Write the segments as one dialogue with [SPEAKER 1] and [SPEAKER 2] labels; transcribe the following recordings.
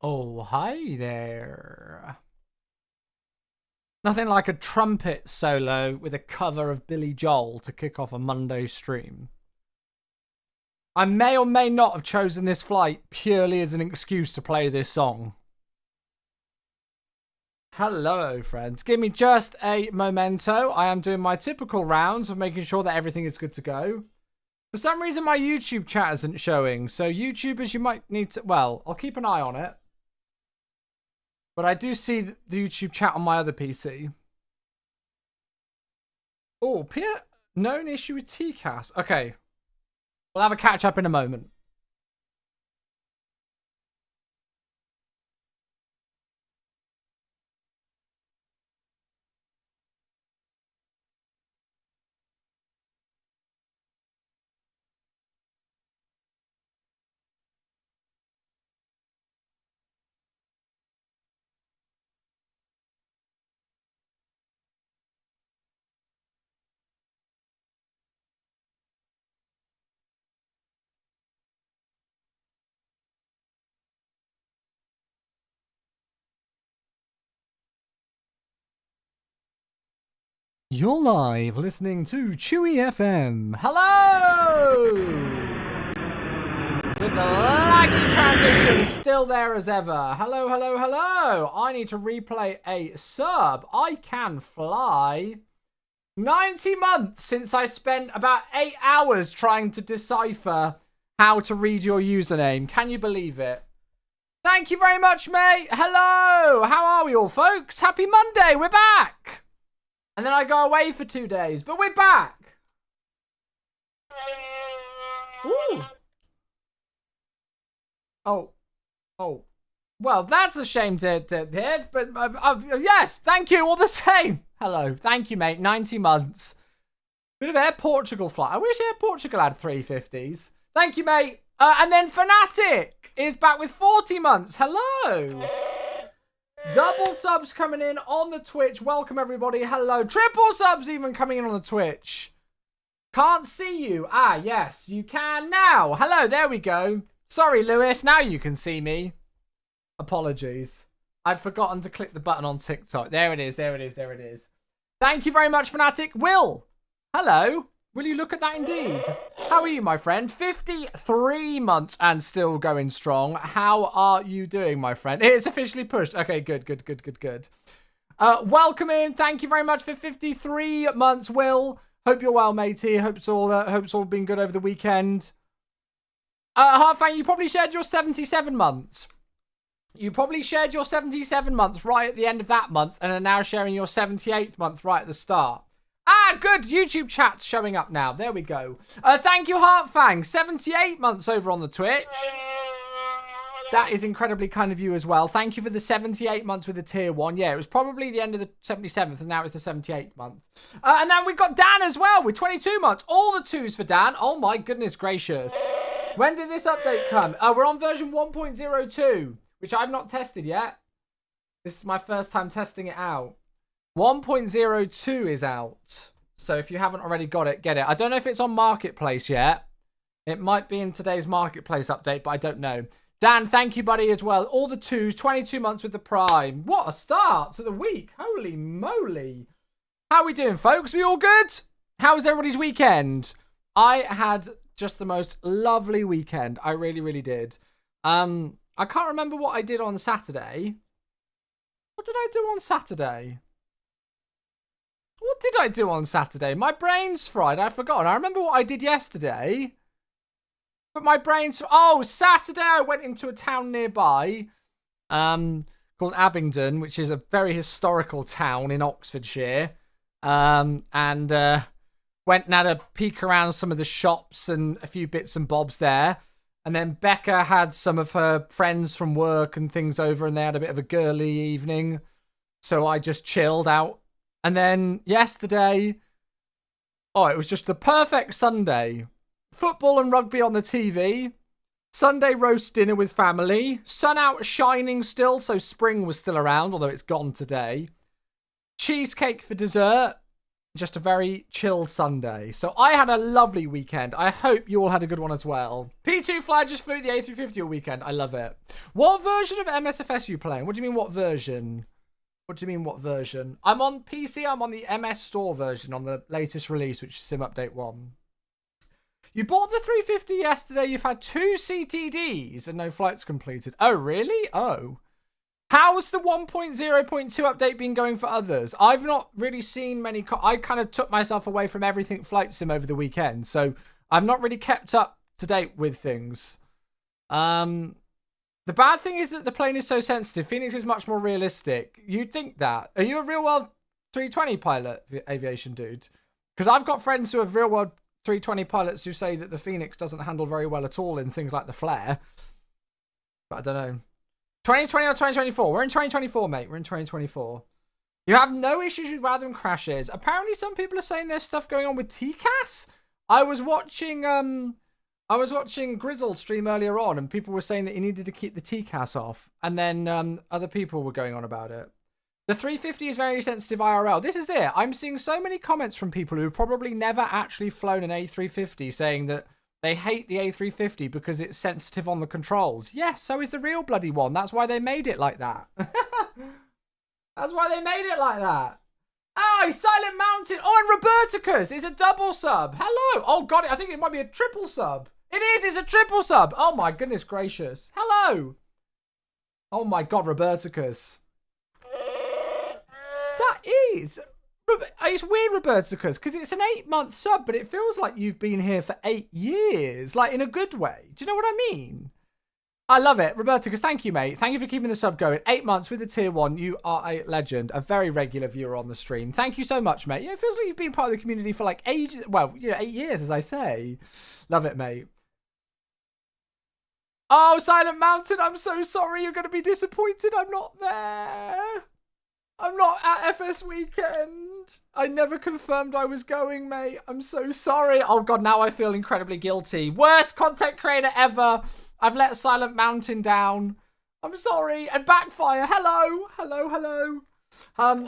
[SPEAKER 1] Oh, hi there. Nothing like a trumpet solo with a cover of Billy Joel to kick off a Monday stream. I may or may not have chosen this flight purely as an excuse to play this song. Hello, friends. Give me just a memento. I am doing my typical rounds of making sure that everything is good to go. For some reason, my YouTube chat isn't showing. So, YouTubers, you might need to... Well, I'll keep an eye on it. But I do see the YouTube chat on my other PC. Oh, Pierre, known issue with TCAS. Okay. We'll have a catch up in a moment. You're live listening to Chewy FM. Hello! With the laggy transition still there as ever. Hello, hello, hello. I need to replay a sub. I can fly. 90 months since I spent about 8 hours trying to decipher how to read your username. Can you believe it? Thank you very much, mate. Hello. How are we all, folks? Happy Monday. We're back. And then I go away for 2 days, but we're back. Ooh. Oh. Well, that's a shame to hear, but yes, thank you all the same. Hello, thank you, mate. 90 months. Bit of Air Portugal flight. I wish Air Portugal had 350s. Thank you, mate. And then Fanatic is back with 40 months. Hello. Double subs coming in on the Twitch. Welcome, everybody. Hello. Triple subs even coming in on the Twitch. Can't see you. Ah, yes, you can now. Hello, there we go. Sorry, Lewis. Now you can see me. Apologies. I'd forgotten to click the button on TikTok. There it is. There it is. There it is. Thank you very much, Fanatic. Will. Hello. Will you look at that indeed? How are you, my friend? 53 months and still going strong. How are you doing, my friend? It's officially pushed. Okay, good. Welcome in. Thank you very much for 53 months, Will. Hope you're well, matey. Hope it's all been good over the weekend. Harfang, you probably shared your 77 months. You probably shared your 77 months right at the end of that month and are now sharing your 78th month right at the start. Ah, good. YouTube chat's showing up now. There we go. Thank you, Heartfang. 78 months over on the Twitch. That is incredibly kind of you as well. Thank you for the 78 months with the tier 1. Yeah, it was probably the end of the 77th, and now it's the 78th month. And then we've got Dan as well with 22 months. All the 2s for Dan. Oh, my goodness gracious. When did this update come? We're on version 1.02, which I've not tested yet. This is my first time testing it out. 1.02 is out. So if you haven't already got it, get it. I don't know if it's on Marketplace yet. It might be in today's Marketplace update, but I don't know. Dan, thank you, buddy, as well. All the 2s, 22 months with the Prime. What a start to the week. Holy moly. How are we doing, folks? We all good? How was everybody's weekend? I had just the most lovely weekend. I really, really did. I can't remember what I did on Saturday. What did I do on Saturday? What did I do on Saturday? My brain's fried. I've forgotten. I remember what I did yesterday. But my brain's... Oh, Saturday I went into a town nearby called Abingdon, which is a very historical town in Oxfordshire. And went and had a peek around some of the shops and a few bits and bobs there. And then Becca had some of her friends from work and things over, and they had a bit of a girly evening. So I just chilled out. And then yesterday, it was just the perfect Sunday. Football and rugby on the TV. Sunday roast dinner with family. Sun out shining still, so spring was still around, although it's gone today. Cheesecake for dessert. Just a very chilled Sunday. So I had a lovely weekend. I hope you all had a good one as well. P2 Fly just flew the A350 all weekend. I love it. What version of MSFS are you playing? What do you mean, what version? What do you mean, what version? I'm on PC. I'm on the MS Store version on the latest release, which is Sim Update 1. You bought the 350 yesterday. You've had 2 CTDs and no flights completed. Oh, really? Oh. How's the 1.0.2 update been going for others? I've not really seen many... I kind of took myself away from everything Flight Sim over the weekend, so I've not really kept up to date with things. The bad thing is that the plane is so sensitive. Phoenix is much more realistic. You'd think that. Are you a real-world 320 pilot, aviation dude? Because I've got friends who are real-world 320 pilots who say that the Phoenix doesn't handle very well at all in things like the flare. But I don't know. 2020 or 2024? We're in 2024, mate. We're in 2024. You have no issues with random crashes. Apparently, some people are saying there's stuff going on with TCAS. I was watching Grizzled stream earlier on, and people were saying that he needed to keep the TCAS off, and then other people were going on about it. The 350 is very sensitive IRL. This is it. I'm seeing so many comments from people who've probably never actually flown an A350 saying that they hate the A350 because it's sensitive on the controls. Yes, so is the real bloody one. That's why they made it like that. That's why they made it like that. Oh, he's Silent Mountain. Oh, and Roberticus is a double sub. Hello. Oh, God, I think it might be a triple sub. It is. It's a triple sub. Oh, my goodness gracious. Hello. Oh, my God, Roberticus. That is... It's weird, Roberticus, because it's an 8-month sub, but it feels like you've been here for 8 years, like in a good way. Do you know what I mean? I love it. Roberticus, thank you, mate. Thank you for keeping the sub going. 8 months with the tier 1. You are a legend, a very regular viewer on the stream. Thank you so much, mate. Yeah, it feels like you've been part of the community for like ages. Well, 8 years, as I say. Love it, mate. Oh, Silent Mountain, I'm so sorry. You're going to be disappointed. I'm not there. I'm not at FS Weekend. I never confirmed I was going, mate. I'm so sorry. Oh, God, now I feel incredibly guilty. Worst content creator ever. I've let Silent Mountain down. I'm sorry. And Backfire. Hello. Hello.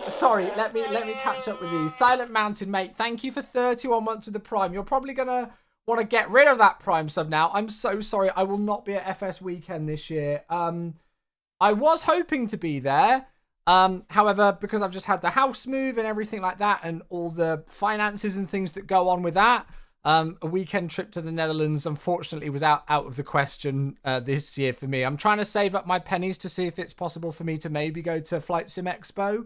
[SPEAKER 1] Sorry. Let me catch up with you. Silent Mountain, mate. Thank you for 31 months with the Prime. You're probably going to want to get rid of that Prime sub now. I'm so sorry. I will not be at FS Weekend this year. I was hoping to be there. However, because I've just had the house move and everything like that and all the finances and things that go on with that, a weekend trip to the Netherlands, unfortunately, was out of the question this year for me. I'm trying to save up my pennies to see if it's possible for me to maybe go to Flight Sim Expo.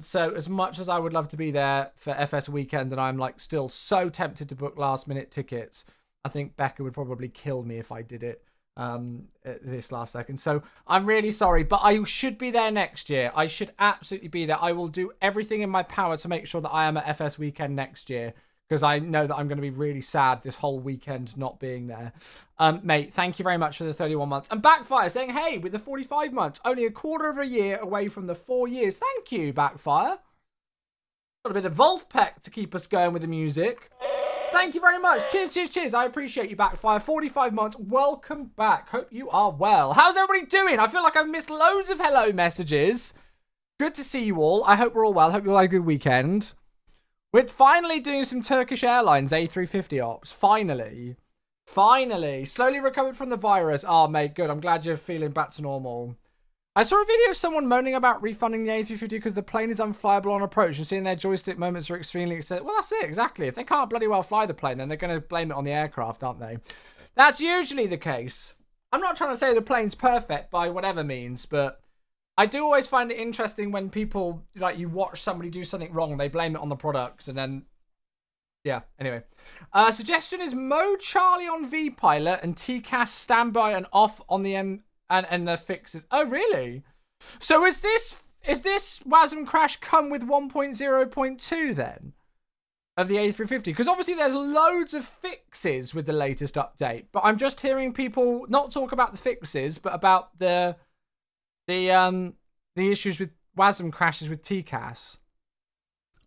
[SPEAKER 1] So as much as I would love to be there for FS Weekend, and I'm like still so tempted to book last minute tickets, I think Becca would probably kill me if I did it. At this last second, so I'm really sorry, but I should be there next year. I should absolutely be there. I will do everything in my power to make sure that I am at FS Weekend next year, because I know that I'm going to be really sad this whole weekend not being there. Mate, thank you very much for the 31 months. And Backfire saying, hey, with the 45 months, only a quarter of a year away from the 4 years. Thank you, Backfire. Got a bit of Wolfpack to keep us going with the music. Thank you very much. Cheers. I appreciate you, Backfire. 45 months. Welcome back. Hope you are well. How's everybody doing? I feel like I've missed loads of hello messages. Good to see you all. I hope we're all well. Hope you all had a good weekend. We're finally doing some Turkish Airlines A350 ops. Finally. Slowly recovered from the virus. Oh, mate, good. I'm glad you're feeling back to normal. I saw a video of someone moaning about refunding the A350 because the plane is unflyable on approach and seeing their joystick moments are extremely excited. Well, that's it, exactly. If they can't bloody well fly the plane, then they're going to blame it on the aircraft, aren't they? That's usually the case. I'm not trying to say the plane's perfect by whatever means, but I do always find it interesting when people, like, you watch somebody do something wrong, they blame it on the products, and then... Yeah, anyway. Suggestion is mode Charlie on V-Pilot and TCAS standby and off on the M... And the fixes. Oh, really? So is this WASM crash come with 1.0.2 then? Of the A350? Because obviously there's loads of fixes with the latest update. But I'm just hearing people not talk about the fixes, but about the issues with WASM crashes with TCAS.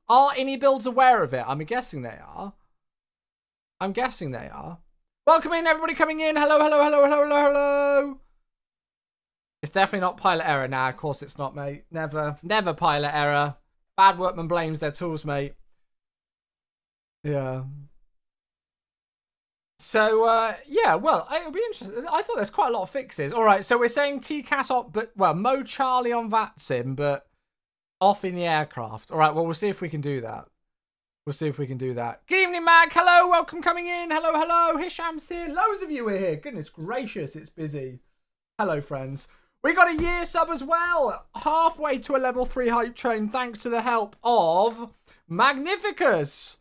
[SPEAKER 1] Are any builds aware of it? I'm guessing they are. Welcome in, everybody coming in. Hello. It's definitely not pilot error now. Of course it's not, mate. Never pilot error. Bad workman blames their tools, mate. Yeah. So, yeah, well, it'll be interesting. I thought there's quite a lot of fixes. All right, so we're saying TCAS off, but, well, Mo Charlie on VATSIM, but off in the aircraft. All right, well, we'll see if we can do that. We'll see if we can do that. Good evening, Mag. Hello, welcome coming in. Hello, hello. Hisham's here. Loads of you are here. Goodness gracious, it's busy. Hello, friends. We got a year sub as well. Halfway to a level 3 hype train, thanks to the help of Magnificus.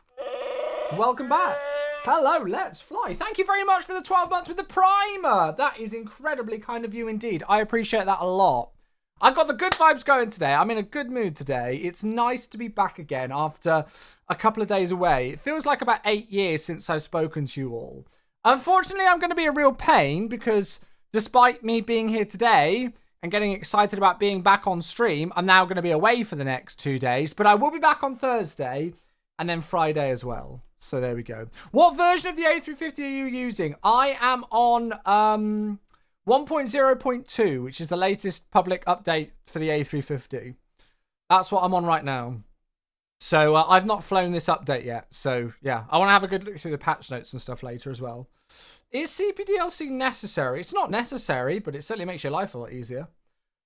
[SPEAKER 1] Welcome back. Hello, let's fly. Thank you very much for the 12 months with the primer. That is incredibly kind of you indeed. I appreciate that a lot. I've got the good vibes going today. I'm in a good mood today. It's nice to be back again after a couple of days away. It feels like about 8 years since I've spoken to you all. Unfortunately, I'm going to be a real pain because despite me being here today and getting excited about being back on stream, I'm now going to be away for the next 2 days. But I will be back on Thursday and then Friday as well. So there we go. What version of the A350 are you using? I am on 1.0.2, which is the latest public update for the A350. That's what I'm on right now. So I've not flown this update yet. So yeah, I want to have a good look through the patch notes and stuff later as well. Is CPDLC necessary? It's not necessary, but it certainly makes your life a lot easier.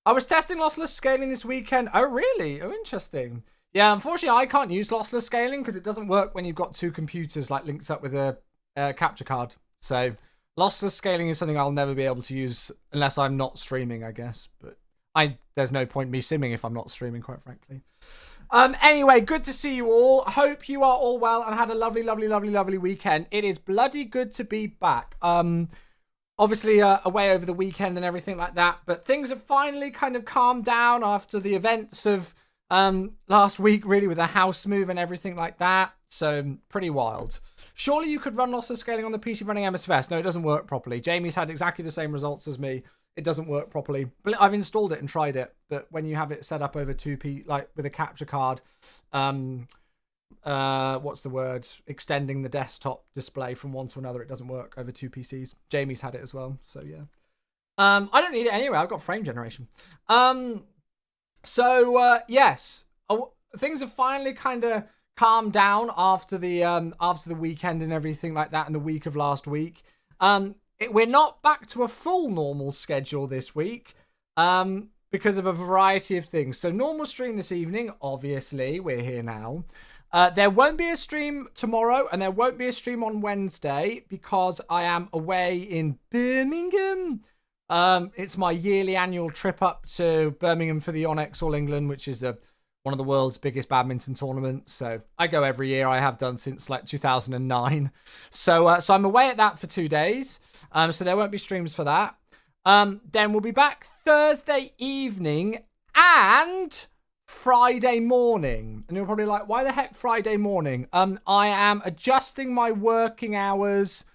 [SPEAKER 1] I was testing lossless scaling this weekend. Oh, really? Oh, interesting. Yeah, unfortunately, I can't use lossless scaling because it doesn't work when you've got two computers like linked up with a capture card. So lossless scaling is something I'll never be able to use unless I'm not streaming, I guess. But there's no point me simming if I'm not streaming, quite frankly. Anyway, good to see you all. Hope you are all well and had a lovely, lovely, lovely, lovely weekend. It is bloody good to be back. Obviously, away over the weekend and everything like that. But things have finally kind of calmed down after the events of last week, really, with the house move and everything like that. So pretty wild. Surely you could run lossless scaling on the PC running MSFS. No, it doesn't work properly. Jamie's had exactly the same results as me. It doesn't work properly. But I've installed it and tried it. But when you have it set up over 2P, like with a capture card, what's the word? Extending the desktop display from one to another, it doesn't work over two PCs. Jamie's had it as well. So yeah. I don't need it anyway. I've got frame generation. Yes, things have finally kind of calmed down after the weekend and everything like that, and the week of last week. We're not back to a full normal schedule this week, because of a variety of things. So normal stream this evening, obviously, we're here now. There won't be a stream tomorrow, and there won't be a stream on Wednesday because I am away in Birmingham. It's my yearly annual trip up to Birmingham for the Onyx All England, which is one of the world's biggest badminton tournaments. So I go every year. I have done since like 2009. So I'm away at that for 2 days. So there won't be streams for that. Then we'll be back Thursday evening and Friday morning. And you're probably like, why the heck Friday morning? I am adjusting my working hours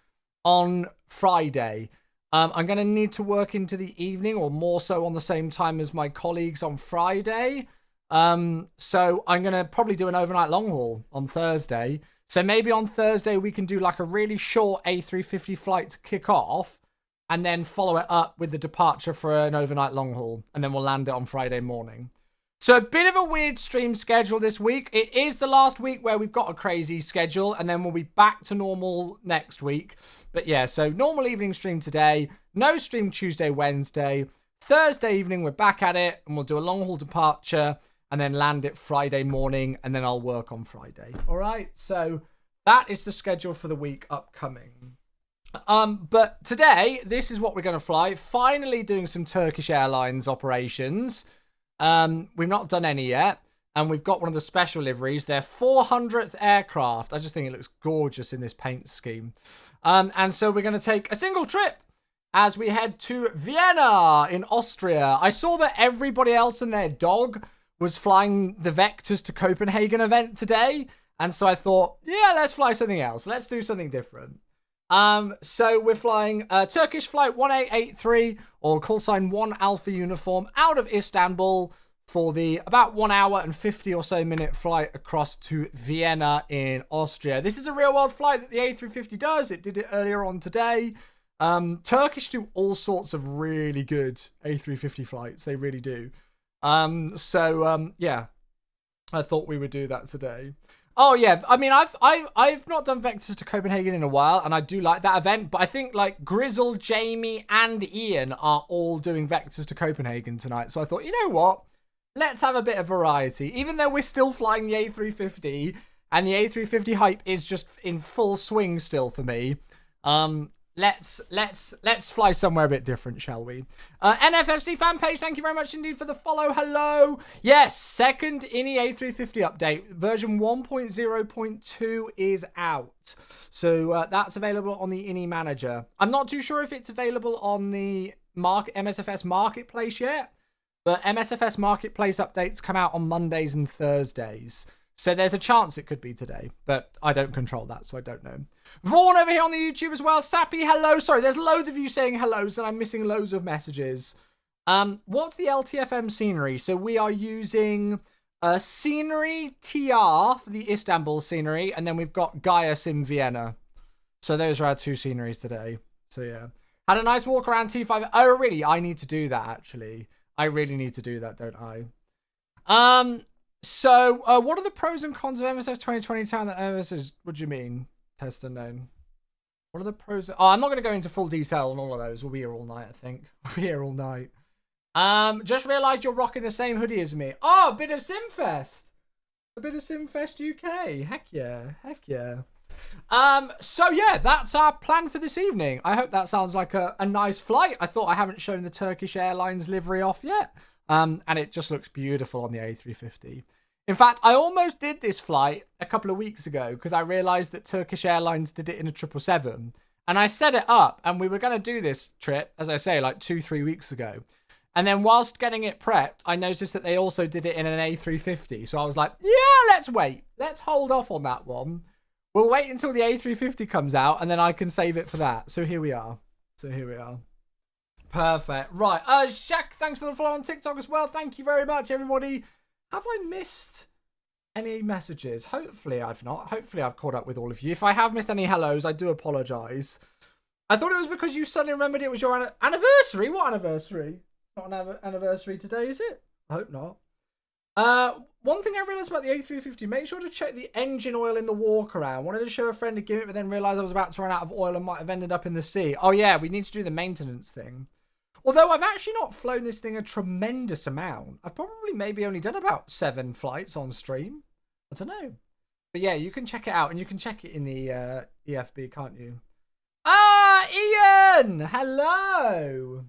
[SPEAKER 1] on Friday. I'm going to need to work into the evening, or more so on the same time as my colleagues on Friday. So I'm going to probably do an overnight long haul on Thursday. So maybe on Thursday we can do like a really short A350 flight to kick off, and then follow it up with the departure for an overnight long haul, and then we'll land it on Friday morning. So a bit of a weird stream schedule this week. It is the last week where we've got a crazy schedule, and then we'll be back to normal next week. But yeah, so normal evening stream today, no stream Tuesday, Wednesday. Thursday evening, we're back at it, and we'll do a long haul departure, and then land it Friday morning, and then I'll work on Friday. All right, so that is the schedule for the week upcoming. But today, this is what we're going to fly. Finally doing some Turkish Airlines operations. We've not done any yet, and we've got one of the special liveries. Their 400th aircraft. I just think it looks gorgeous in this paint scheme. And so we're going to take a single trip as we head to Vienna in Austria. I saw that everybody else and their dog was flying the Vectors to Copenhagen event today, and so I thought, yeah, let's fly something else. Let's do something different. So we're flying Turkish flight 1883, or call sign 1 Alpha uniform, out of Istanbul for the about 1 hour and 50 or so minute flight across to Vienna in Austria. This is a real world flight that the A350 does. It did it earlier on today. Turkish do all sorts of really good A350 flights. They really do. Yeah, I thought we would do that today. Oh yeah, I mean I've not done Vectors to Copenhagen in a while, and I do like that event. But I think like Grizzle, Jamie, and Ian are all doing Vectors to Copenhagen tonight. So I thought, you know what? Let's have a bit of variety. Even though we're still flying the A350, and the A350 hype is just in full swing still for me. Let's fly somewhere a bit different, shall we? NFFC fan page, thank you very much indeed for the follow. Hello. Yes, second INI A350 update. Version 1.0.2 is out. So that's available on the INI manager. I'm not too sure if it's available on the MSFS Marketplace yet, but MSFS Marketplace updates come out on Mondays and Thursdays. So there's a chance it could be today, but I don't control that, so I don't know. Vaughn over here on the YouTube as well. Sappy, hello. Sorry, there's loads of you saying hellos, and I'm missing loads of messages. What's the LTFM scenery? So we are using scenery TR for the Istanbul scenery, and then we've got Gaius in Vienna. So those are our two sceneries today. So yeah. Had a nice walk around T5. Oh, really? I need to do that, actually. I really need to do that, don't I? So, what are the pros and cons of MSF 2022 and the MSF? What do you mean? Test unknown. What are the pros? Oh, I'm not going to go into full detail on all of those. We'll be here all night, I think. We'll be here all night. Just realised you're rocking the same hoodie as me. Oh, a bit of Simfest. A bit of Simfest UK. Heck yeah. Heck yeah. So yeah, that's our plan for this evening. I hope that sounds like a nice flight. I thought I haven't shown the Turkish Airlines livery off yet. And it just looks beautiful on the A350. In fact, I almost did this flight a couple of weeks ago because I realised that Turkish Airlines did it in a 777. And I set it up, and we were going to do this trip, as I say, like 2-3 weeks ago. And then whilst getting it prepped, I noticed that they also did it in an A350. So I was like, yeah, let's wait. Let's hold off on that one. We'll wait until the A350 comes out, and then I can save it for that. So here we are. Perfect. Right. Shaq, thanks for the follow on TikTok as well. Thank you very much, everybody. Have I missed any messages? Hopefully I've not. Hopefully I've caught up with all of you. If I have missed any hellos, I do apologise. I thought it was because you suddenly remembered it was your anniversary. What anniversary? Not an anniversary today, is it? I hope not. One thing I realised about the A350, make sure to check the engine oil in the walk around. Wanted to show a friend a gimmick, but then realised I was about to run out of oil and might have ended up in the sea. Oh yeah, we need to do the maintenance thing. Although I've actually not flown this thing a tremendous amount. I've probably maybe only done about 7 flights on stream. I don't know. But yeah, you can check it out, and you can check it in the EFB, can't you? Ah, Ian! Hello!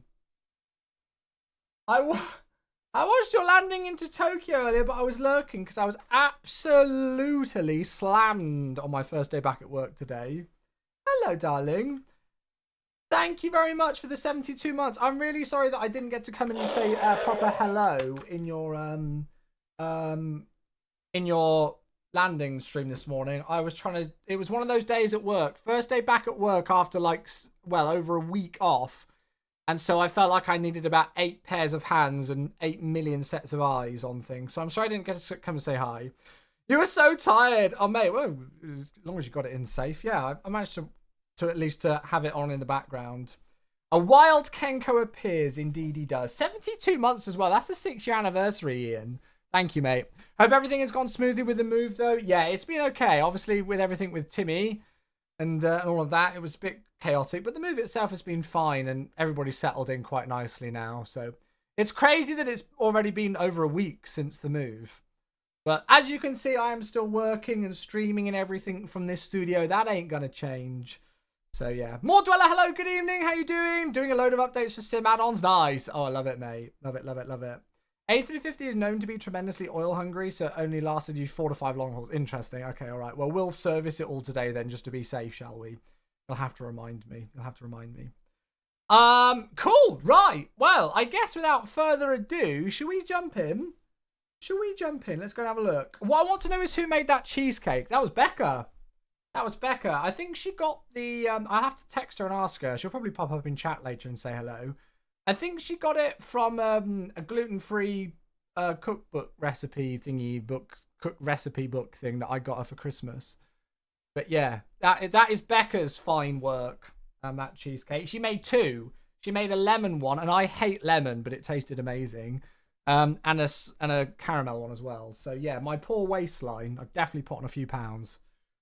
[SPEAKER 1] I watched your landing into Tokyo earlier, but I was lurking because I was absolutely slammed on my first day back at work today. Hello, darling. Thank you very much for the 72 months. I'm really sorry that I didn't get to come in and say a proper hello in your landing stream this morning. I was trying to. It was one of those days at work. First day back at work after over a week off, and so I felt like I needed about 8 pairs of hands and 8 million sets of eyes on things. So I'm sorry I didn't get to come and say hi. You were so tired. Oh mate, well, as long as you got it in safe, yeah. I managed to at least have it on in the background. A wild Kenko appears. Indeed he does. 72 months as well. That's the 6-year anniversary, Ian. Thank you, mate. Hope everything has gone smoothly with the move, though. Yeah, it's been okay. Obviously, with everything with Timmy and all of that, it was a bit chaotic. But the move itself has been fine, and everybody's settled in quite nicely now. So it's crazy that it's already been over a week since the move. But as you can see, I am still working and streaming and everything from this studio. That ain't going to change. So yeah, More Dweller, hello, good evening, how you doing? Doing a load of updates for sim add-ons, nice. Oh, I love it, mate. Love it, love it, love it. A350 is known to be tremendously oil hungry, so it only lasted you 4 to 5 long hauls. Interesting, okay, all right. Well, we'll service it all today then, just to be safe, shall we? You'll have to remind me. You'll have to remind me. Cool, right. Well, I guess without further ado, should we jump in? Should we jump in? Let's go and have a look. What I want to know is who made that cheesecake. That was Becca. That was Becca. I think she got the... I'll have to text her and ask her. She'll probably pop up in chat later and say hello. I think she got it from a gluten-free cookbook recipe thingy cook recipe book thing that I got her for Christmas. But yeah, that is Becca's fine work. That cheesecake. She made 2. She made a lemon one, and I hate lemon, but it tasted amazing. And a caramel one as well. So yeah, my poor waistline. I've definitely put on a few pounds.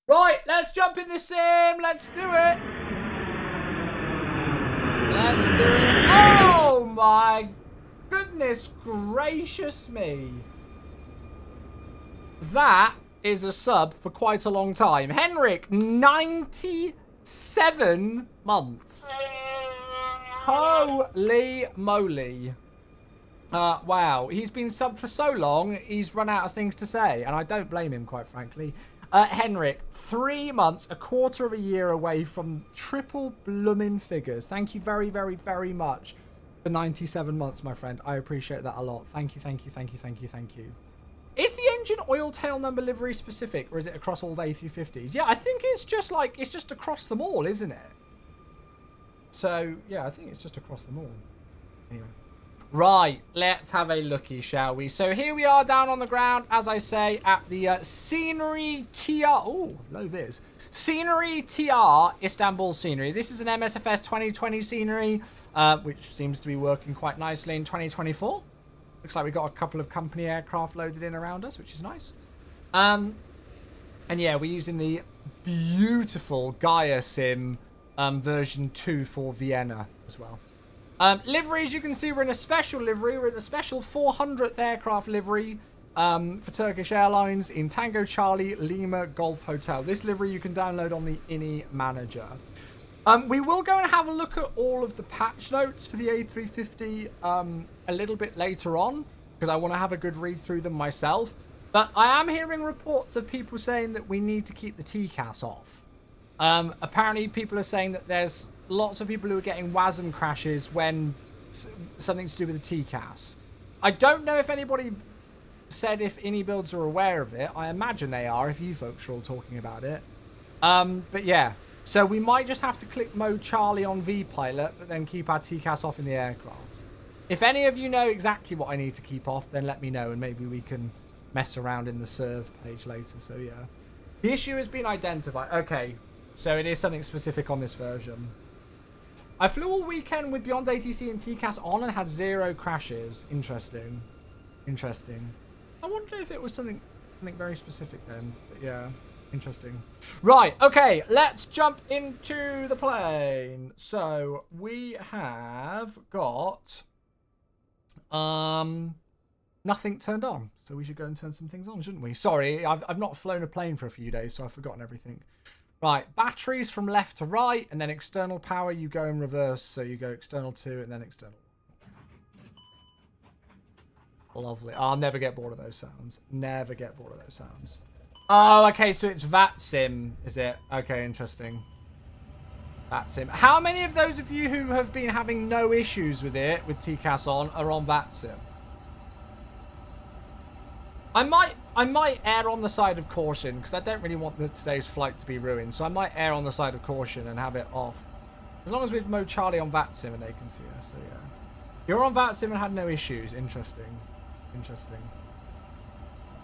[SPEAKER 1] Right, let's jump in the sim. Let's do it. Let's do it. Oh my goodness gracious me. That is a sub for quite a long time. Henrik, 97 months. Holy moly. Wow, he's been subbed for so long, he's run out of things to say, and I don't blame him, quite frankly. Henrik, 3 months, a quarter of a year away from triple bloomin' figures. Thank you very, very, very much for 97 months, my friend. I appreciate that a lot. Thank you, thank you, thank you, thank you, thank you. Is the engine oil tail number livery specific, or is it across all the A350s? Yeah, I think it's just like, it's just across them all, isn't it? So, yeah, I think it's just across them all. Anyway. Right, let's have a looky, shall we? So here we are down on the ground, as I say, at the Scenery TR. Oh, low vis. Scenery TR Istanbul Scenery. This is an MSFS 2020 scenery, which seems to be working quite nicely in 2024. Looks like we've got a couple of company aircraft loaded in around us, which is nice. And yeah, we're using the beautiful Gaia Sim version 2 for Vienna as well. Liveries, you can see we're in a special livery. We're in a special 400th aircraft livery for Turkish Airlines in Tango Charlie Lima Golf Hotel. This livery you can download on the INI Manager. We will go and have a look at all of the patch notes for the A350 a little bit later on, because I want to have a good read through them myself. But I am hearing reports of people saying that we need to keep the TCAS off. Apparently people are saying that there's lots of people who are getting WASM crashes when something to do with the TCAS. I don't know if anybody said if INI builds are aware of it. I imagine they are if you folks are all talking about it. But yeah, so we might just have to click mode Charlie on V-Pilot, but then keep our TCAS off in the aircraft. If any of you know exactly what I need to keep off, then let me know and maybe we can mess around in the serve page later. So yeah, the issue has been identified. Okay, so it is something specific on this version. I flew all weekend with Beyond ATC and TCAS on and had 0 crashes. Interesting. Interesting. I wonder if it was something very specific then. But yeah, interesting. Right, okay, let's jump into the plane. So we have got nothing turned on. So we should go and turn some things on, shouldn't we? Sorry, I've not flown a plane for a few days, so I've forgotten everything. Right, batteries from left to right, and then external power, you go in reverse. So you go external 2 and then external. Lovely. I'll never get bored of those sounds. Never get bored of those sounds. Oh, okay, so it's VAT Sim, is it? Okay, interesting. VAT Sim. How many of those of you who have been having no issues with it, with TCAS on, are on VAT Sim? I might err on the side of caution because I don't really want today's flight to be ruined. So I might err on the side of caution and have it off. As long as we have mode Charlie on VATSIM and they can see us. So yeah. You're on VATSIM and had no issues. Interesting. Interesting.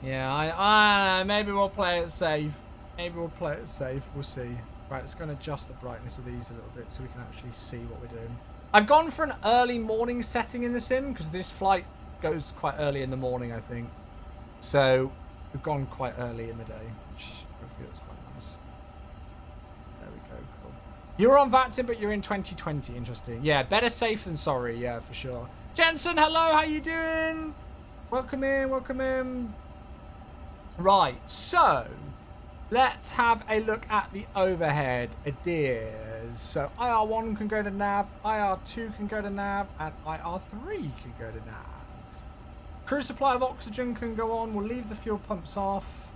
[SPEAKER 1] Yeah, I don't know. Maybe we'll play it safe. Maybe we'll play it safe. We'll see. Right, let's go and adjust the brightness of these a little bit so we can actually see what we're doing. I've gone for an early morning setting in the sim because this flight goes quite early in the morning, I think. So we've gone quite early in the day, which hopefully looks quite nice. There we go, cool. You're on VATSIM, but you're in 2020. Interesting. Yeah, better safe than sorry. Yeah, for sure. Jensen, hello. How you doing? Welcome in. Welcome in. Right, so let's have a look at the overhead ideas. So IR1 can go to nav, IR2 can go to nav, and IR3 can go to nav. Crew supply of oxygen can go on. We'll leave the fuel pumps off.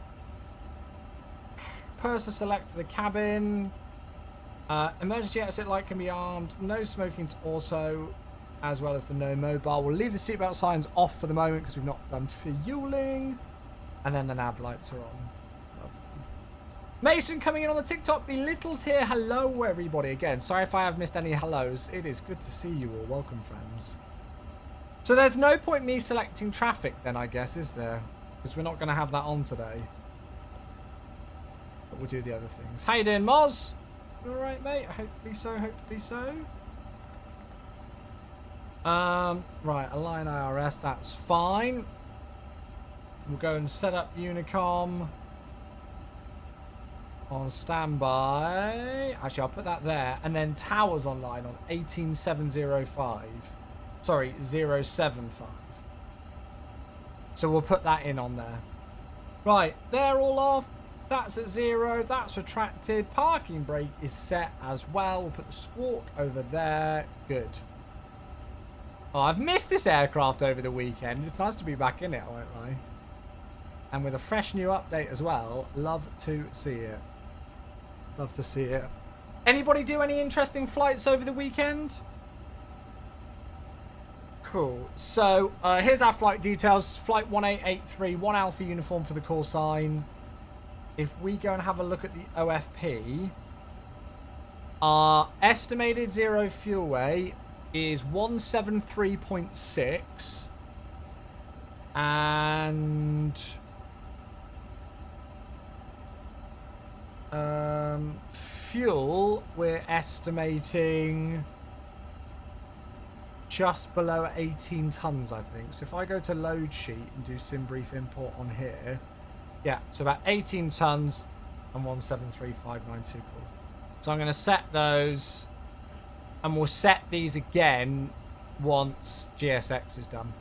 [SPEAKER 1] Purser select for the cabin. Emergency exit light can be armed. No smoking to also, as well as the no mobile. We'll leave the seatbelt signs off for the moment because we've not done fueling. And then the nav lights are on. Lovely. Mason coming in on the TikTok. Belittles here. Hello, everybody. Again, sorry if I have missed any hellos. It is good to see you all. Welcome, friends. So there's no point me selecting traffic then, I guess, is there? Because we're not going to have that on today. But we'll do the other things. How you doing, Moz? You alright, mate? Hopefully so, hopefully so. Right, align IRS, that's fine. We'll go and set up Unicom on standby. Actually, I'll put that there. And then towers online on 18705. Sorry, 075. So we'll put that in on there. Right, they're all off. That's at 0. That's retracted. Parking brake is set as well. We'll put the squawk over there. Good. Oh, I've missed this aircraft over the weekend. It's nice to be back in it, I won't lie. And with a fresh new update as well. Love to see it. Love to see it. Anybody do any interesting flights over the weekend? Cool. So, here's our flight details. Flight 1883, 1 Alpha uniform for the call sign. If we go and have a look at the OFP, our estimated zero fuel weight is 173.6. And fuel, we're estimating just below 18 tons, I think. So if I go to load sheet and do sim brief import on here, yeah, so about 18 tons and 173,592. Cool. So I'm going to set those, and we'll set these again once GSX is done.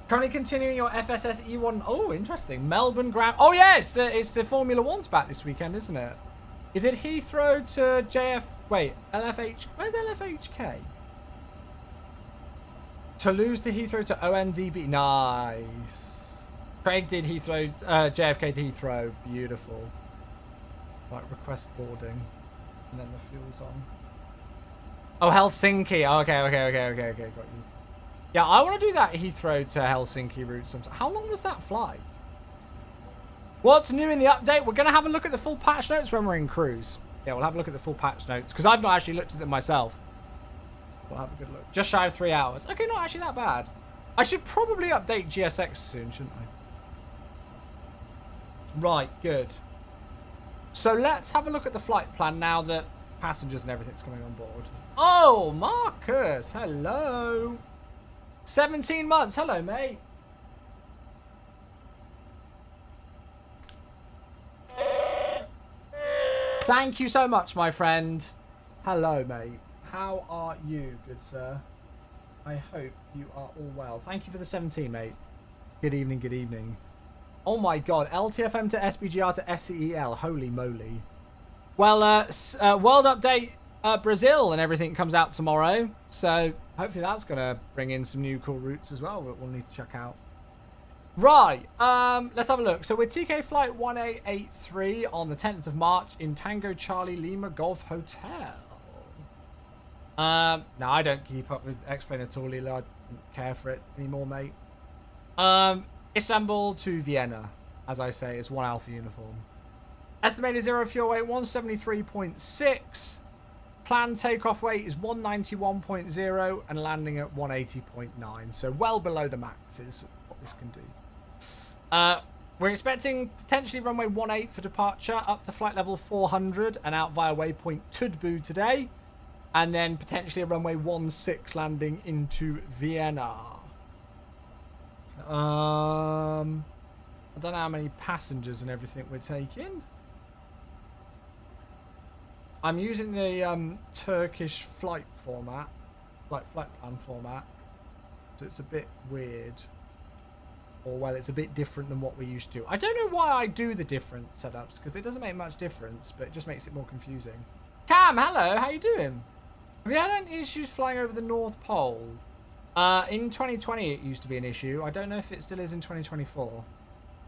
[SPEAKER 1] Currently continuing your FSS E1. Oh, interesting. Melbourne Grand. Oh, yeah, it's the Formula One's back this weekend, isn't it? You did Heathrow to JF. Wait, LFH. Where's LFHK? Toulouse to Heathrow to OMDB. Nice. Craig did Heathrow, JFK to Heathrow. Beautiful. Right, request boarding. And then the fuel's on. Oh, Helsinki. Okay, got you. Yeah, I want to do that Heathrow to Helsinki route sometime. How long was that flight? What's new in the update? We're going to have a look at the full patch notes when we're in cruise. Yeah, we'll have a look at the full patch notes, because I've not actually looked at them myself. We'll have a good look. Just shy of 3 hours. Okay, not actually that bad. I should probably update GSX soon, shouldn't I? Right, good. So let's have a look at the flight plan now that passengers and everything's coming on board. Oh, Marcus, hello. 17 months. Hello, mate. Thank you so much, my friend. Hello, mate. How are you, good sir? I hope you are all well. Thank you for the 17, mate. Good evening, good evening. Oh my god, LTFM to SBGR to SCEL. Holy moly. Well, World Update Brazil and everything comes out tomorrow. So hopefully that's going to bring in some new cool routes as well that we'll need to check out. Right, let's have a look. So we're TK flight 1883 on the 10th of March in Tango Charlie Lima Golf Hotel. No, I don't keep up with Explain at all, Lila. I don't care for it anymore, mate. Istanbul to Vienna, as I say, is 1 Alpha uniform. Estimated zero fuel weight 173.6. Planned takeoff weight is 191.0 and landing at 180.9. So well below the max is what this can do. We're expecting potentially runway 18 for departure up to flight level 400 and out via waypoint Tudbu today. And then potentially a runway 16 landing into Vienna. I don't know how many passengers and everything we're taking. I'm using the Turkish flight format, flight plan format, so it's a bit weird. Or, well, it's a bit different than what we used to. I don't know why I do the different setups, because it doesn't make much difference, but it just makes it more confusing. Cam, hello, how you doing? Have you had any issues flying over the North Pole? In 2020 it used to be an issue. I don't know if it still is in 2024.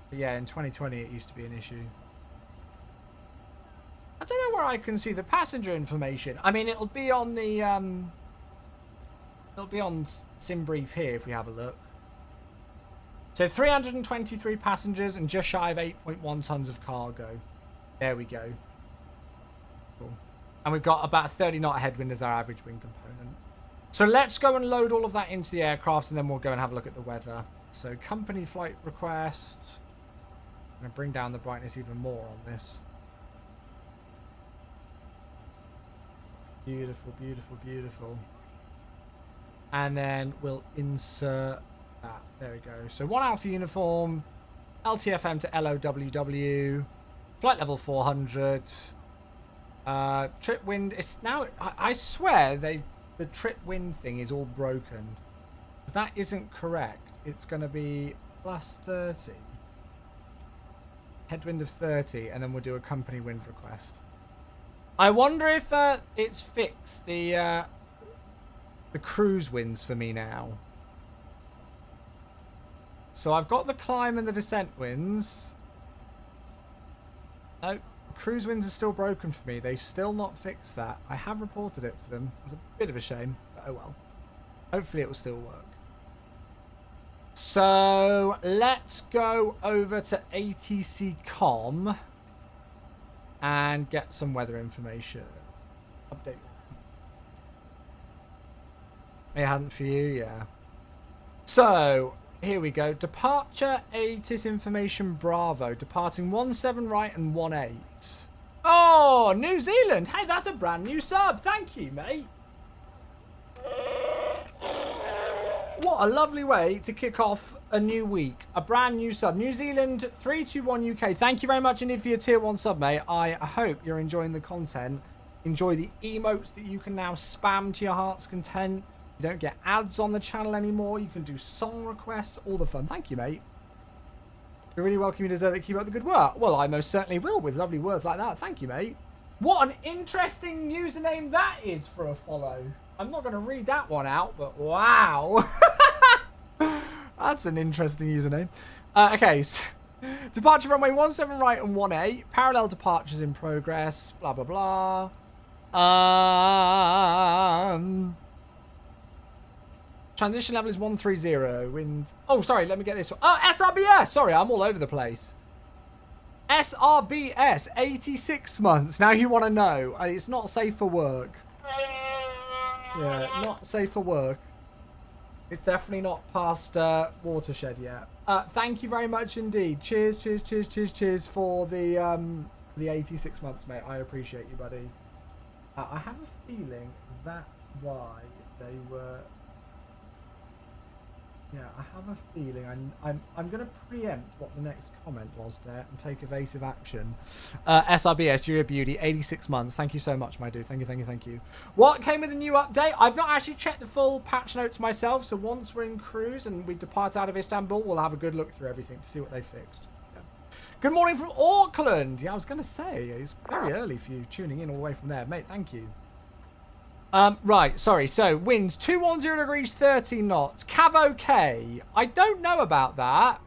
[SPEAKER 1] But yeah, in 2020 it used to be an issue. I don't know where I can see the passenger information. I mean, it'll be on the it'll be on SimBrief here if we have a look. So 323 passengers and just shy of 8.1 tons of cargo. There we go. Cool. And we've got about a 30 knot headwind as our average wind component. So let's go and load all of that into the aircraft and then we'll go and have a look at the weather. So company flight request. I'm going to bring down the brightness even more on this. Beautiful, beautiful, beautiful. And then we'll insert that. There we go. So 1 Alpha uniform, LTFM to LOWW, flight level 400. Trip wind. It's now. I swear the trip wind thing is all broken. Because that isn't correct. It's going to be plus 30. Headwind of 30, and then we'll do a company wind request. I wonder if it's fixed the cruise winds for me now. So I've got the climb and the descent winds. No, the cruise winds are still broken for me. They've still not fixed that. I have reported it to them. It's a bit of a shame, but oh well. Hopefully it will still work. So let's go over to ATC Com and get some weather information. Update. It hadn't for you, yeah. So here we go. Departure ATIS information Bravo. Departing 17 right and 18. Oh, New Zealand. Hey, that's a brand new sub. Thank you, mate. What a lovely way to kick off a new week. A brand new sub. New Zealand 321 UK. Thank you very much indeed for your tier 1 sub, mate. I hope you're enjoying the content. Enjoy the emotes that you can now spam to your heart's content. You don't get ads on the channel anymore. You can do song requests. All the fun. Thank you, mate. You're really welcome. You deserve it. Keep up the good work. Well, I most certainly will with lovely words like that. Thank you, mate. What an interesting username that is for a follow. I'm not going to read that one out, but wow. That's an interesting username. Okay, so departure runway 17 right and 18. Parallel departures in progress. Blah, blah, blah. Transition level is 130. Wind. Oh, sorry, let me get this one. Oh, SRBS. Sorry, I'm all over the place. SRBS, 86 months. Now you want to know. It's not safe for work. Yeah, not safe for work. It's definitely not past watershed yet. Thank you very much indeed. Cheers, cheers, cheers, cheers, cheers for the 86 months, mate. I appreciate you, buddy. I have a feeling that's why they were. Yeah, I have a feeling I'm going to preempt what the next comment was there and take evasive action. SRBS, you're a beauty. 86 months. Thank you so much, my dude. Thank you, thank you, thank you. What came with the new update? I've not actually checked the full patch notes myself, so once we're in cruise and we depart out of Istanbul, we'll have a good look through everything to see what they fixed. Yeah. Good morning from Auckland. Yeah, I was going to say, it's very early for you tuning in all the way from there. Mate, thank you. Right, sorry. So, winds 210 degrees, 30 knots. Cav OK. I don't know about that.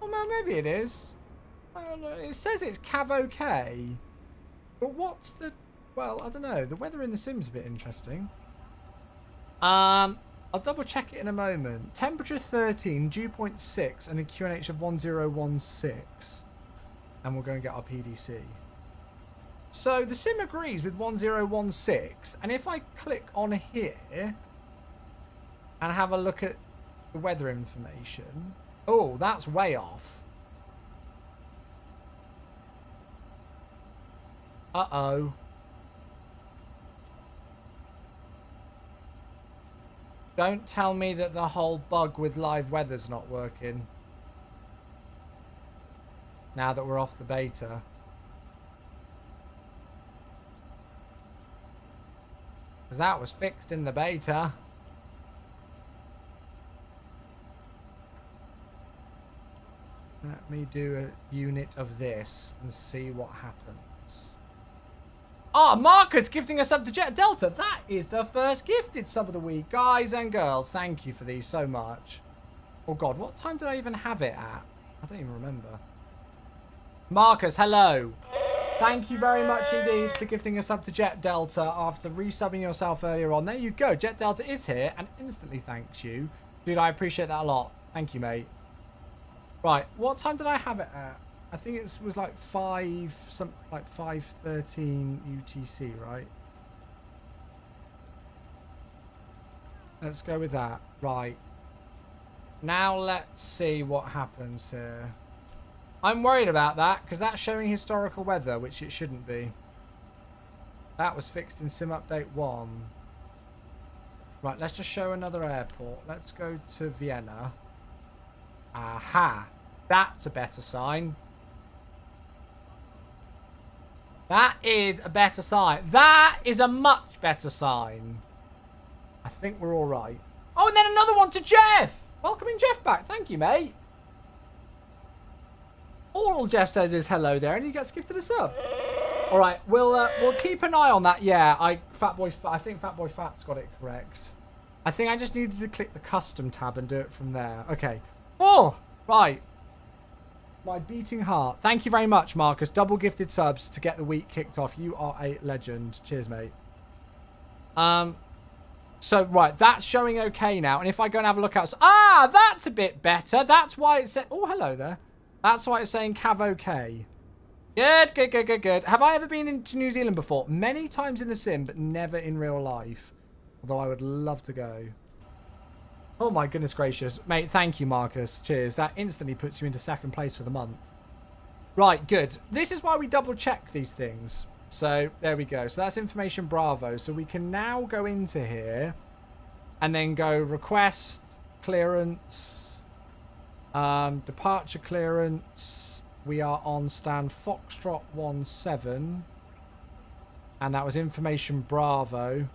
[SPEAKER 1] Well, maybe it is. It says it's Cav OK. But what's the... Well, I don't know. The weather in the sim's a bit interesting. I'll double check it in a moment. Temperature 13, dew point 6, and a QNH of 1016. And we'll go and get our PDC. So the sim agrees with 1016, and if I click on here and have a look at the weather information, oh, that's way off. Uh-oh. Don't tell me that the whole bug with live weather's not working. Now that we're off the beta. Because that was fixed in the beta. Let me do a unit of this and see what happens. Oh, Marcus gifting us up to Jet Delta. That is the first gifted sub of the week. Guys and girls, thank you for these so much. Oh, God, what time did I even have it at? I don't even remember. Marcus, hello. Thank you very much indeed for gifting us up to Jet Delta after resubbing yourself earlier on. There you go. Jet Delta is here and instantly thanks you. Dude, I appreciate that a lot. Thank you, mate. Right, what time did I have it at? I think it was like 5:13 UTC, right? Let's go with that. Right. Now let's see what happens here. I'm worried about that because that's showing historical weather, which it shouldn't be. That was fixed in Sim Update 1. Right, let's just show another airport. Let's go to Vienna. Aha. That's a better sign. That is a better sign. That is a much better sign. I think we're all right. Oh, and then another one to Jeff. Welcoming Jeff back. Thank you, mate. All Jeff says is hello there, and he gets gifted a sub. All right, we'll keep an eye on that. Yeah, I think Fatboy Fat's got it correct. I think I just needed to click the custom tab and do it from there. Okay. Oh, right. My beating heart. Thank you very much, Marcus. Double gifted subs to get the week kicked off. You are a legend. Cheers, mate. So, right, that's showing okay now. And if I go and have a look out... Ah, that's a bit better. That's why it's... Oh, hello there. That's why it's saying Cav okay. Good, good, good, good, good. Have I ever been into New Zealand before? Many times in the sim, but never in real life. Although I would love to go. Oh my goodness gracious. Mate, thank you, Marcus. Cheers. That instantly puts you into second place for the month. Right, good. This is why we double check these things. So, there we go. So that's information Bravo. So we can now go into here and then go request, clearance, departure clearance. We are on stand Foxtrot 17. And that was information Bravo.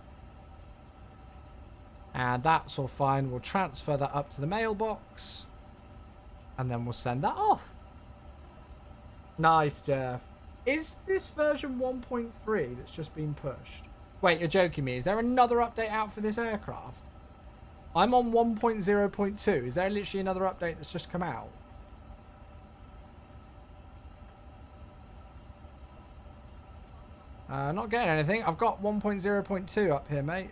[SPEAKER 1] And that's all fine. We'll transfer that up to the mailbox. And then we'll send that off. Nice, Jeff. Is this version 1.3 that's just been pushed? Wait, you're joking me. Is there another update out for this aircraft? I'm on 1.0.2. Is there literally another update that's just come out? Not getting anything. I've got 1.0.2 up here, mate.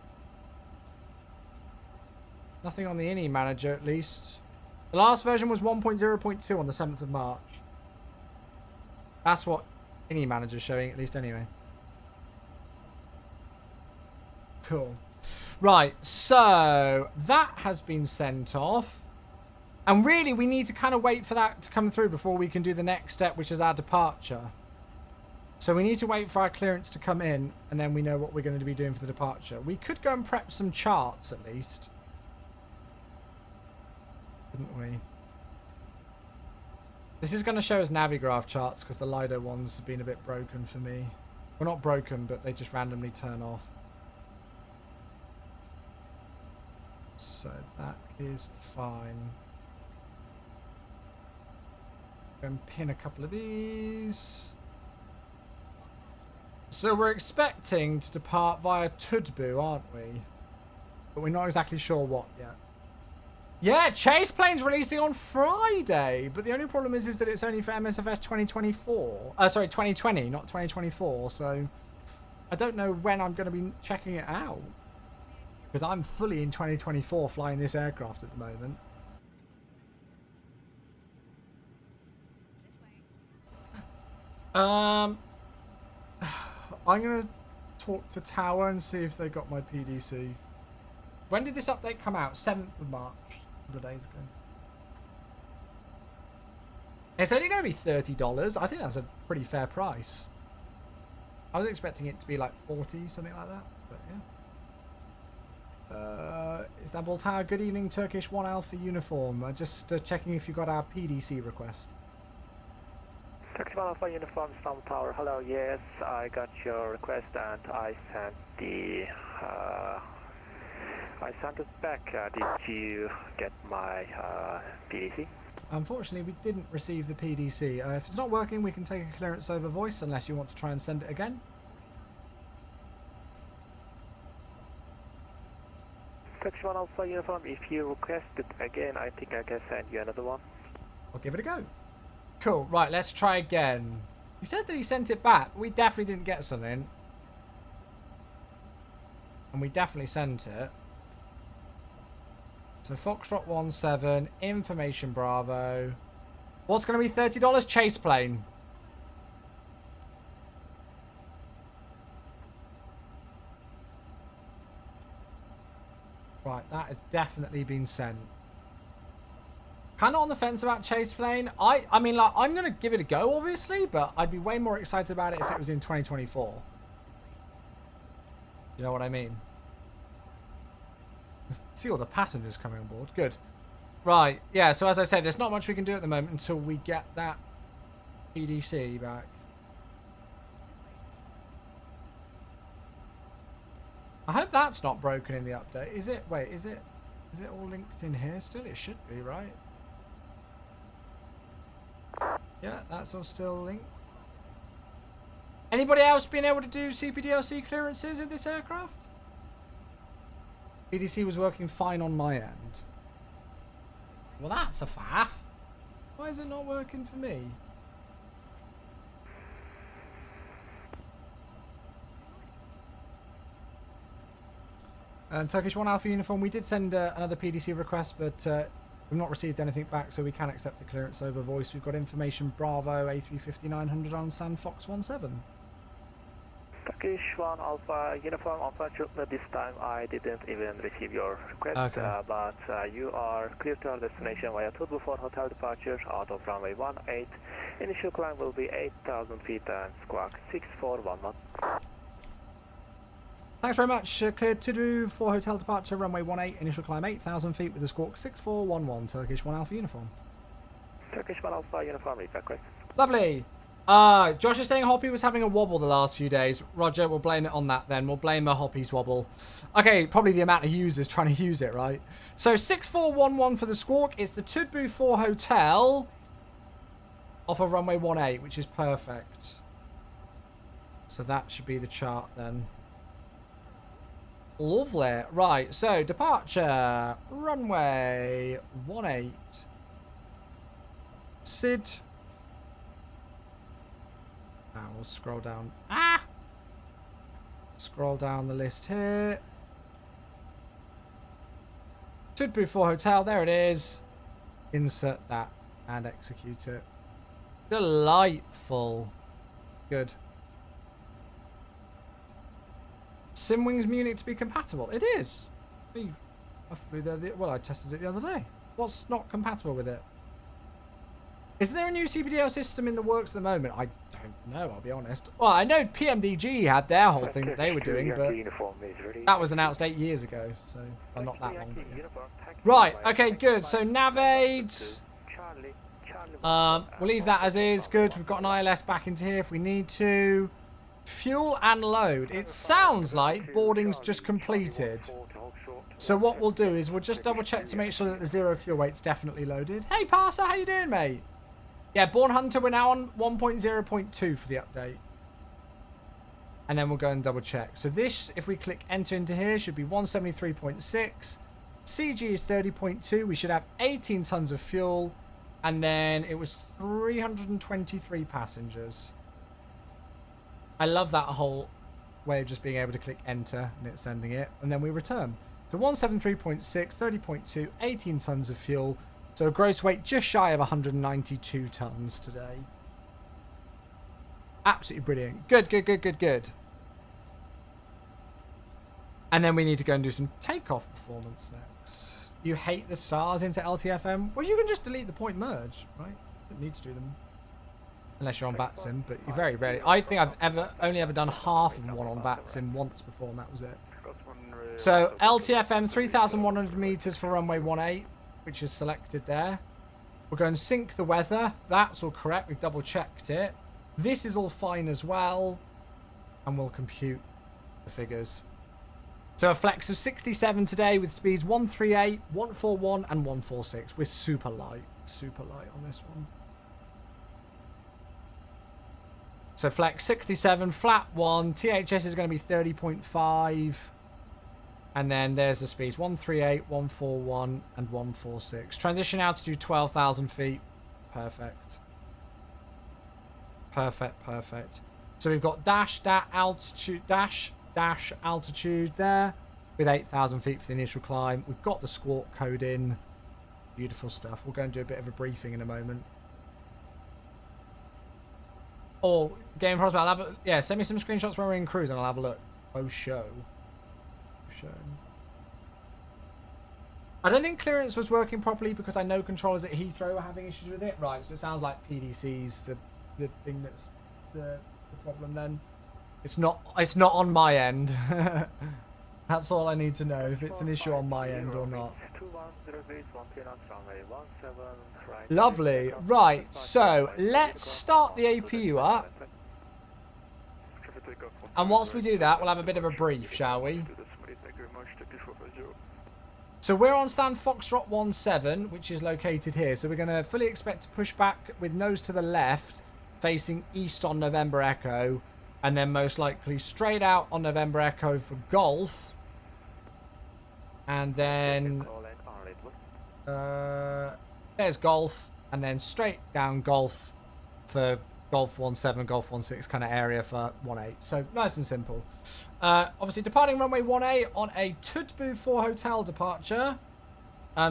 [SPEAKER 1] Nothing on the INI manager, at least. The last version was 1.0.2 on the 7th of March. That's what INI manager's showing, at least anyway. Cool. Right, so that has been sent off. And really, we need to kind of wait for that to come through before we can do the next step, which is our departure. So we need to wait for our clearance to come in, and then we know what we're going to be doing for the departure. We could go and prep some charts, at least. Couldn't we? This is going to show us Navigraph charts, because the LOWW ones have been a bit broken for me. Well, not broken, but they just randomly turn off. So that is fine. Go and pin a couple of these. So we're expecting to depart via Tudbu, aren't we? But we're not exactly sure what yet. Yeah, Chase Plane's releasing on Friday. But the only problem is that it's only for MSFS 2024. Sorry, 2020, not 2024. So I don't know when I'm going to be checking it out. Because I'm fully in 2024 flying this aircraft at the moment. I'm going to talk to Tower and see if they got my PDC. When did this update come out? 7th of March. A couple of days ago. It's only going to be $30. I think that's a pretty fair price. I was expecting it to be like 40, something like that. But yeah. Istanbul Tower, good evening, Turkish 1 Alpha uniform. Just checking if you got our PDC request.
[SPEAKER 2] Turkish 1 Alpha uniform, Istanbul Tower. Hello, yes, I got your request and I sent the... I sent it back. Did you get my PDC?
[SPEAKER 1] Unfortunately, we didn't receive the PDC. If it's not working, we can take a clearance over voice, unless you want to try and send it again.
[SPEAKER 2] Turkish 1 Alpha uniform, if you request it again, I think I can send you another one.
[SPEAKER 1] I'll give it a go. Cool. Right, let's try again. He said that he sent it back, but we definitely didn't get something. And we definitely sent it. So Foxtrot 17, information Bravo. What's going to be $30? Chase Plane. Right, that has definitely been sent. Kind of on the fence about Chase Plane. I mean, like, I'm going to give it a go, obviously, but I'd be way more excited about it if it was in 2024. You know what I mean? See all the passengers coming on board. Good. Right. Yeah, so as I say, there's not much we can do at the moment until we get that PDC back. I hope that's not broken in the update. Is it? Wait, is it all linked in here still? It should be, right? Yeah, that's all still linked. Anybody else been able to do CPDLC clearances in this aircraft? PDC was working fine on my end. Well, that's a faff. Why is it not working for me? And Turkish 1 Alpha uniform, we did send another PDC request, but we've not received anything back, so we can accept a clearance over voice. We've got information Bravo A350 900 on San Fox 17.
[SPEAKER 2] Turkish 1 Alpha uniform, unfortunately this time I didn't even receive your request,
[SPEAKER 1] Okay.
[SPEAKER 2] but you are clear to our destination via Turbo 4 hotel departure out of runway 18. Initial climb will be 8,000 feet and squawk 6411.
[SPEAKER 1] Thanks very much. Cleared to do for hotel departure, runway 18, initial climb 8,000 feet with a squawk 6411, Turkish 1 Alpha uniform.
[SPEAKER 2] Turkish 1 Alpha uniform, request.
[SPEAKER 1] Lovely. Josh is saying Hoppy was having a wobble the last few days. Roger, we'll blame it on that then. We'll blame Hoppy's wobble. Okay, probably the amount of users trying to use it, right? So 6411 for the squawk. It's the Tudbu 4 hotel off of runway 18, which is perfect. So that should be the chart then. Lovely. Right, so departure. Runway 18. Sid. We'll scroll down. Scroll down the list here. Tudbu 4 hotel. There it is. Insert that and execute it. Delightful. Good. Simwings Munich to be compatible. It is. Well, I tested it the other day. What's not compatible with it? Is there a new CPDL system in the works at the moment? I don't know, I'll be honest. Well, I know PMDG had their whole thing that they were doing, but that was announced 8 years ago, so well, not that long ago. Right, okay, good. So Navade, we'll leave that as is. Good, we've got an ILS back into here if we need to. Fuel and load. It sounds like boarding's just completed. So what we'll do is we'll just double check to make sure that the zero fuel weight's definitely loaded. Hey Parser, how you doing, mate? Yeah, Born Hunter, we're now on 1.0.2 for the update. And then we'll go and double check. So this, if we click enter into here, should be 173.6. CG is 30.2. We should have 18 tons of fuel. And then it was 323 passengers. I love that whole way of just being able to click enter and it's sending it. And then we return. So 173.6, 30.2, 18 tons of fuel. So a gross weight just shy of 192 tons today. Absolutely brilliant. Good, good, good, good, good. And then we need to go and do some takeoff performance next. You hate the stars into LTFM? Well, you can just delete the point merge, right? You don't need to do them. Unless you're on VATSIM, but you very rarely. I think I've only ever done half of one on VATSIM once before, and that was it. So LTFM 3,100 meters for runway 18, which is selected there. We'll go and sync the weather. That's all correct. We've double checked it. This is all fine as well, and we'll compute the figures. So a flex of 67 today with speeds 138, 141, and 146. We're super light on this one. So flex 67, flat 1, THS is going to be 30.5. And then there's the speeds 138, 141, and 146. Transition altitude 12,000 feet. Perfect. Perfect, perfect. So we've got dash altitude there with 8,000 feet for the initial climb. We've got the squawk code in. Beautiful stuff. We'll go and do a bit of a briefing in a moment. Or game prospect. I'll have a, yeah, send me some screenshots when we're in cruise and I'll have a look. Oh, show. I don't think clearance was working properly because I know controllers at Heathrow were having issues with it. Right, so it sounds like PDC's the thing that's the problem then. It's not on my end. That's all I need to know, if it's an issue on my end or not. Lovely. Right, so let's start the APU up. And whilst we do that, we'll have a bit of a brief, shall we? So we're on stand Foxtrot 17, which is located here. So we're going to fully expect to push back with nose to the left, facing east on November Echo. And then most likely straight out on November Echo for Golf. And then there's Golf. And then straight down Golf for Golf 17, Golf 16 kind of area for 18. So nice and simple. Obviously departing runway 18 on a Tudbu 4 hotel departure.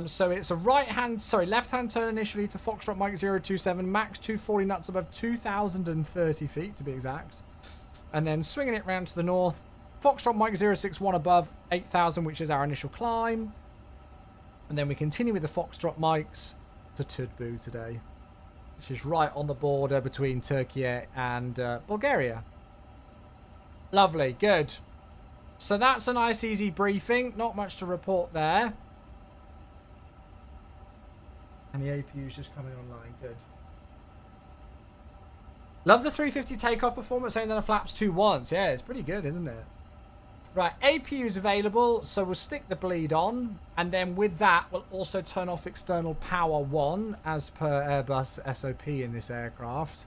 [SPEAKER 1] So it's a left-hand turn initially to Foxtrot Mike 027, max 240 knots above 2,030 feet to be exact. And then swinging it round to the north, Foxtrot Mike 061 above 8,000, which is our initial climb. And then we continue with the Foxtrot Mikes to Tudbu today, which is right on the border between Turkey and Bulgaria. Lovely, good. So that's a nice easy briefing. Not much to report there. And the APU is just coming online, good. Love the 350 takeoff performance, saying that the flaps 2 once. Yeah, it's pretty good, isn't it? Right, APU is available, so we'll stick the bleed on. And then with that, we'll also turn off external power 1 as per Airbus SOP in this aircraft.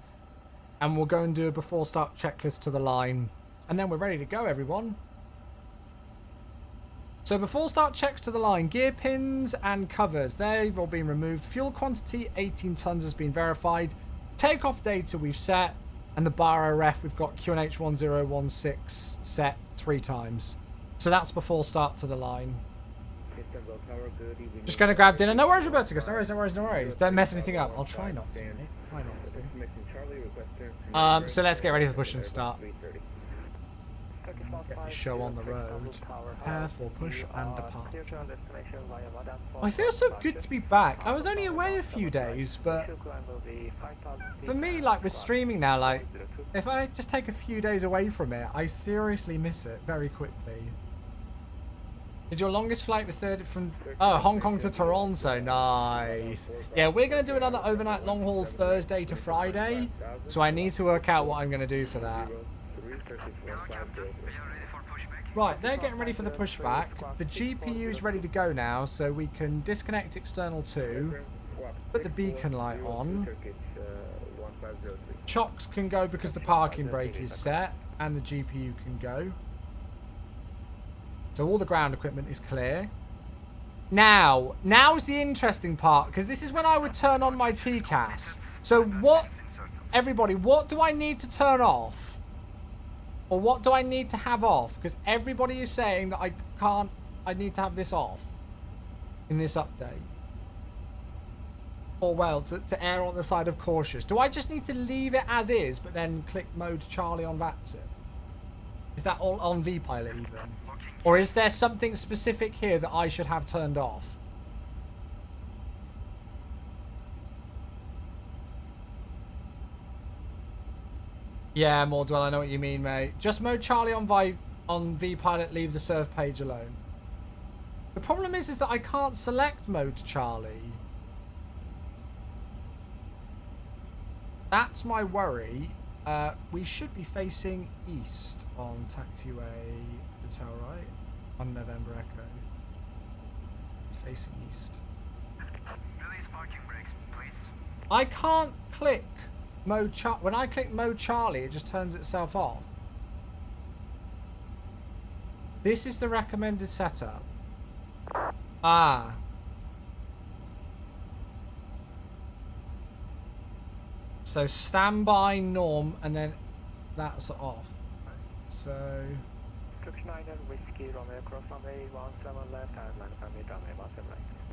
[SPEAKER 1] And we'll go and do a before start checklist to the line. And then we're ready to go, everyone. So before start checks to the line, gear pins and covers, they've all been removed. Fuel quantity, 18 tons has been verified. Takeoff data we've set. And the bar RF, we've got QNH 1016 set 3 times. So that's before start to the line. Just going to grab dinner. No worries, Roberticus. No worries, no worries, no worries. Don't mess anything up. I'll try not to, mate. Try not to. So let's get ready for push and start. Get the show on the road. Prepare for push and depart. I feel so good to be back. I was only away a few days, but for me, like with streaming now, like if I just take a few days away from it, I seriously miss it very quickly. Did your longest flight with from Hong Kong to Toronto? Nice. Yeah, we're going to do another overnight long haul Thursday to Friday, so I need to work out what I'm going to do for that. Right, they're getting ready for the pushback. The GPU is ready to go now, so we can disconnect external 2, put the beacon light on. Chocks can go because the parking brake is set, and the GPU can go. So all the ground equipment is clear. Now's the interesting part, because this is when I would turn on my TCAS. So everybody, what do I need to turn off? Or what do I need to have off? Because everybody is saying that I need to have this off in this update. Or well, to err on the side of cautious. Do I just need to leave it as is, but then click mode Charlie on VATSIM? Is that all on vPilot even? Or is there something specific here that I should have turned off? Yeah, Mordwell, I know what you mean, mate. Just mode Charlie on vPilot, leave the serve page alone. The problem is that I can't select mode Charlie. That's my worry. We should be facing east on taxiway hotel, right? On November Echo. Facing east.
[SPEAKER 3] Release parking brakes, please.
[SPEAKER 1] I can't click mode Charlie. When I click mode Charlie, it just turns itself off. This is the recommended setup. Ah. So standby norm, and then that's off. So.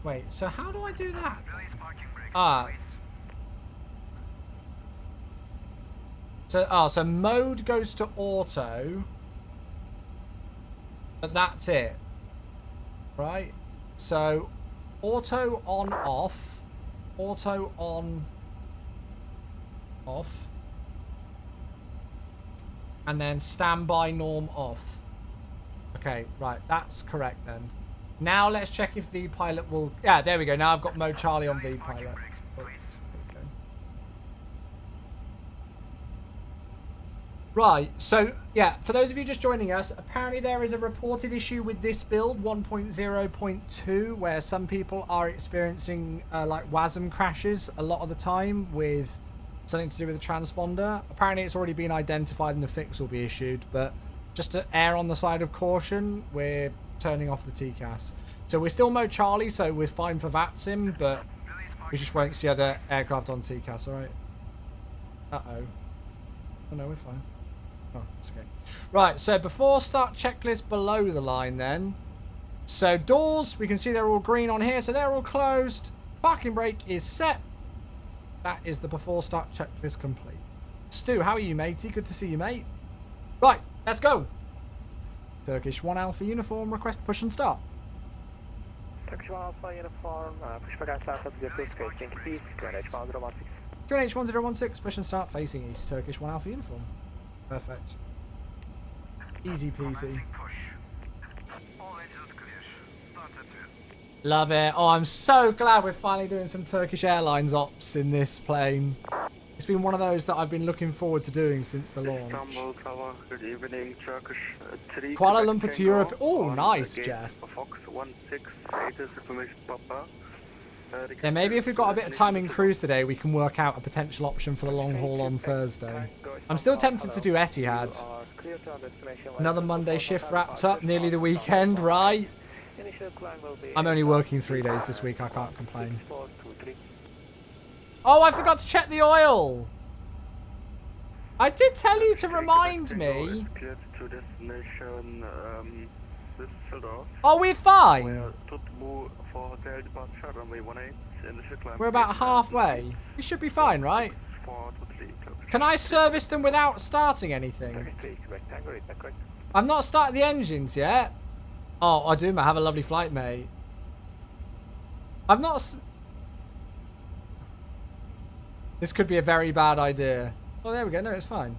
[SPEAKER 1] Wait. So how do I do that? Ah. So mode goes to auto, but that's it, right? So auto on off, auto on off, and then standby norm off. Okay, right. That's correct then. Now let's check if V-Pilot will... Yeah, there we go. Now I've got Mode Charlie on V-Pilot. Oh, okay. Right, so, yeah, for those of you just joining us, apparently there is a reported issue with this build, 1.0.2, where some people are experiencing, like, WASM crashes a lot of the time with something to do with the transponder. Apparently it's already been identified and the fix will be issued, but just to err on the side of caution, we're turning off the TCAS. So we're still Mode Charlie, so we're fine for VATSIM, but we just won't see other aircraft on TCAS, alright? Uh-oh. Oh no, we're fine. Oh, it's okay. Right, so before start checklist below the line then. So doors, we can see they're all green on here, so they're all closed. Parking brake is set. That is the before start checklist complete. Stu, how are you, matey? Good to see you, mate. Right, let's go. Turkish 1 Alpha uniform, request push and start.
[SPEAKER 2] Turkish 1 Alpha uniform, pushback and start up the first facing east, QNH 1016.
[SPEAKER 1] QNH 1016, push and start facing east. Turkish 1 Alpha uniform. Perfect. Easy peasy. Love it. Oh, I'm so glad we're finally doing some Turkish Airlines ops in this plane. It's been one of those that I've been looking forward to doing since the launch.
[SPEAKER 4] Istanbul Tower, good evening, Turkish 3.
[SPEAKER 1] Kuala Lumpur to Europe. Oh, nice, Jeff.
[SPEAKER 4] Fox 168 is information Papa.
[SPEAKER 1] Yeah, maybe if we've got a bit of time in cruise today, we can work out a potential option for the long haul on Thursday. I'm still tempted to do Etihad. Another Monday shift wrapped up, nearly the weekend, right? I'm only working 3 days this week, I can't complain. Oh, I forgot to check the oil! I did tell you to remind me. Oh, we're fine. We're about halfway. We should be fine, right? Can I service them without starting anything? I've not started the engines yet. Oh, I do. Have a lovely flight, mate. I've not... This could be a very bad idea. Oh, there we go. No, it's fine.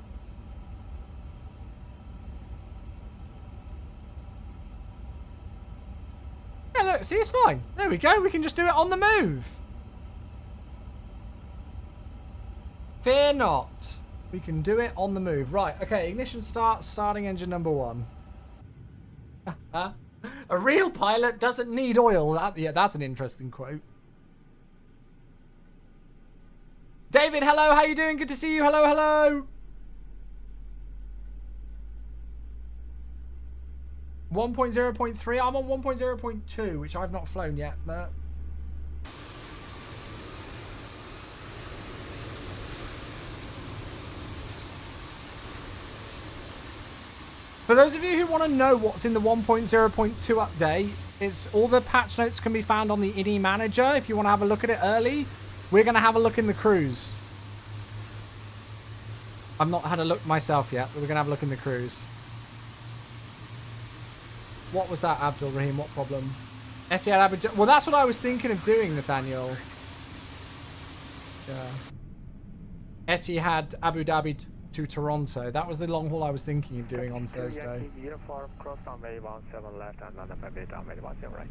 [SPEAKER 1] Yeah, look. See, it's fine. There we go. We can just do it on the move. Fear not. We can do it on the move. Right. Okay. Ignition start. Starting engine number 1. A real pilot doesn't need oil. Yeah, that's an interesting quote. David, hello. How you doing? Good to see you. Hello, hello. 1.0.3. I'm on 1.0.2, which I've not flown yet, but... For those of you who want to know what's in the 1.0.2 update, it's all the patch notes can be found on the INI manager. If you want to have a look at it early, we're going to have a look in the cruise. I've not had a look myself yet, but we're going to have a look in the cruise. What was that, Abdul Rahim? What problem? Etihad Abu Dhabi. Well, that's what I was thinking of doing, Nathaniel. Yeah. Etihad Abu Dhabi to Toronto. That was the long haul I was thinking of doing on Thursday.
[SPEAKER 2] Uniform, cross runway 17 left and on the runway 17 right.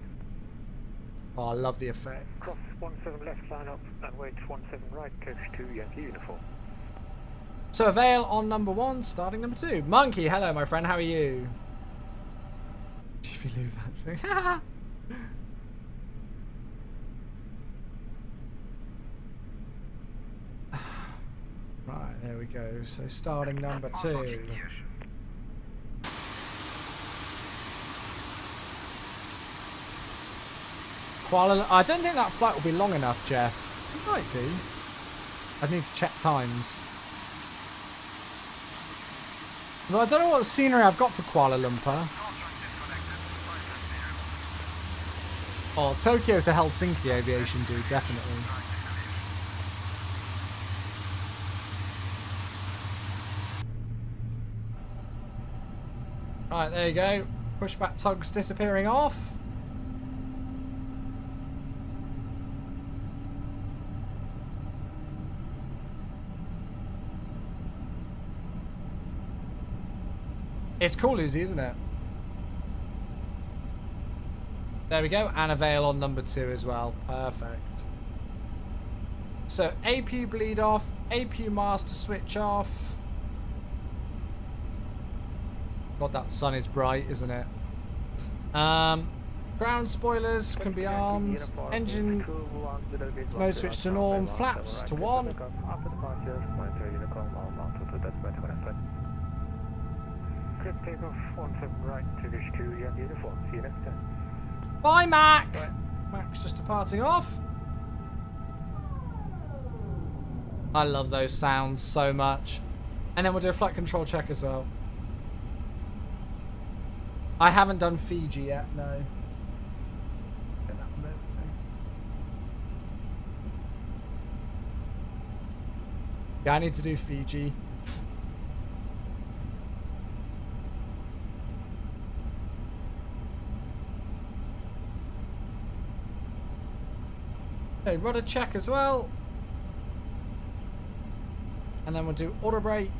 [SPEAKER 1] Oh, I love the effects.
[SPEAKER 2] Cross 17 left, line up and wait 17 right, coach 2 Yankee uniform.
[SPEAKER 1] So Avail on number 1, starting number 2. Monkey, hello my friend, how are you? If you lose that thing. Right, there we go. So starting number 2. I don't think that flight will be long enough, Jeff. It might be. I'd need to check times. Well, I don't know what scenery I've got for Kuala Lumpur. Oh, Tokyo to Helsinki aviation dude, definitely. Right, there you go. Pushback tugs disappearing off. It's cool, Uzi, isn't it? There we go, and a veil on number 2 as well. Perfect. So APU bleed off, APU master switch off. God, that sun is bright, isn't it? Ground spoilers can be armed. Engine mode switch to norm. Flaps to 1.
[SPEAKER 2] After departure, monitor Unicom all mounted to that point when Clear takeoff, 17 right, Turkish 2, and uniform. See you next time.
[SPEAKER 1] Bye, Mac.
[SPEAKER 2] Bye.
[SPEAKER 1] Mac's just departing off. I love those sounds so much. And then we'll do a flight control check as well. I haven't done Fiji yet, no. Get that one there. Yeah, I need to do Fiji. Okay, rudder check as well. And then we'll do auto brake.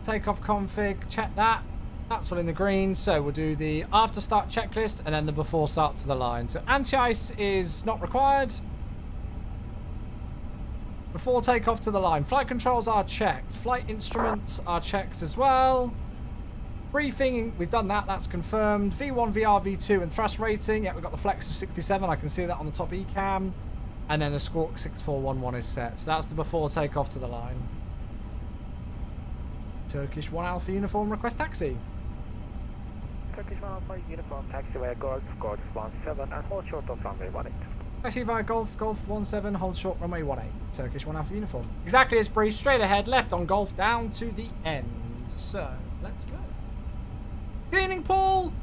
[SPEAKER 1] Takeoff config, check that. That's all in the green. So we'll do the after start checklist and then the before start to the line. So anti-ice is not required. Before takeoff to the line. Flight controls are checked. Flight instruments are checked as well. Briefing, we've done that. That's confirmed. V1, VR, V2 and thrust rating. Yeah, we've got the flex of 67. I can see that on the top ECAM. And then the squawk 6411 is set. So that's the before takeoff to the line. Turkish 1 Alpha uniform, request taxi.
[SPEAKER 2] Turkish 1 Alpha uniform, taxi via Golf, Golf 17, and hold short of runway 18.
[SPEAKER 1] Taxi via Golf, Golf 17, hold short, runway 18. Turkish 1 Alpha uniform. Exactly as briefed, straight ahead, left on Golf, down to the end. So, let's go. Cleaning pool!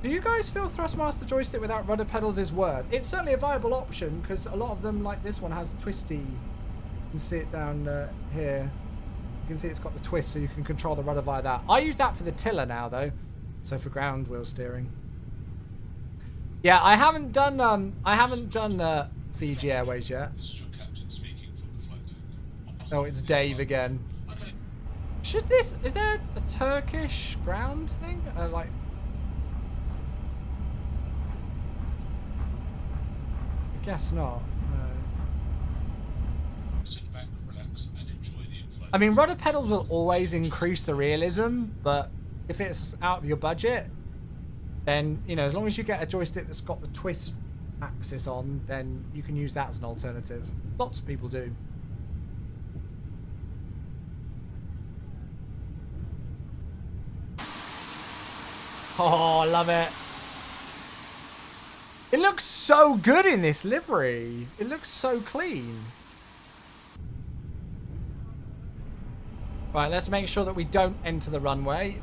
[SPEAKER 1] Do you guys feel Thrustmaster joystick without rudder pedals is worth? It's certainly a viable option, because a lot of them, like this one, has twisty. You can see it down here. You can see it's got the twist, so you can control the rudder via that. I use that for the tiller now, though. So for ground wheel steering. Yeah, I haven't done Fiji Airways yet. Oh, it's Dave again. Should this... Is there a Turkish ground thing? Like... I guess not. No. I mean, rudder pedals will always increase the realism, but if it's out of your budget, then, you know, as long as you get a joystick that's got the twist axis on, then you can use that as an alternative. Lots of people do. Oh, I love it. It looks so good in this livery. It looks so clean. Right, let's make sure that we don't enter the runway.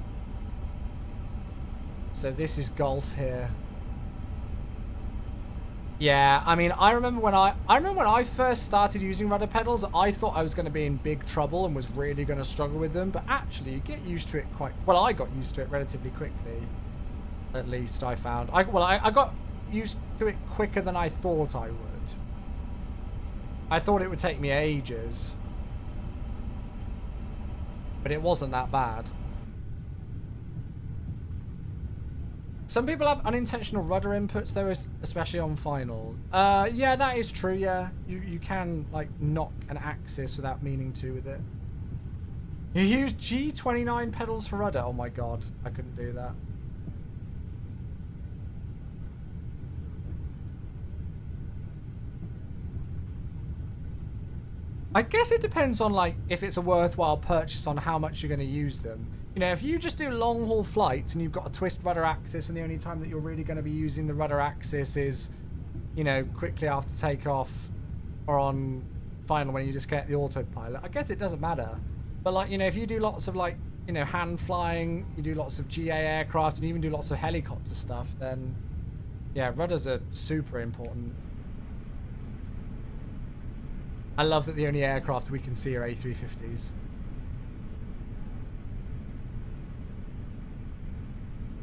[SPEAKER 1] So this is Golf here. Yeah, I mean, I remember when I first started using rudder pedals, I thought I was going to be in big trouble and was really going to struggle with them. But actually, you get used to it quite... Well, I got used to it relatively quickly. At least I found. I got used to it quicker than I thought I would. I thought it would take me ages. But it wasn't that bad. Some people have unintentional rudder inputs though, especially on final. Yeah, that is true, yeah. You can, like, knock an axis without meaning to with it. You use G29 pedals for rudder? Oh my god, I couldn't do that. I guess it depends on, like, if it's a worthwhile purchase on how much you're going to use them. You know, if you just do long haul flights and you've got a twist rudder axis and the only time that you're really going to be using the rudder axis is, you know, quickly after takeoff or on final when you disconnect the autopilot, I guess it doesn't matter. But, like, you know, if you do lots of, like, you know, hand flying, you do lots of GA aircraft and even do lots of helicopter stuff, then, yeah, rudders are super important. I love that the only aircraft we can see are A350s.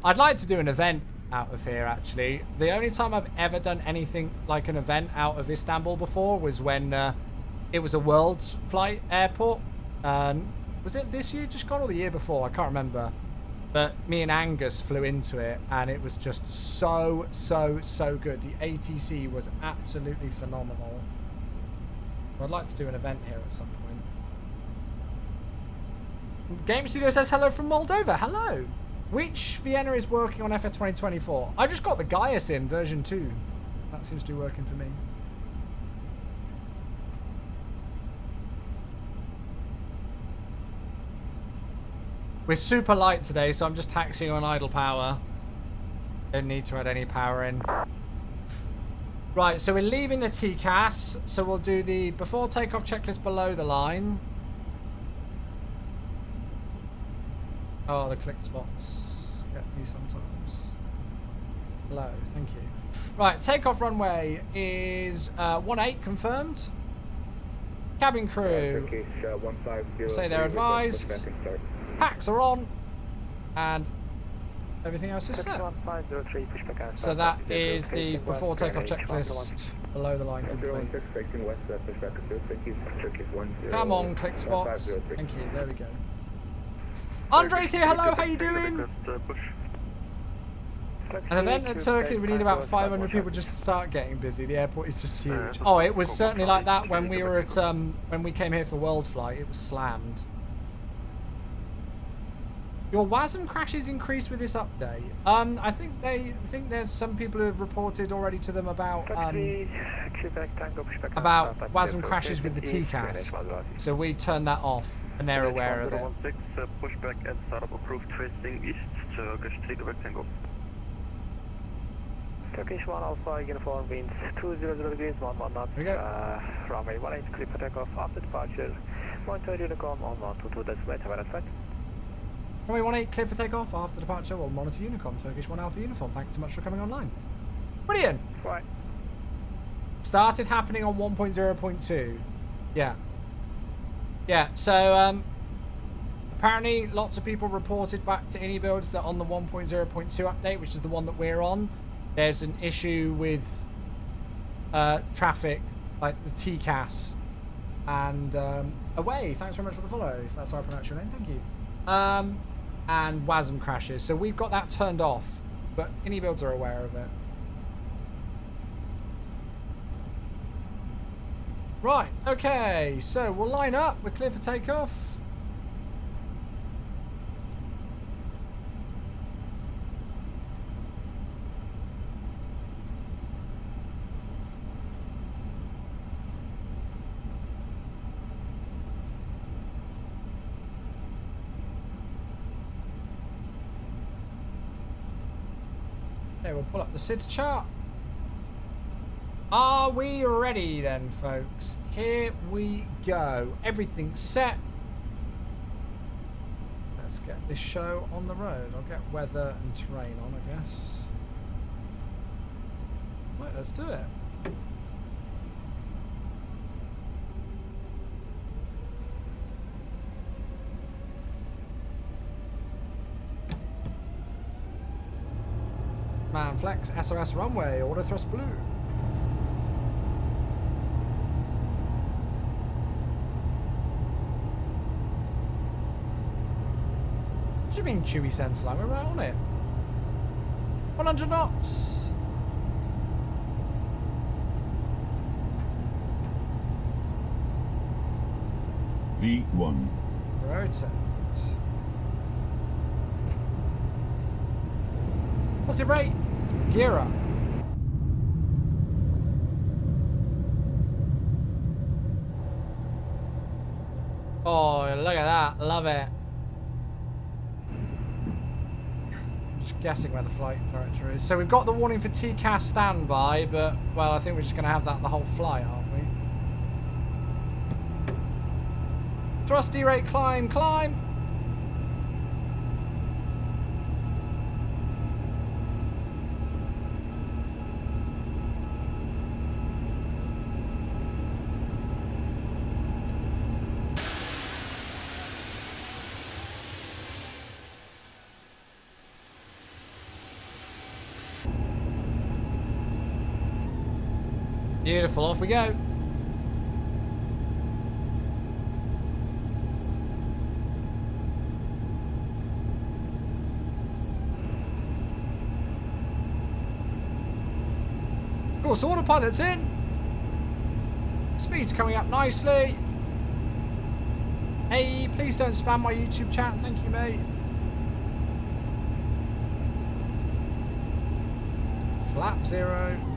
[SPEAKER 1] I'd like to do an event out of here, actually. The only time I've ever done anything like an event out of Istanbul before was when it was a world flight airport. Was it this year just gone or the year before? I can't remember. But me and Angus flew into it, and it was just so good. The ATC was absolutely phenomenal. I'd like to do an event here at some point. Game Studio says hello from Moldova. Hello. Which Vienna is working on FS 2024? I just got the Gaia Sim version 2. That seems to be working for me. We're super light today, so I'm just taxiing on idle power. Don't need to add any power in. Right, so we're leaving the TCAS. So we'll do the before takeoff checklist below the line. Oh, the click spots get me sometimes. Low, thank you. Right, takeoff runway is 18 confirmed. Cabin crew. Say they're advised. Packs are on, and everything else is set. So that is the before takeoff checklist below the line complete. Come on, click spots. Thank you. There we go. Andre's here. Hello. How you doing? An event in Turkey, we need about 500 people just to start getting busy. The airport is just huge. Oh, it was certainly like that when we were at when we came here for World Flight. It was slammed. Your WASM crashes increased with this update. I think there's some people who have reported already to them about WASM crashes with the TCAS. So we turned that off, and they're aware of it.
[SPEAKER 4] Pushback and startup approved tracing east Turkish 3 Quebec Tango.
[SPEAKER 2] Turkish 1 Alpha uniform winds 200 degrees 11 knots. Runway 18 clear for takeoff after departure. Monitor Unicom on 122 decimal have a sight.
[SPEAKER 1] Runway 18 clear for takeoff after departure. We'll monitor Unicom. Turkish 1 Alpha uniform. Thanks so much for coming online. Brilliant.
[SPEAKER 2] Right.
[SPEAKER 1] Started happening on 1.0.2. Yeah. Yeah. So apparently lots of people reported back to InnyBuilds that on the 1.0.2 update, which is the one that we're on, there's an issue with traffic, like the TCAS, and Away. Thanks very much for the follow. If that's how I pronounce your name, thank you. And WASM crashes. So we've got that turned off, but InnyBuilds are aware of it. Right. Okay. So we'll line up. We're clear for takeoff. Okay, we'll pull up the SIDS chart. Are we ready then, folks? Here we go. Everything's set. Let's get this show on the road. I'll get weather and terrain on, I guess. Right, let's do it. Man flex, SOS runway, auto thrust blue. What do you mean Chewy center line? We're right on it. 100 knots.
[SPEAKER 5] V1.
[SPEAKER 1] Rotate. Positive rate. Gear up. Oh, look at that. Love it. Just guessing where the flight director is. So we've got the warning for TCAS standby, but, well, I think we're just going to have that the whole flight, aren't we? Thrust derate, climb, climb. Beautiful, off we go. Cool, so autopilot's in. Speed's coming up nicely. Hey, please don't spam my YouTube chat. Thank you, mate. Flap 0.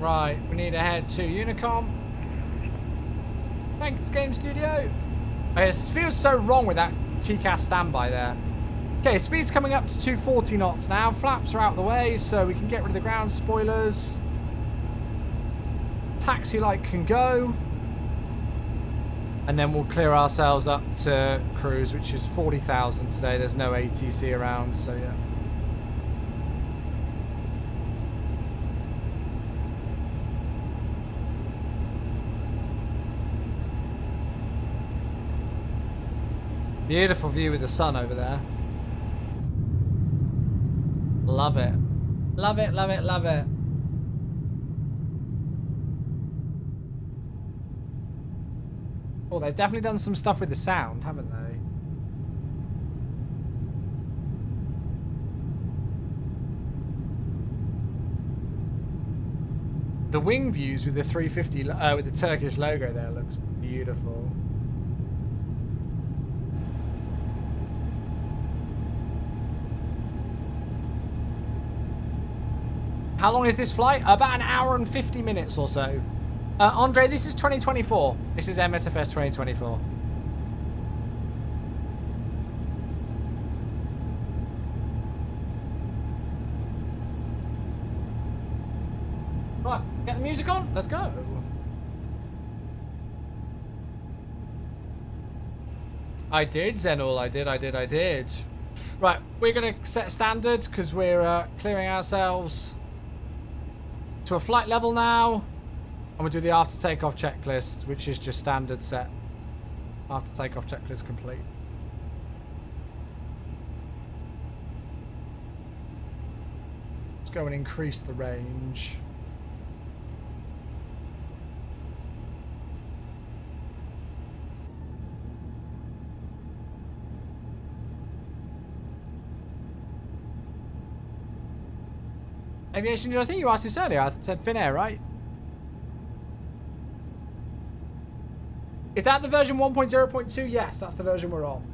[SPEAKER 1] Right, we need to head to Unicom. Thanks, Game Studio. It feels so wrong with that TCAS standby there. Okay, speed's coming up to 240 knots now. Flaps are out of the way, so we can get rid of the ground spoilers. Taxi light can go. And then we'll clear ourselves up to cruise, which is 40,000 today. There's no ATC around, so yeah. Beautiful view with the sun over there. Love it. Love it, love it, love it. Oh, they've definitely done some stuff with the sound, haven't they? The wing views with the 350, with the Turkish logo there looks beautiful. How long is this flight? About an hour and 50 minutes or so. Andre, this is 2024. This is MSFS 2024. Right, get the music on. Let's go. I did, Zenol. I did. Right, we're going to set standard because we're clearing ourselves to a flight level now, and we'll do the after takeoff checklist, which is just standard set. After takeoff checklist complete. Let's go and increase the range. Aviation, I think you asked this earlier. I said Finnair, right? Is that the version 1.0.2? Yes, that's the version we're on.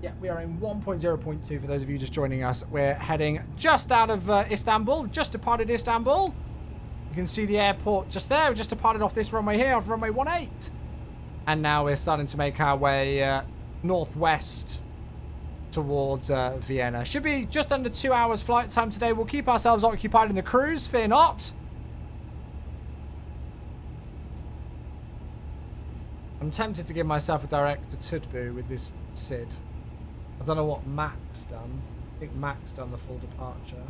[SPEAKER 1] Yeah, we are in 1.0.2 for those of you just joining us. We're heading just out of Istanbul, just departed Istanbul. You can see the airport just there. We just departed off this runway here, off runway 18. And now we're starting to make our way northwest towards Vienna. Should be just under 2 hours flight time today. We'll keep ourselves occupied in the cruise, fear not. I'm tempted to give myself a direct to Tudbu with this SID. I don't know what Mac's done. I think Mac's done the full departure.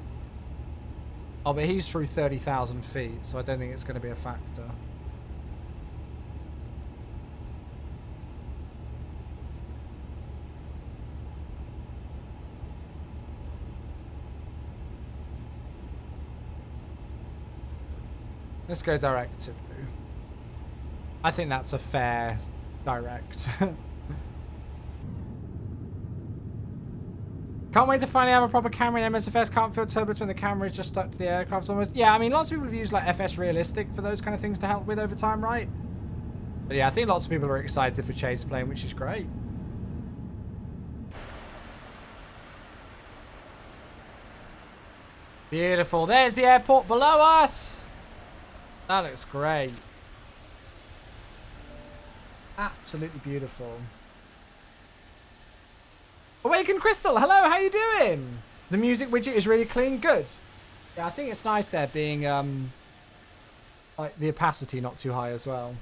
[SPEAKER 1] Oh, but he's through 30,000 feet, so I don't think it's going to be a factor. Let's go direct to Blue. I think that's a fair direct. Can't wait to finally have a proper camera in MSFS. Can't feel turbulence when the camera is just stuck to the aircraft almost. Yeah, I mean, lots of people have used like FS Realistic for those kind of things to help with over time, right? But yeah, I think lots of people are excited for Chase Plane, which is great. Beautiful. There's the airport below us. That looks great. Absolutely beautiful. Awakened Crystal, hello, how you doing? The music widget is really clean, good. Yeah, I think it's nice there being like the opacity not too high as well.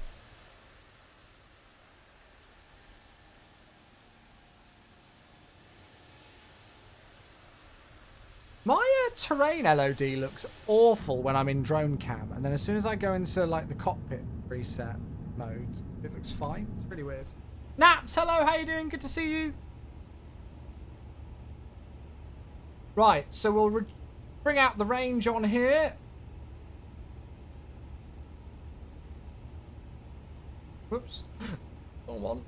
[SPEAKER 1] My terrain LOD looks awful when I'm in drone cam, and then as soon as I go into like the cockpit preset mode, it looks fine. It's really weird. Nats, hello, how you doing? Good to see you. Right, so we'll bring out the range on here. Whoops. Wrong one.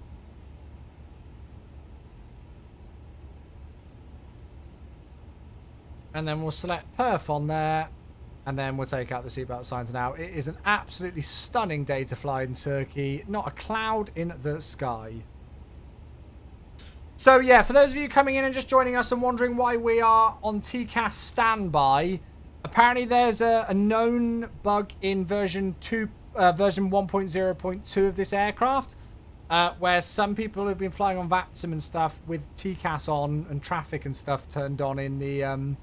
[SPEAKER 1] And then we'll select perf on there. And then we'll take out the seatbelt signs now. It is an absolutely stunning day to fly in Turkey. Not a cloud in the sky. So yeah, for those of you coming in and just joining us and wondering why we are on TCAS standby, apparently there's a known bug in version 1.0.2 of this aircraft, where some people have been flying on VATSIM and stuff with TCAS on and traffic and stuff turned on in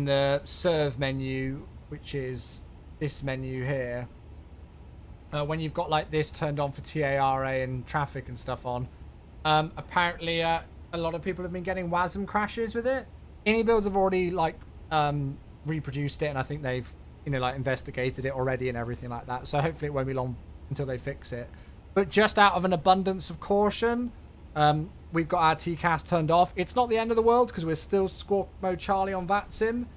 [SPEAKER 1] the serve menu, which is this menu here. When you've got like this turned on for TARA and traffic and stuff on. Apparently, a lot of people have been getting WASM crashes with it. Builds have already like reproduced it, and I think they've like investigated it already and everything like that. So hopefully it won't be long until they fix it. But just out of an abundance of caution, we've got our TCAS turned off. It's not the end of the world because we're still Squawk Mode Charlie on VATSIM,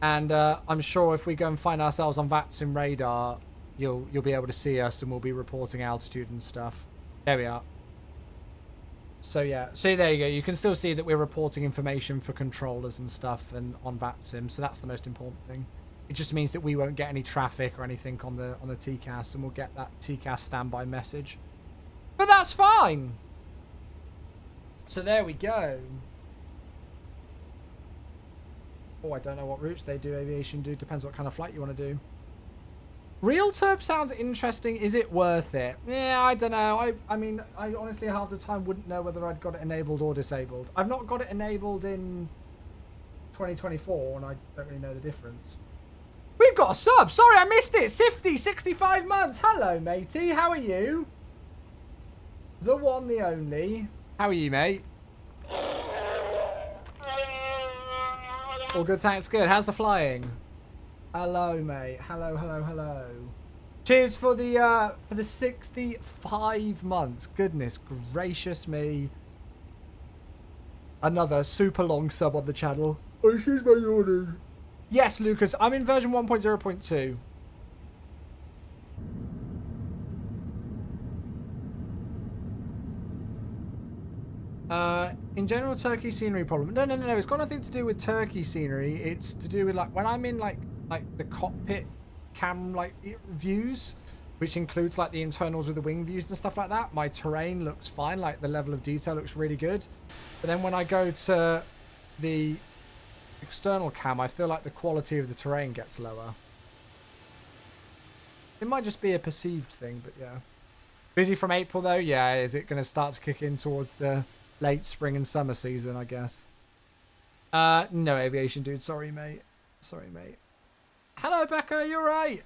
[SPEAKER 1] and I'm sure if we go and find ourselves on VATSIM radar, you'll be able to see us, and we'll be reporting altitude and stuff. There we are. So yeah, so there you go. You can still see that we're reporting information for controllers and stuff and on VATSIM. So that's the most important thing. It just means that we won't get any traffic or anything on the TCAS, and we'll get that TCAS standby message. But that's fine. So there we go. Oh, I don't know what routes they do. Aviation do. Depends what kind of flight you want to do. Real turb sounds interesting. Is it worth it? Yeah, I don't know. I mean, I honestly half the time wouldn't know whether I'd got it enabled or disabled. I've not got it enabled in 2024, and I don't really know the difference. We've got a sub. Sorry, I missed it. Sifty, 65 months. Hello, matey. How are you? The one, the only. How are you, mate? All good, thanks. Good. How's the flying? Hello, mate. Hello, hello, hello. Cheers for the 65 months. Goodness gracious me. Another super long sub on the channel. Oh, excuse my yawning. Yes, Lucas. I'm in version 1.0.2. In general, Turkey scenery problem. No. It's got nothing to do with Turkey scenery. It's to do with like when I'm in like the cockpit cam views, which includes like the internals with the wing views and stuff like that. My terrain looks fine. Like the level of detail looks really good. But then when I go to the external cam, I feel like the quality of the terrain gets lower. It might just be a perceived thing, but yeah. Busy from April though? Yeah, is it going to start to kick in towards the late spring and summer season, I guess? No, aviation dude. Sorry, mate. Sorry, mate. Hello, Becca. You alright?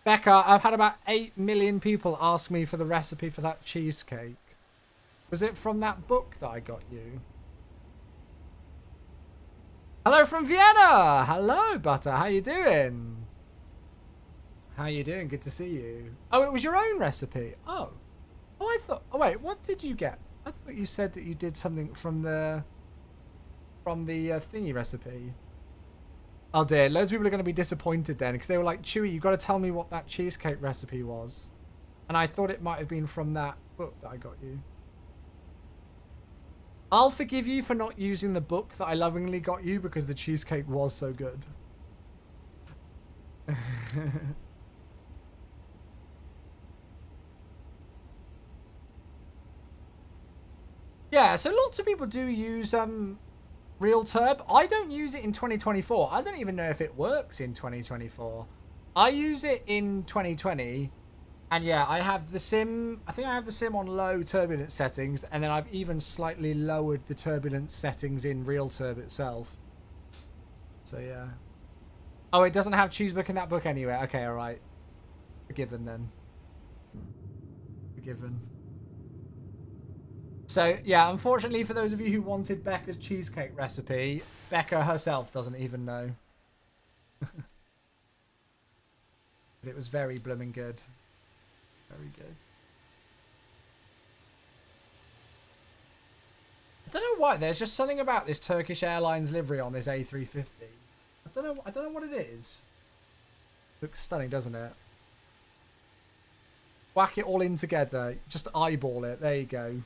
[SPEAKER 1] Becca, I've had about 8 million people ask me for the recipe for that cheesecake. Was it from that book that I got you? Hello from Vienna. Hello, Butter. How you doing? How you doing? Good to see you. Oh, it was your own recipe. Oh, I thought. Oh wait, what did you get? I thought you said that you did something from the thingy recipe. Oh dear, loads of people are going to be disappointed then because they were like, Chewy, you got to tell me what that cheesecake recipe was, and I thought it might have been from that book that I got you. I'll forgive you for not using the book that I lovingly got you because the cheesecake was so good. Yeah, so lots of people do use Real Turb. I don't use it in 2024. I don't even know if it works in 2024. I use it in 2020. And yeah, I have the sim. I think I have the sim on low turbulence settings. And then I've even slightly lowered the turbulence settings in Real Turb itself. So yeah. Oh, it doesn't have Cheesebook in that book anyway. Okay, alright. Forgiven then. Forgiven. So, yeah, unfortunately for those of you who wanted Becca's cheesecake recipe, Becca herself doesn't even know. But it was very blooming good. Very good. don't know why. There's just something about this Turkish Airlines livery on this A350. I don't know what it is. Looks stunning, doesn't it? Whack it all in together. Just eyeball it. There you go.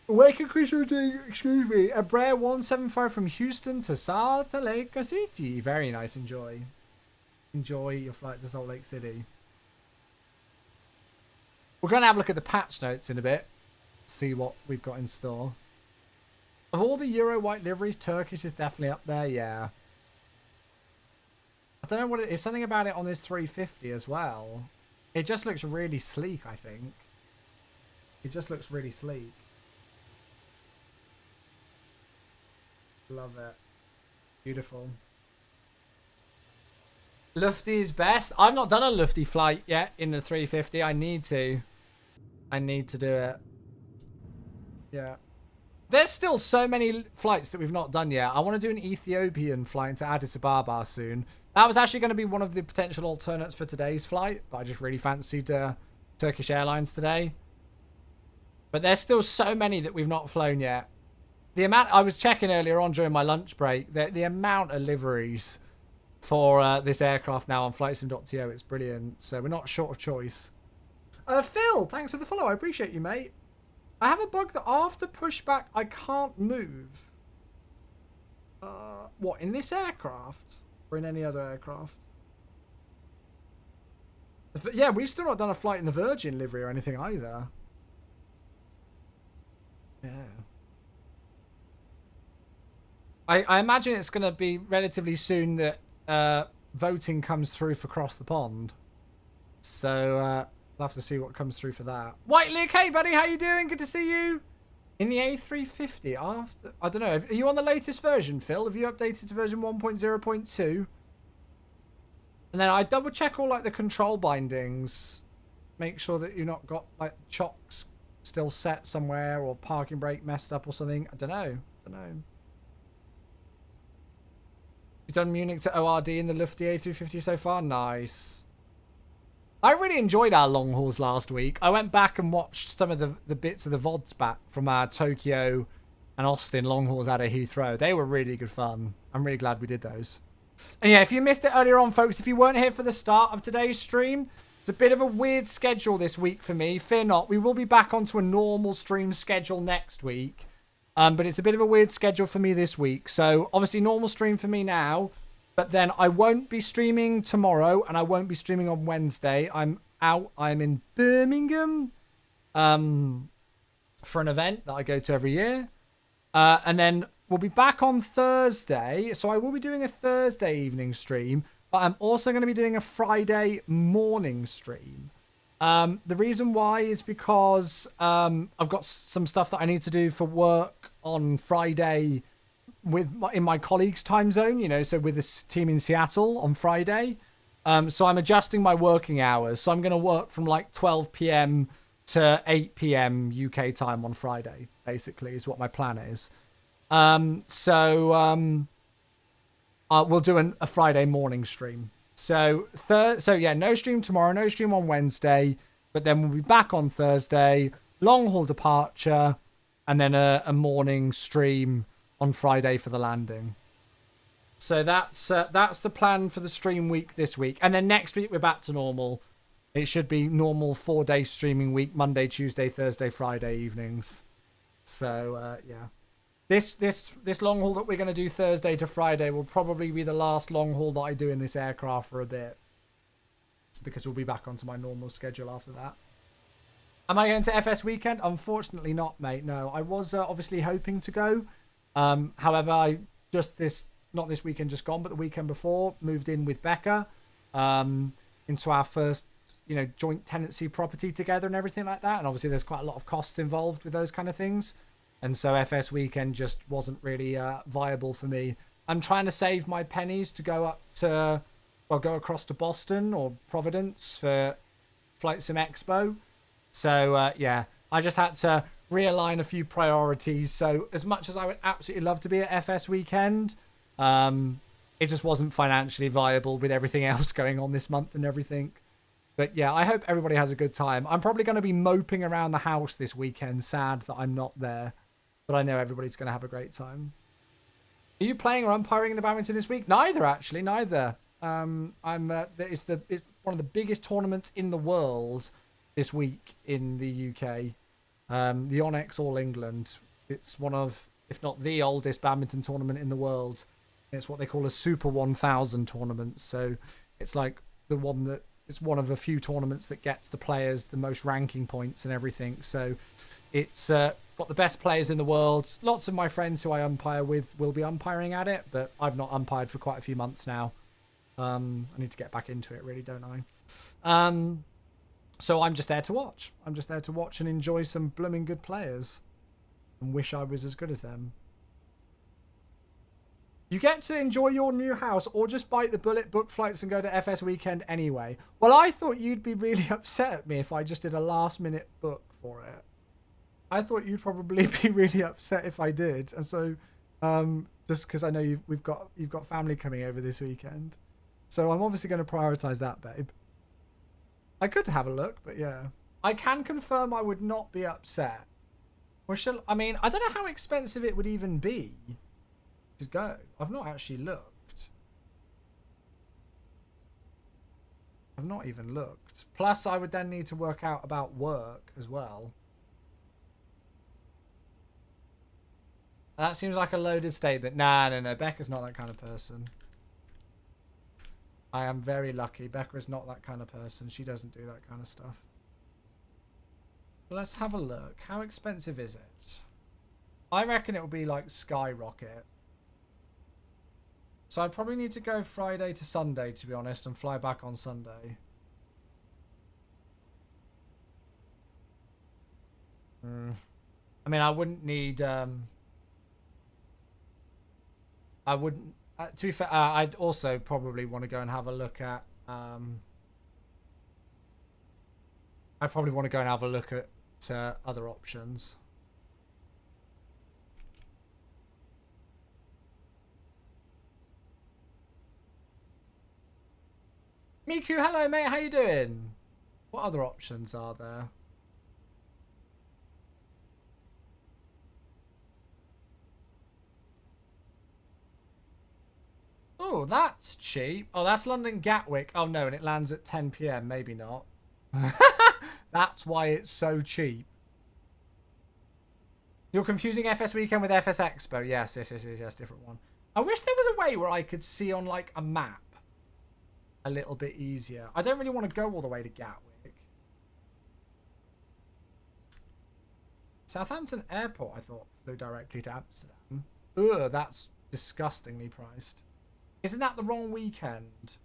[SPEAKER 1] Wake Chris doing, excuse me, a Brer 175 from Houston to Salt Lake City. Very nice. Enjoy. Enjoy your flight to Salt Lake City. We're going to have a look at the patch notes in a bit. See what we've got in store. Of all the Euro white liveries, Turkish is definitely up there. Yeah. I don't know what it is. Something about it on this 350 as well. It just looks really sleek, I think. It just looks really sleek. Love it. Beautiful. Lufty is best. I've not done a Lufty flight yet in the 350. I need to. I need to do it. Yeah. There's still so many flights that we've not done yet. I want to do an Ethiopian flight to Addis Ababa soon. That was actually going to be one of the potential alternates for today's flight, but I just really fancied Turkish Airlines today. But there's still so many that we've not flown yet. The amount I was checking earlier on during my lunch break, the amount of liveries for this aircraft now on flightsim.to, it's brilliant. So we're not short of choice. Phil, thanks for the follow. I appreciate you, mate. I have a bug that after pushback, I can't move. What, in this aircraft? Or in any other aircraft? Yeah, we've still not done a flight in the Virgin livery or anything either. Yeah. I imagine it's going to be relatively soon that voting comes through for Cross the Pond. So we'll have to see what comes through for that. Whiteley, hey buddy, how you doing? Good to see you. In the A350 after... I don't know. Are you on the latest version, Phil? Have you updated to version 1.0.2? And then I double check all like the control bindings. Make sure that you've not got like chocks still set somewhere or parking brake messed up or something. I don't know. You've done Munich to ORD in the Lufty A350 so far? Nice. I really enjoyed our long hauls last week. I went back and watched some of the bits of the VODs back from our Tokyo and Austin long hauls out of Heathrow. They were really good fun. I'm really glad we did those. And yeah, if you missed it earlier on, folks, if you weren't here for the start of today's stream, it's a bit of a weird schedule this week for me. Fear not. We will be back onto a normal stream schedule next week. But it's a bit of a weird schedule for me this week. So, obviously, normal stream for me now. But then I won't be streaming tomorrow. And I won't be streaming on Wednesday. I'm out. I'm in Birmingham. For an event that I go to every year. And then we'll be back on Thursday. So, I will be doing a Thursday evening stream. But I'm also going to be doing a Friday morning stream. The reason why is because I've got some stuff that I need to do for work on Friday in my colleagues' time zone, you know, so with this team in Seattle on Friday. So I'm adjusting my working hours. So I'm going to work from like 12 p.m. to 8 p.m. UK time on Friday, basically, is what my plan is. We'll do a Friday morning stream. So yeah, no stream tomorrow, no stream on Wednesday, but then we'll be back on Thursday, long haul departure, and then a morning stream on Friday for the landing. So that's the plan for the stream week this week, and then next week we're back to normal. It should be normal 4-day streaming week, Monday, Tuesday, Thursday, Friday evenings. So yeah. This long haul that we're going to do Thursday to Friday will probably be the last long haul that I do in this aircraft for a bit. Because we'll be back onto my normal schedule after that. Am I going to FS weekend? Unfortunately not, mate. No, I was obviously hoping to go. However, I not this weekend just gone, but the weekend before, moved in with Becca into our first, joint tenancy property together and everything like that. And obviously there's quite a lot of costs involved with those kind of things. And so FS weekend just wasn't really viable for me. I'm trying to save my pennies to go across to Boston or Providence for Flight Sim Expo. So yeah, I just had to realign a few priorities. So as much as I would absolutely love to be at FS weekend, it just wasn't financially viable with everything else going on this month and everything. But yeah, I hope everybody has a good time. I'm probably going to be moping around the house this weekend, sad that I'm not there. But I know everybody's going to have a great time. Are you playing or umpiring in the badminton this week? Neither, actually, neither. It's one of the biggest tournaments in the world this week in the UK. The Onyx All England. It's one of, if not the oldest badminton tournament in the world. It's what they call a Super 1000 tournament. So it's like it's one of a few tournaments that gets the players the most ranking points and everything. So it's got the best players in the world. Lots of my friends who I umpire with will be umpiring at it, but I've not umpired for quite a few months now. I need to get back into it, really, don't I? So I'm just there to watch. I'm just there to watch and enjoy some blooming good players and wish I was as good as them. You get to enjoy your new house or just bite the bullet, book flights and go to FS weekend anyway. Well, I thought you'd be really upset at me if I just did a last minute book for it. I thought you'd probably be really upset if I did. And so just because I know you've got family coming over this weekend. So I'm obviously going to prioritize that, babe. I could have a look, but yeah. I can confirm I would not be upset. Or I mean, I don't know how expensive it would even be to go. I've not actually looked. I've not even looked. Plus, I would then need to work out about work as well. That seems like a loaded statement. Nah, no. Becca's not that kind of person. I am very lucky. Becca is not that kind of person. She doesn't do that kind of stuff. Let's have a look. How expensive is it? I reckon it will be like skyrocket. So I'd probably need to go Friday to Sunday, to be honest, and fly back on Sunday. I mean, I wouldn't need... I wouldn't... to be fair, I'd also probably want to go and have a look at... I'd probably want to go and have a look at other options. Miku, hello mate, how you doing? What other options are there? Oh, that's cheap. Oh, that's London Gatwick. Oh no, and it lands at 10 PM. Maybe not. That's why it's so cheap. You're confusing FS Weekend with FS Expo. Yes, different one. I wish there was a way where I could see on like a map a little bit easier. I don't really want to go all the way to Gatwick. Southampton Airport, I thought, flew directly to Amsterdam. Ugh, that's disgustingly priced. Isn't that the wrong weekend?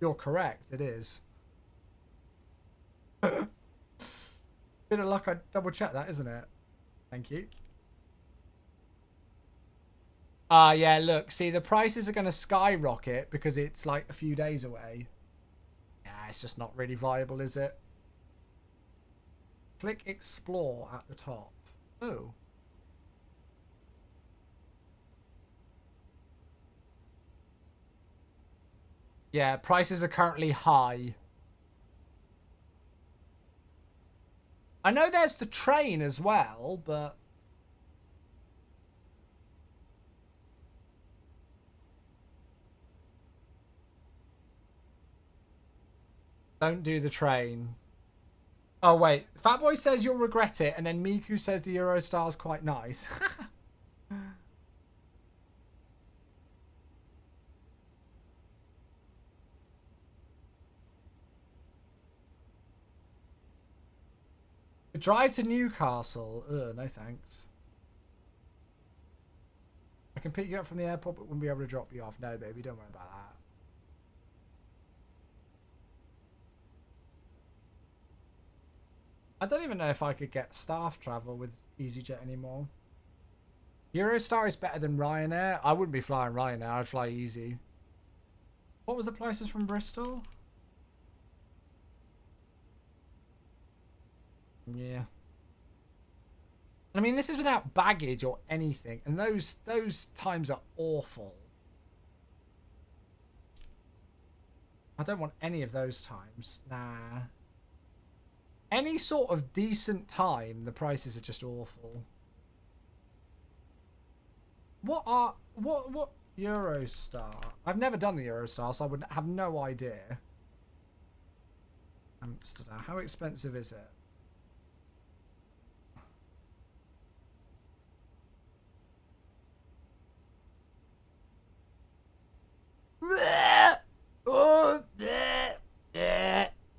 [SPEAKER 1] You're correct, it is. Bit of luck, I double check that, isn't it? Thank you. Yeah, look, see, the prices are going to skyrocket because it's like a few days away. Yeah, it's just not really viable, is it? Click explore at the top. Oh. Yeah, prices are currently high. I know there's the train as well, but... Don't do the train. Oh, wait. Fatboy says you'll regret it, and then Miku says the Eurostar's quite nice. Drive to Newcastle. Ugh, no thanks. I can pick you up from the airport, but wouldn't be able to drop you off. No, baby, don't worry about that. I don't even know if I could get staff travel with EasyJet anymore. Eurostar is better than Ryanair. I wouldn't be flying Ryanair. I'd fly Easy. What was the prices from Bristol? Yeah. I mean, this is without baggage or anything, and those times are awful. I don't want any of those times. Nah. Any sort of decent time, the prices are just awful. What Eurostar? I've never done the Eurostar, so I would have no idea. Amsterdam. How expensive is it?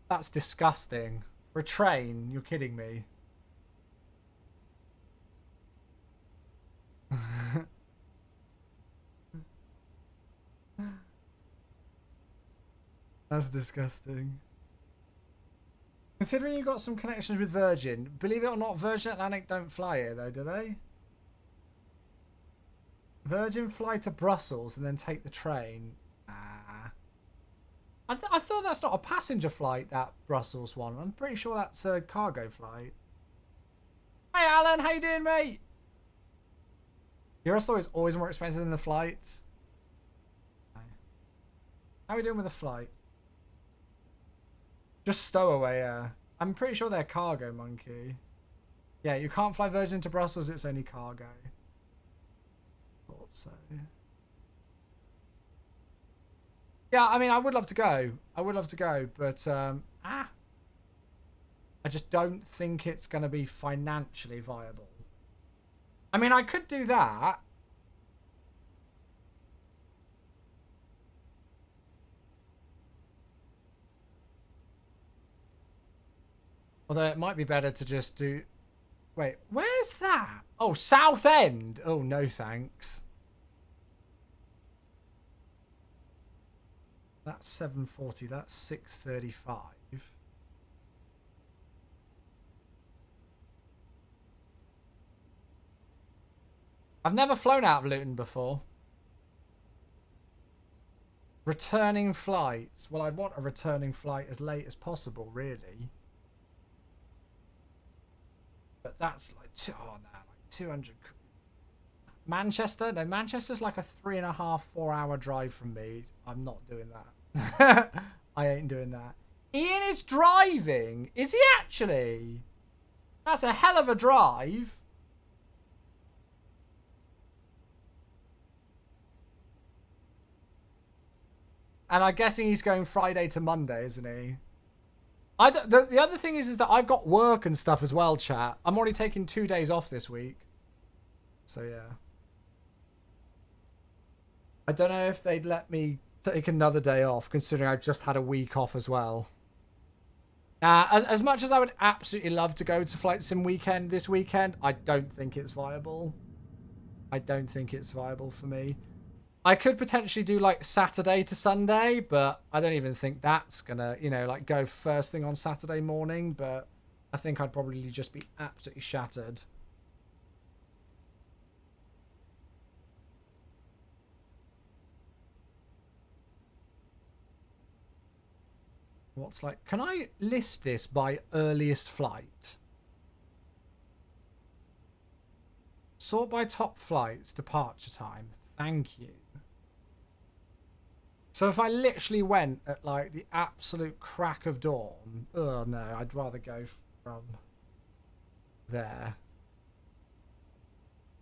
[SPEAKER 1] That's disgusting. For a train, you're kidding me. That's disgusting. Considering you got some connections with Virgin, believe it or not, Virgin Atlantic don't fly here though, do they? Virgin fly to Brussels and then take the train. I thought that's not a passenger flight, that Brussels one. I'm pretty sure that's a cargo flight. Hey Alan, how you doing, mate? Eurostar is always more expensive than the flights. How are we doing with the flight? Just stowaway, yeah. I'm pretty sure they're cargo, monkey. Yeah, you can't fly Virgin to Brussels, it's only cargo. Thought so. Yeah, I mean, I would love to go. I would love to go, but I just don't think it's going to be financially viable. I mean, I could do that. Although it might be better to just do... Wait, where's that? Oh, Southend. Oh, no thanks. That's 740. That's 635. I've never flown out of Luton before. Returning flights. Well, I'd want a returning flight as late as possible, really. But that's like, like 200. Manchester? No, Manchester's like a 3.5, 4 hour drive from me. I'm not doing that. I ain't doing that. Ian is driving. Is he actually? That's a hell of a drive. And I'm guessing he's going Friday to Monday, isn't he? The other thing is that I've got work and stuff as well, chat. I'm already taking 2 days off this week. So, yeah. I don't know if they'd let me take another day off, considering I've just had a week off as well. As much as I would absolutely love to go to Flight Sim weekend this weekend, I don't think it's viable. I don't think it's viable for me. I could potentially do like Saturday to Sunday, but I don't even think that's gonna, you know, like go first thing on Saturday morning, but I think I'd probably just be absolutely shattered. What's like, can I list this by earliest flight? Sort by top flights, departure time. Thank you. So if I literally went at like the absolute crack of dawn, oh no, I'd rather go from there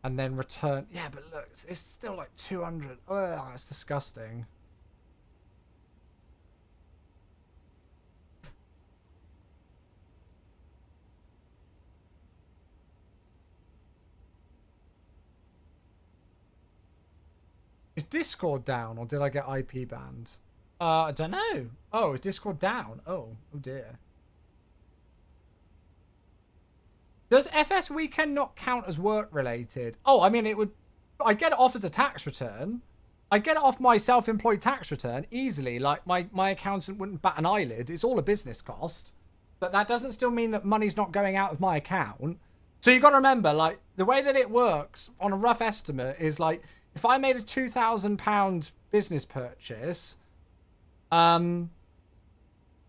[SPEAKER 1] and then return. Yeah, but look, it's still like 200. Oh, it's disgusting. Is Discord down or did I get IP banned? I don't know. Oh, is Discord down? Oh dear. Does FS weekend not count as work related? Oh, I mean, it would. I get it off as a tax return. I get it off my self-employed tax return easily. Like my accountant wouldn't bat an eyelid. It's all a business cost, but that doesn't still mean that money's not going out of my account. So you got to remember, like the way that it works on a rough estimate is like, if I made a £2,000 business purchase, I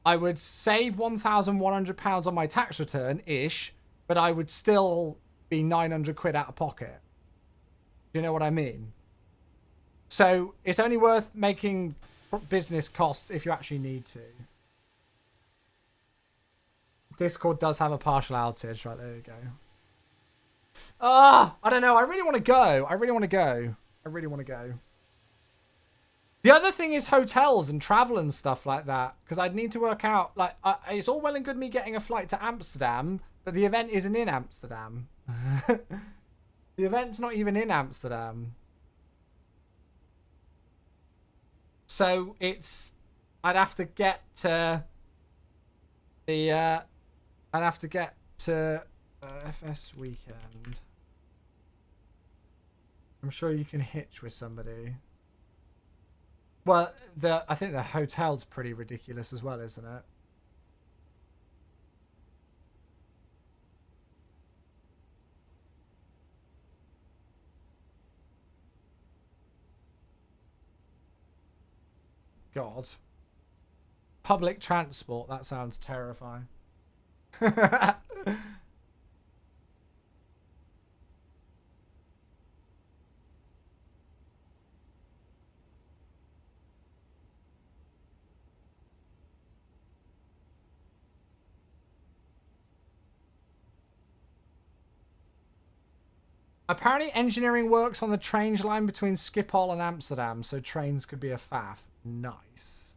[SPEAKER 1] would save £1,100 on my tax return ish, but I would still be 900 quid out of pocket. Do you know what I mean? So it's only worth making business costs if you actually need to. Discord does have a partial outage. Right, there you go. Ah, I don't know. I really want to go. I really want to go. I really want to go. The other thing is hotels and travel and stuff like that. Because I'd need to work out, like, it's all well and good me getting a flight to Amsterdam, but the event isn't in Amsterdam. The event's not even in Amsterdam. So it's, I'd have to get to the, I'd have to get to FS weekend. I'm sure you can hitch with somebody. Well, I think the hotel's pretty ridiculous as well, isn't it? God. Public transport, that sounds terrifying. Apparently engineering works on the train line between Schiphol and Amsterdam, so trains could be a faff. Nice.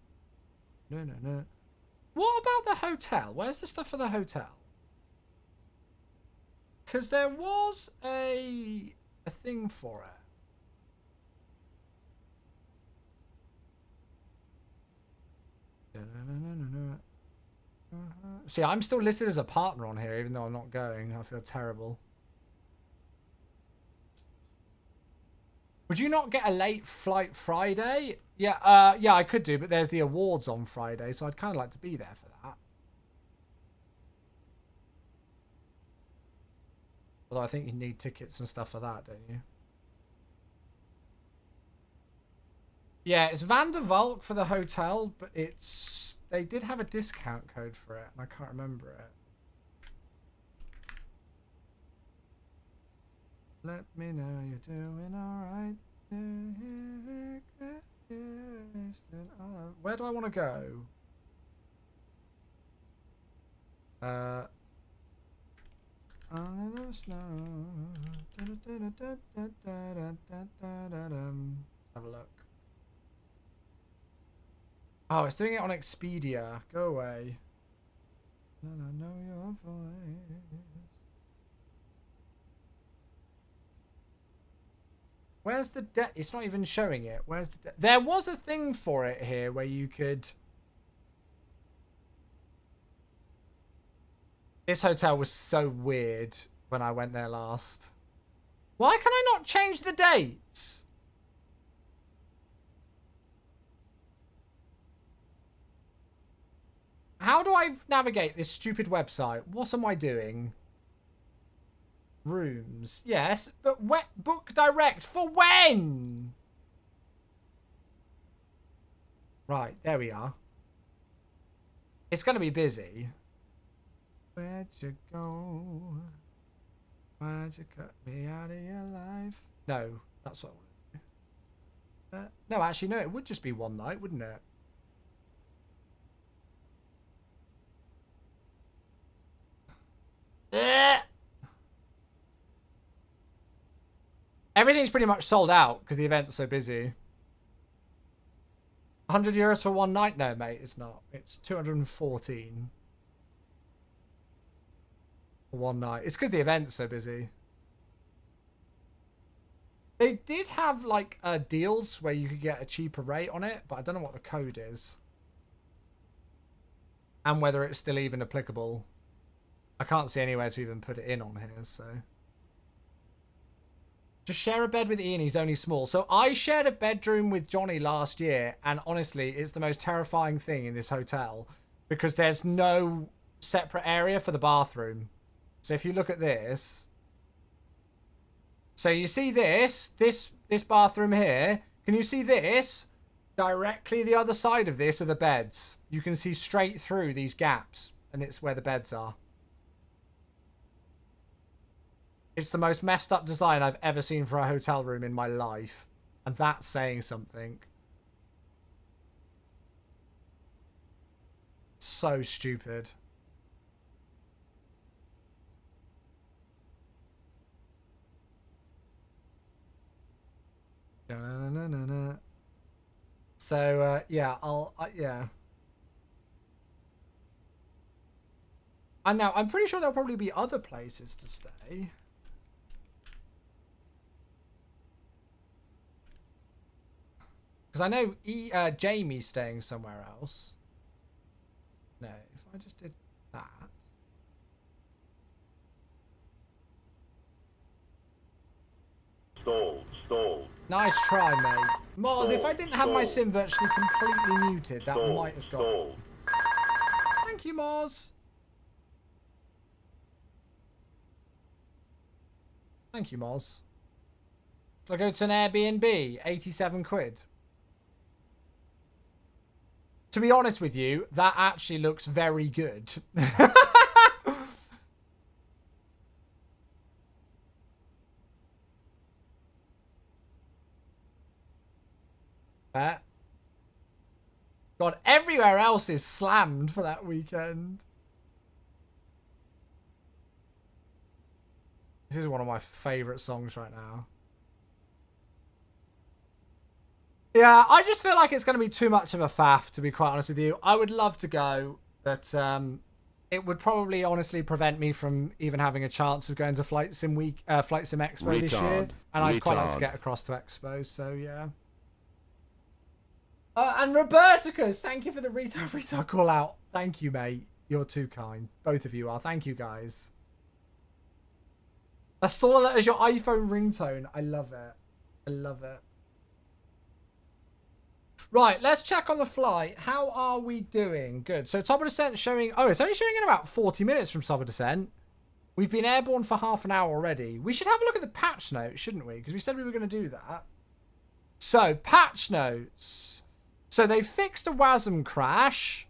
[SPEAKER 1] No. What about the hotel? Where's the stuff for the hotel? Because there was a thing for it. See, I'm still listed as a partner on here, even though I'm not going. I feel terrible. Would you not get a late flight Friday? Yeah, yeah, I could do, but there's the awards on Friday, so I'd kind of like to be there for that. Although I think you need tickets and stuff for that, don't you? Yeah, it's Van der Valk for the hotel, but it's... They did have a discount code for it, and I can't remember it. Let me know you're doing alright. Where do I want to go? Under the snow. Let's have a look. Oh, it's doing it on Expedia. Go away. And I know your voice. Where's the it's not even showing it. Where's the there was a thing for it here where you could... This hotel was so weird when I went there last. Why can I not change the dates? How do I navigate this stupid website? What am I doing? Rooms. Yes, but book direct for when? Right, there we are. It's going to be busy. Where'd you go? Why'd you cut me out of your life? No, that's what I want to do. No, actually, no, it would just be one night, wouldn't it? Everything's pretty much sold out because the event's so busy. 100 euros for one night? No, mate, it's not. It's 214 for one night. It's because the event's so busy. They did have like deals where you could get a cheaper rate on it, but I don't know what the code is. And whether it's still even applicable. I can't see anywhere to even put it in on here, so... Just share a bed with Ian, he's only small. So I shared a bedroom with Johnny last year, and honestly, it's the most terrifying thing in this hotel because there's no separate area for the bathroom. So if you look at this... So you see this bathroom here. Can you see this? Directly the other side of this are the beds. You can see straight through these gaps, and it's where the beds are. It's the most messed up design I've ever seen for a hotel room in my life. And that's saying something. So stupid. Da-na-na-na-na. So, yeah, yeah. And now, I'm pretty sure there'll probably be other places to stay. Because I know Jamie's staying somewhere else. No, if I just did that.
[SPEAKER 5] Stalled.
[SPEAKER 1] Nice try, mate. Mars, if I didn't have my
[SPEAKER 5] Stalled.
[SPEAKER 1] sim virtually completely muted, that might have gone.
[SPEAKER 5] Stalled.
[SPEAKER 1] Thank you, Mars. Thank you, Moz. Shall I go to an Airbnb? 87 quid. To be honest with you, that actually looks very good. God, everywhere else is slammed for that weekend. This is one of my favourite songs right now. Yeah, I just feel like it's going to be too much of a faff, to be quite honest with you. I would love to go, but it would probably honestly prevent me from even having a chance of going to Flight Sim Expo this year. And I'd quite like to get across to Expo, so yeah. And Roberticus, thank you for the retard call out. Thank you, mate. You're too kind. Both of you are. Thank you, guys. That's still as your iPhone ringtone. I love it. I love it. Right, let's check on the flight. How are we doing? Good. So top of descent showing... Oh, it's only showing in about 40 minutes from top of descent. We've been airborne for half an hour already. We should have a look at the patch notes, shouldn't we? Because we said we were going to do that. So, patch notes. So they fixed a WASM crash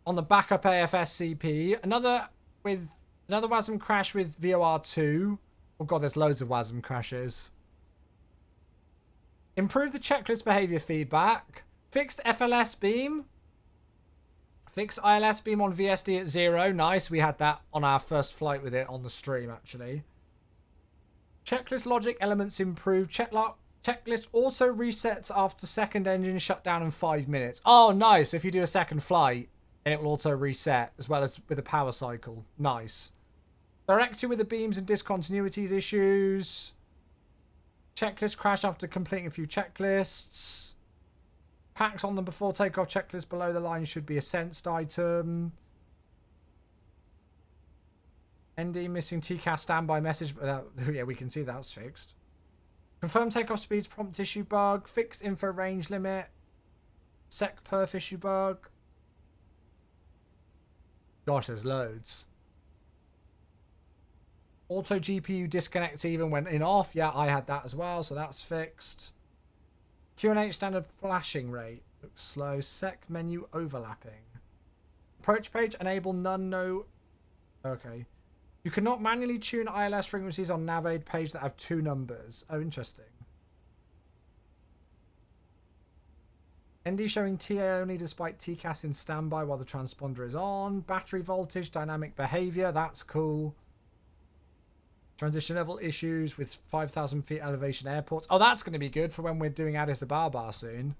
[SPEAKER 1] on the backup AFSCP. Another WASM crash with VOR2. Oh god, there's loads of WASM crashes. Improve the checklist behavior feedback. Fixed FLS beam. Fixed ILS beam on VSD at 0. Nice. We had that on our first flight with it on the stream, actually. Checklist logic elements improved. Checklist also resets after second engine shutdown in 5 minutes. Oh, nice. If you do a second flight, then it will auto reset as well as with a power cycle. Nice. Directed with the beams and discontinuities issues. Checklist crash after completing a few checklists. Packs on them before takeoff. Checklist below the line should be a sensed item. ND missing TCAS standby message. Yeah, we can see that's fixed. Confirm takeoff speeds prompt issue bug. Fixed info range limit. Sec perf issue bug. Gosh, there's loads. Auto GPU disconnects even when in off. Yeah, I had that as well, so that's fixed. QNH standard flashing rate. Looks slow. Sec menu overlapping. Approach page enable none no. Okay. You cannot manually tune ILS frequencies on Navaid page that have 2 numbers. Oh, interesting. ND showing TA only despite TCAS in standby while the transponder is on. Battery voltage, dynamic behavior. That's cool. Transition level issues with 5,000 feet elevation airports. Oh, that's going to be good for when we're doing Addis Ababa soon.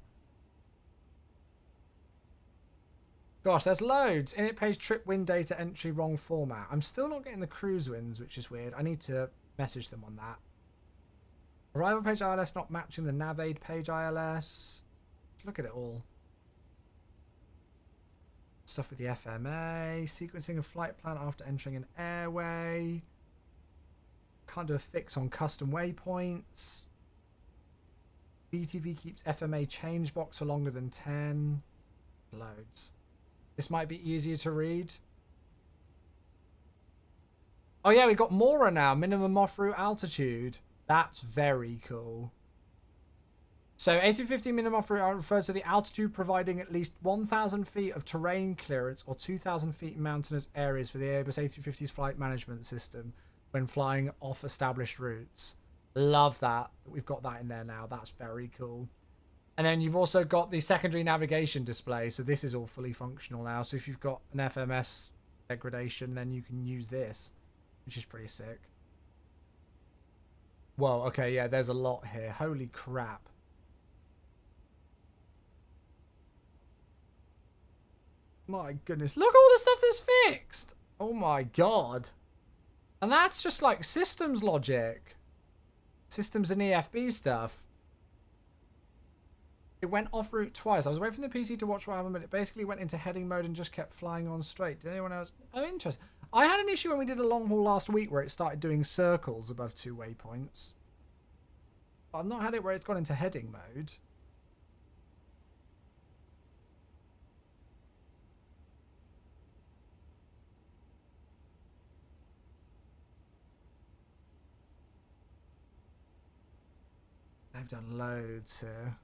[SPEAKER 1] Gosh, there's loads. Init page trip win data entry wrong format. I'm still not getting the cruise wins, which is weird. I need to message them on that. Arrival page ILS not matching the Navaid page ILS. Look at it all. Stuff with the FMA. Sequencing a flight plan after entering an airway. Can't do a fix on custom waypoints. BTV keeps FMA change box for longer than 10. Loads. This might be easier to read. Oh yeah, we got Mora now. Minimum off-route altitude. That's very cool. So A350 minimum off-route refers to the altitude providing at least 1,000 feet of terrain clearance or 2,000 feet in mountainous areas for the Airbus A350's flight management system when flying off established routes. Love that. We've got that in there now. That's very cool. And then you've also got the secondary navigation display. So this is all fully functional now. So if you've got an FMS degradation, then you can use this, which is pretty sick. Whoa, okay, yeah, there's a lot here. Holy crap. My goodness. Look at all the stuff that's fixed. Oh my god. And that's just like systems logic. Systems and EFB stuff. It went off route twice. I was waiting for the PC to watch what happened, but it basically went into heading mode and just kept flying on straight. Did anyone else? Oh, interesting. I had an issue when we did a long haul last week where it started doing circles above 2 waypoints. I've not had it where it's gone into heading mode. They've done loads here.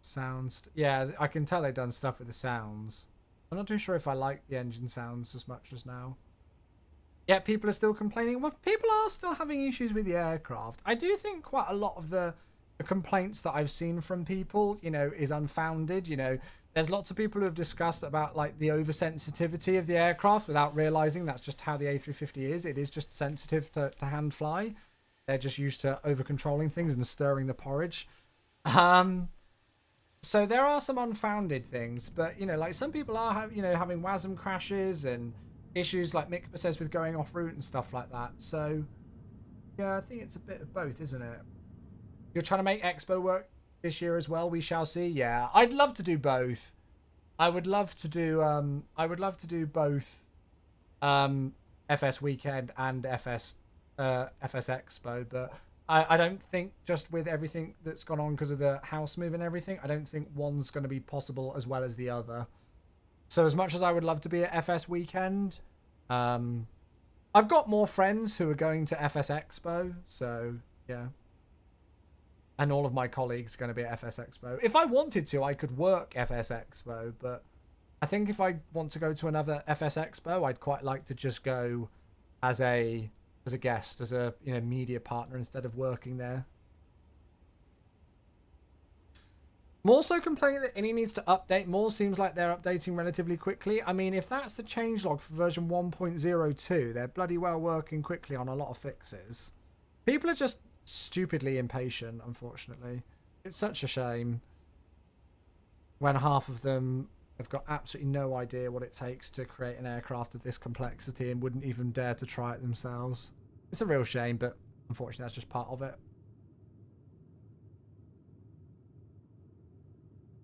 [SPEAKER 1] Sounds. Yeah, I can tell they've done stuff with the sounds. I'm not too sure if I like the engine sounds as much as now. Yeah, people are still complaining. Well, people are still having issues with the aircraft. I do think quite a lot of the complaints that I've seen from people, you know, is unfounded. You know, there's lots of people who have discussed about like the oversensitivity of the aircraft without realizing that's just how the A350 is. It is just sensitive to hand fly. They're just used to over controlling things and stirring the porridge. So there are some unfounded things, but you know, like some people are having WASM crashes and issues like Mick says with going off route and stuff like that. So yeah, I think it's a bit of both, isn't it? You're trying to make Expo work this year as well. We shall see. Yeah, I'd love to do both. I would love to do both FS Weekend and FS Expo, but I don't think just with everything that's gone on because of the house move and everything, I don't think one's going to be possible as well as the other. So as much as I would love to be at FS Weekend, I've got more friends who are going to FS Expo, so yeah. And all of my colleagues are going to be at FS Expo. If I wanted to, I could work FS Expo, but I think if I want to go to another FS Expo, I'd quite like to just go as a guest, as a media partner instead of working there. I'm also complaining that INI needs to update more. Seems like they're updating relatively quickly. I mean, if that's the changelog for version 1.02, they're bloody well working quickly on a lot of fixes. People are just stupidly impatient, unfortunately. It's such a shame when half of them have got absolutely no idea what it takes to create an aircraft of this complexity and wouldn't even dare to try it themselves. It's a real shame, but unfortunately that's just part of it.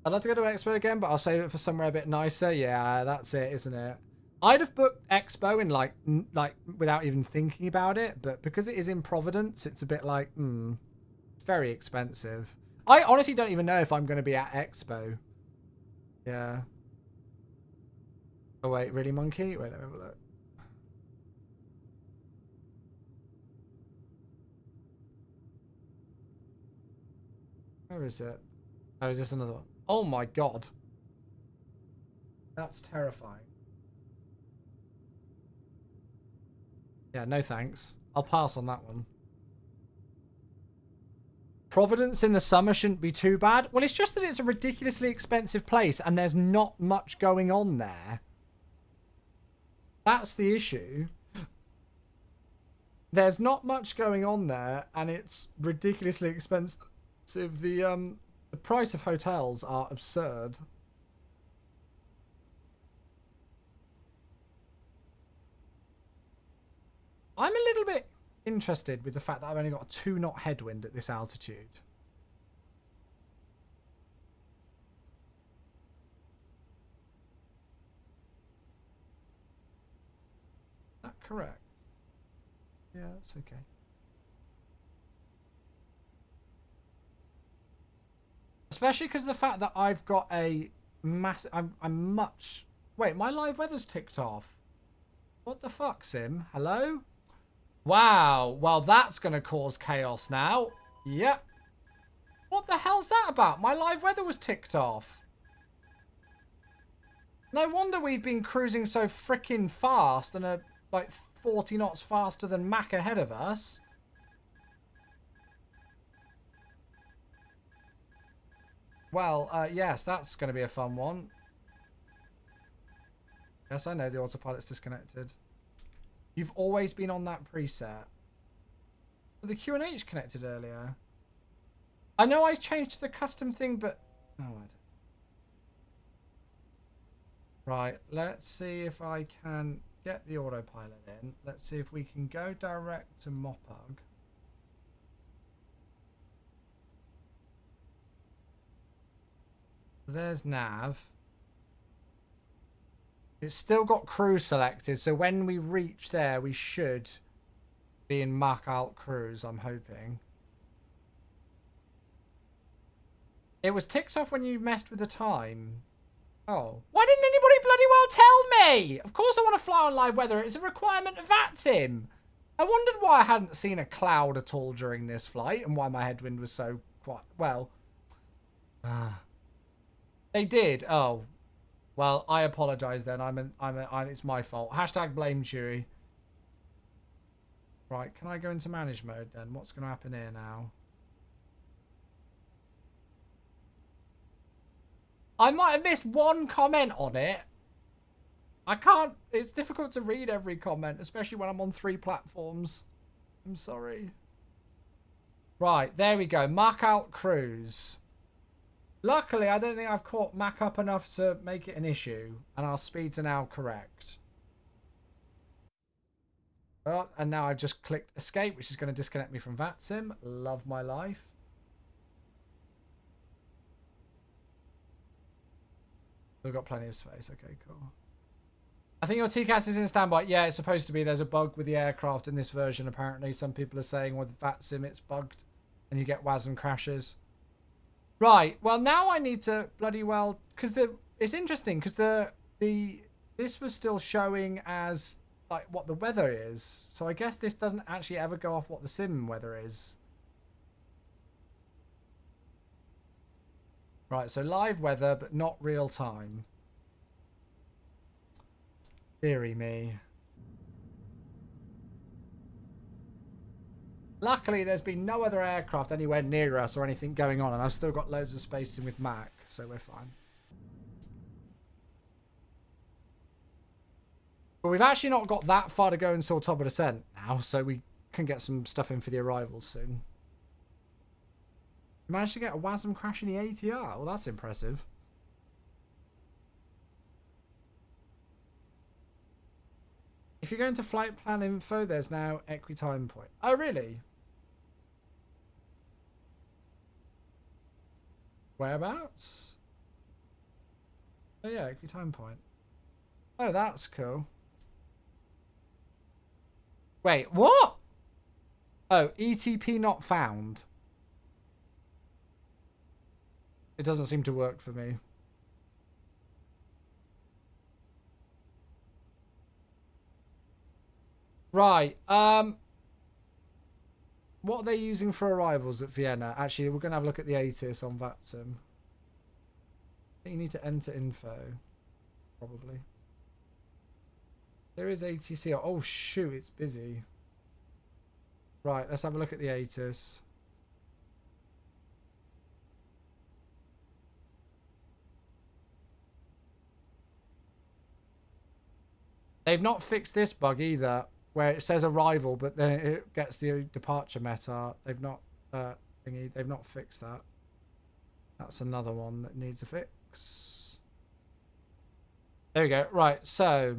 [SPEAKER 1] I'd love to go to Expo again, but I'll save it for somewhere a bit nicer. Yeah, that's it, isn't it? I'd have booked Expo in like without even thinking about it, but because it is in Providence, it's a bit like, it's very expensive. I honestly don't even know if I'm going to be at Expo. Yeah. Oh wait, really, Monkey? Wait, let me have a look. Where is it? Oh, is this another one? Oh my god. That's terrifying. Yeah, no thanks. I'll pass on that one. Providence in the summer shouldn't be too bad. Well, it's just that it's a ridiculously expensive place and there's not much going on there. That's the issue. There's not much going on there and it's ridiculously expensive. The price of hotels are absurd. I'm a little bit interested with the fact that I've only got a 2-knot headwind at this altitude. Is that correct? Yeah, that's okay. Especially because of the fact that I've got a massive... I'm much... Wait, my live weather's ticked off. What the fuck, Sim? Hello? Wow. Well, that's going to cause chaos now. Yep. What the hell's that about? My live weather was ticked off. No wonder we've been cruising so freaking fast and are like 40 knots faster than Mac ahead of us. Well, yes, that's going to be a fun one. Yes, I know the autopilot's disconnected. You've always been on that preset. The Q&H connected earlier. I know I changed to the custom thing, but... Oh, I don't. Right, let's see if I can get the autopilot in. Let's see if we can go direct to Mopug. There's nav. It's still got cruise selected, so when we reach there, we should be in Mach Alt Cruise, I'm hoping. It was ticked off when you messed with the time. Oh. Why didn't anybody bloody well tell me? Of course I want to fly on live weather. It's a requirement of VATSIM. I wondered why I hadn't seen a cloud at all during this flight and why my headwind was so quiet. Well, they did. Oh, well, I apologise then. It's my fault. Hashtag blame Chewy. Right, can I go into manage mode then? What's going to happen here now? I might have missed one comment on it. I can't... It's difficult to read every comment, especially when I'm on 3 platforms. I'm sorry. Right, there we go. Mach Out Cruise. Luckily, I don't think I've caught Mach up enough to make it an issue. And our speeds are now correct. Oh, and now I've just clicked escape, which is going to disconnect me from VATSIM. Love my life. We've got plenty of space. Okay, cool. I think your TCAS is in standby. Yeah, it's supposed to be. There's a bug with the aircraft in this version, apparently. Some people are saying with VATSIM it's bugged and you get WASM crashes. Right. Well, now I need to bloody well... Because it's interesting because this was still showing as like what the weather is. So I guess this doesn't actually ever go off what the sim weather is. Right, so live weather, but not real time. Deary me. Luckily, there's been no other aircraft anywhere near us or anything going on, and I've still got loads of space in with Mac, so we're fine. But we've actually not got that far to go until top of descent now, so we can get some stuff in for the arrivals soon. We managed to get a WASM crash in the ATR. Well, that's impressive. If you're going to flight plan info, there's now equi-time point. Oh, really? Whereabouts? Oh, yeah, equi-time point. Oh, that's cool. Wait, what? Oh, ETP not found. It doesn't seem to work for me. Right. What are they using for arrivals at Vienna? Actually, we're going to have a look at the ATIS on VATSIM. I think you need to enter info. Probably. There is ATC. Oh, shoot. It's busy. Right. Let's have a look at the ATIS. They've not fixed this bug either, where it says arrival, but then it gets the departure meta. They've not they've not fixed that. That's another one that needs a fix. There we go. Right, so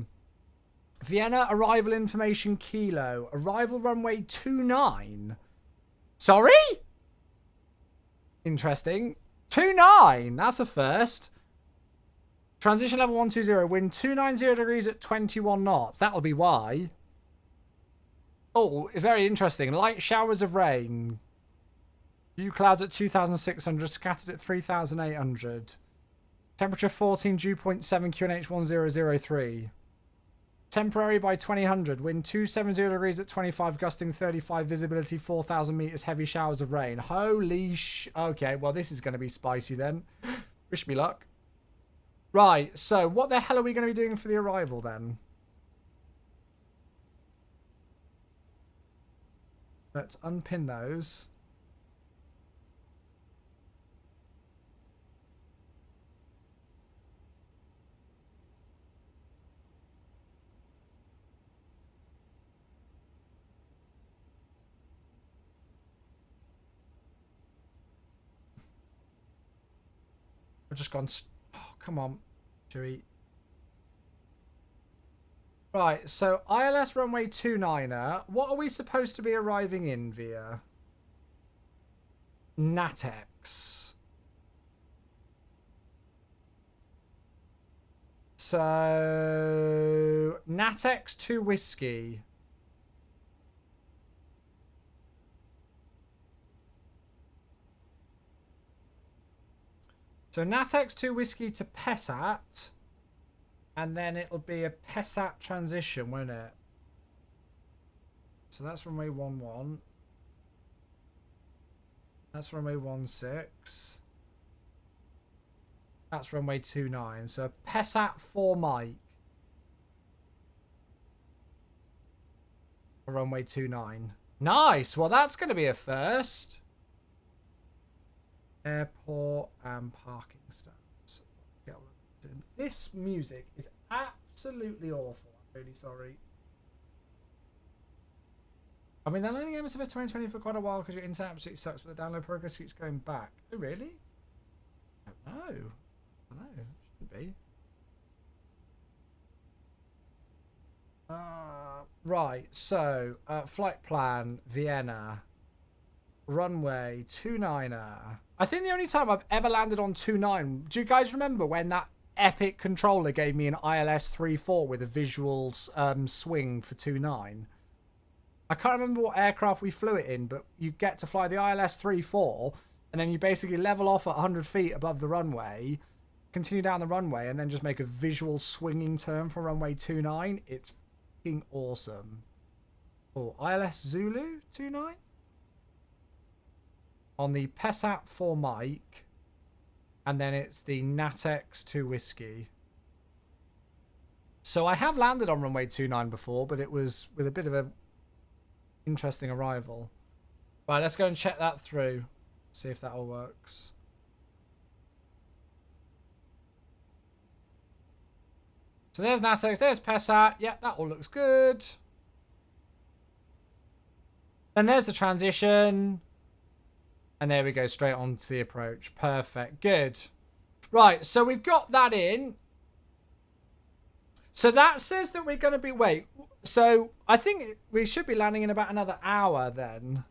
[SPEAKER 1] Vienna arrival information kilo. Arrival runway 29. Sorry? Interesting. 29. That's a first. Transition level 120, wind 290 degrees at 21 knots. That'll be why. Oh, very interesting. Light showers of rain. Few clouds at 2,600, scattered at 3,800. Temperature 14, dew point 7, QNH 1003. Temporary by 2000, wind 270 degrees at 25, gusting 35, visibility 4,000 meters, heavy showers of rain. Holy sh... Okay, well, this is going to be spicy then. Wish me luck. Right, so what the hell are we going to be doing for the arrival then? Let's unpin those. We've just gone... Oh, come on, Chewie. Right, so ILS runway 29er. What are we supposed to be arriving in via? Natex. So... Natex 2 Whiskey. So Natex 2 Whiskey to PESAT. And then it'll be a PESAT transition, won't it? So that's runway 11. That's runway 16. That's runway 29. So PESAT 4 Mike. Runway 29. Nice. Well, that's going to be a first. Airport and parking stands. This music is absolutely awful. I'm really sorry. I mean, they're learning MSFS 2020 for quite a while because your internet absolutely sucks, but the download progress keeps going back. Oh, really? I don't know. I don't know. Shouldn't be. Right. So, flight plan, Vienna. Runway 29er. I think the only time I've ever landed on 29. Do you guys remember when that epic controller gave me an ILS 3.4 with a visual swing for 29? I can't remember what aircraft we flew it in, but you get to fly the ILS 3.4 and then you basically level off at 100 feet above the runway, continue down the runway, and then just make a visual swinging turn for runway 29. It's fucking awesome. Oh, ILS Zulu 29? On the PESAT 4 Mike, and then it's the Natex 2 Whiskey. So I have landed on runway 29 before, but it was with a bit of a interesting arrival. Right, let's go and check that through, see if that all works. So there's Natex, there's PESAT. Yeah, that all looks good. Then there's the transition. And there we go, straight on to the approach. Perfect. Good. Right, so we've got that in. So that says that we're going to be... Wait, so I think we should be landing in about another hour then.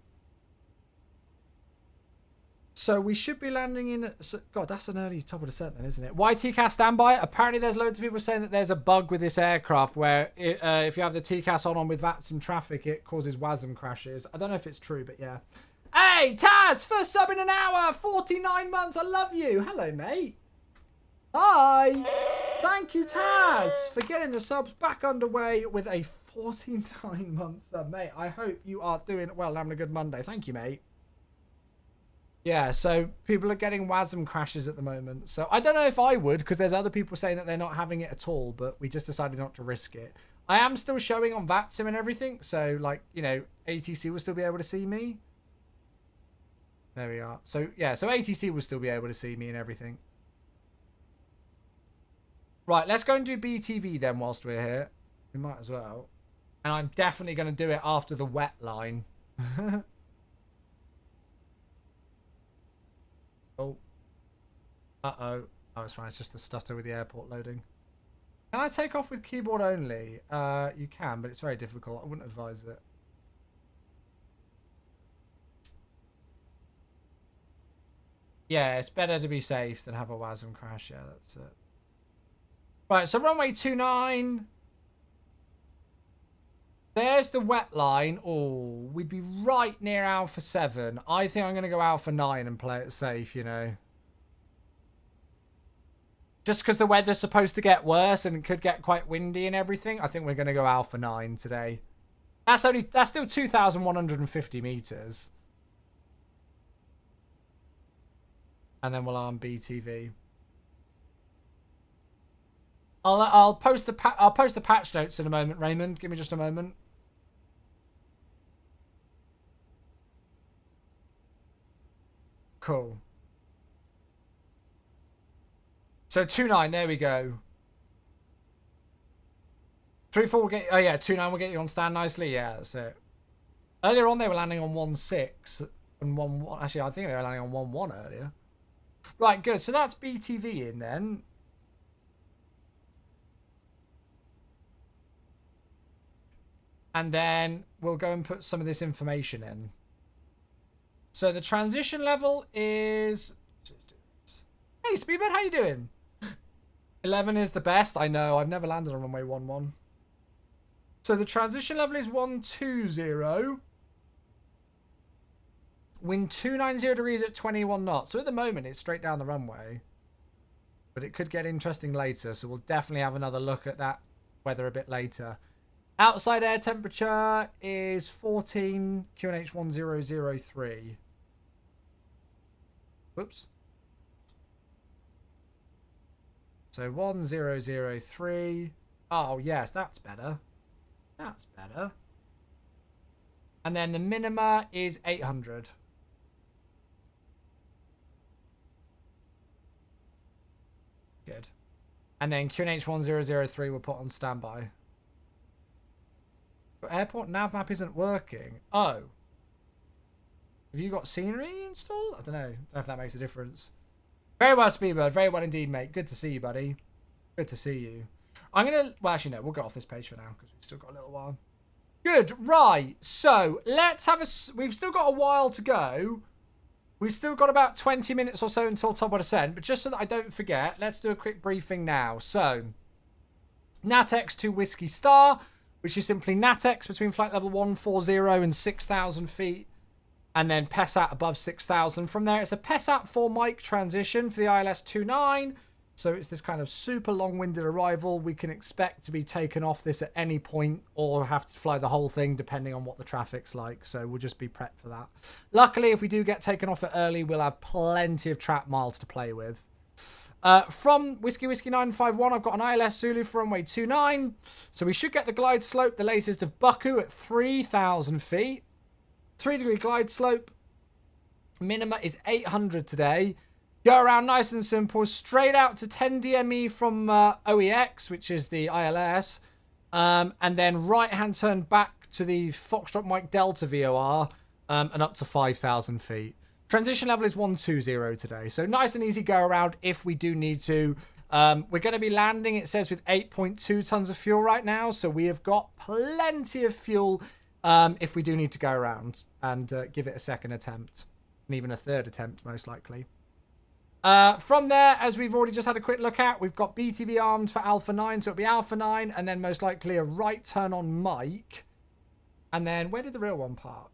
[SPEAKER 1] So we should be landing in... God, that's an early top of descent then, isn't it? YTCAS standby. Apparently there's loads of people saying that there's a bug with this aircraft where if you have the TCAS on with VATS and traffic, it causes WASM crashes. I don't know if it's true, but yeah. Hey, Taz, first sub in an hour, 49 months, I love you. Hello, mate. Hi. Thank you, Taz, for getting the subs back underway with a 49-month sub, mate. I hope you are doing well, having a good Monday. Thank you, mate. Yeah, so people are getting WASM crashes at the moment. So I don't know if I would, because there's other people saying that they're not having it at all, but we just decided not to risk it. I am still showing on VATSIM and everything, so, like, you know, ATC will still be able to see me. There we are. So, yeah, so ATC will still be able to see me and everything. Right, let's go and do BTV then whilst we're here. We might as well. And I'm definitely going to do it after the wet line. Oh. Uh-oh. Oh, it's fine. It's just the stutter with the airport loading. Can I take off with keyboard only? You can, but it's very difficult. I wouldn't advise it. Yeah, it's better to be safe than have a WASM crash. Yeah, that's it. Right, so runway 29. There's the wet line. Oh, we'd be right near Alpha 7. I think I'm going to go Alpha 9 and play it safe, you know. Just because the weather's supposed to get worse and it could get quite windy and everything, I think we're going to go Alpha 9 today. That's still 2,150 meters. And then we'll arm BTV. I'll post the patch notes in a moment, Raymond. Give me just a moment. Cool. So 2-9, there we go. 3-4 will get... Oh yeah, 2-9 will get you on stand nicely. Yeah, that's it. Earlier on they were landing on 1-6 and 1-1. Actually, I think they were landing on 1-1 earlier. Right, good. So that's BTV in then. And then we'll go and put some of this information in. So the transition level is... Hey, Speedbird, how you doing? 11 is the best. I know. I've never landed on runway 11. So the transition level is 120. Wind 290 degrees at 21 knots. So at the moment, it's straight down the runway. But it could get interesting later. So we'll definitely have another look at that weather a bit later. Outside air temperature is 14 QNH 1003. Whoops. So 1003. Oh, yes, that's better. That's better. And then the minima is 800. Good. And then QNH 1003 we'll put on standby. But airport nav map isn't working. Oh. Have you got scenery installed? I don't know. Don't know if that makes a difference. Very well, Speedbird. Very well indeed, mate. Good to see you, buddy. Good to see you. I'm going to... Well, actually, no. We'll go off this page for now because we've still got a little while. Good. Right. So, let's have a... We've still got a while to go. We've still got about 20 minutes or so until top of descent. But just so that I don't forget, let's do a quick briefing now. So, NATX to Whiskey Star, which is simply NATX between flight level 140 and 6,000 feet. And then PESAT above 6,000. From there, it's a PESAT 4 mic transition for the ILS 29. So it's this kind of super long-winded arrival. We can expect to be taken off this at any point or have to fly the whole thing depending on what the traffic's like. So we'll just be prepped for that. Luckily, if we do get taken off it early, we'll have plenty of trap miles to play with. From Whiskey 951, I've got an ILS Zulu for runway 29. So we should get the glide slope, the latest of Baku at 3,000 feet. 3-degree glide slope. Minima is 800 today. Go around nice and simple. Straight out to 10 DME from OEX, which is the ILS. And then right-hand turn back to the Foxtrot Mike Delta VOR. And up to 5,000 feet. Transition level is 120 today. So nice and easy go around if we do need to. We're going to be landing, it says, with 8.2 tons of fuel right now. So we have got plenty of fuel if we do need to go around and give it a second attempt. And even a third attempt, most likely. From there, as we've already just had a quick look at, we've got BTV armed for Alpha 9. So it'll be Alpha 9 and then most likely a right turn on Mike. And then where did the real one park?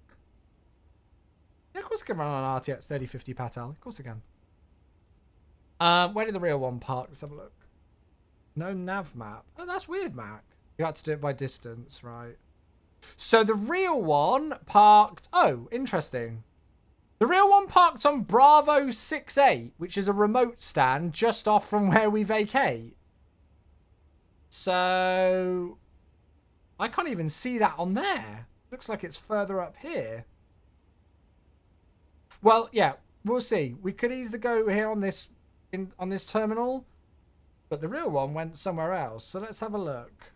[SPEAKER 1] Yeah, of course I can run on RTX 3050 Patel. Of course I can. Where did the real one park? Let's have a look. No nav map. Oh, that's weird, Mac. You had to do it by distance, right? So the real one parked... Oh, interesting. The real one parked on Bravo 68, which is a remote stand just off from where we vacate. So... I can't even see that on there. Looks like it's further up here. Well, yeah, we'll see. We could easily go here on this terminal, but the real one went somewhere else. So let's have a look.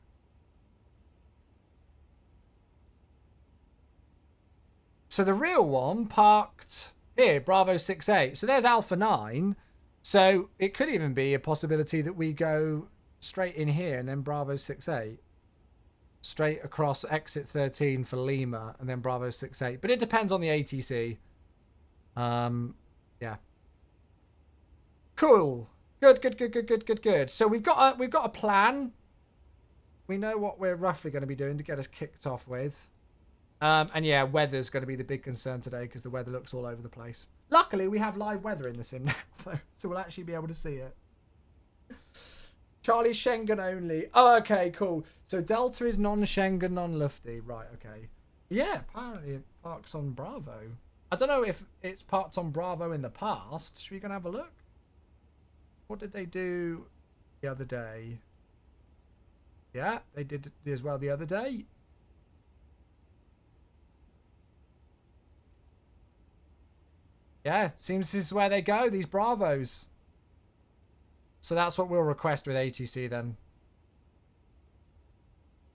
[SPEAKER 1] So the real one parked here, Bravo 68. So there's Alpha 9. So it could even be a possibility that we go straight in here and then Bravo 68. Straight across exit 13 for Lima and then Bravo 68. But it depends on the ATC. Yeah. Cool. Good. So we've got a plan. We know what we're roughly going to be doing to get us kicked off with. And yeah, weather's going to be the big concern today because the weather looks all over the place. Luckily, we have live weather in the sim now, though, so we'll actually be able to see it. Charlie Schengen only. Oh, okay, cool. So Delta is non-Schengen, non-Lufty. Right, okay. Yeah, apparently it parks on Bravo. I don't know if it's parked on Bravo in the past. Should we go and have a look? What did they do the other day? Yeah, they did as well the other day. Yeah, seems this is where they go, these Bravos. So that's what we'll request with ATC then.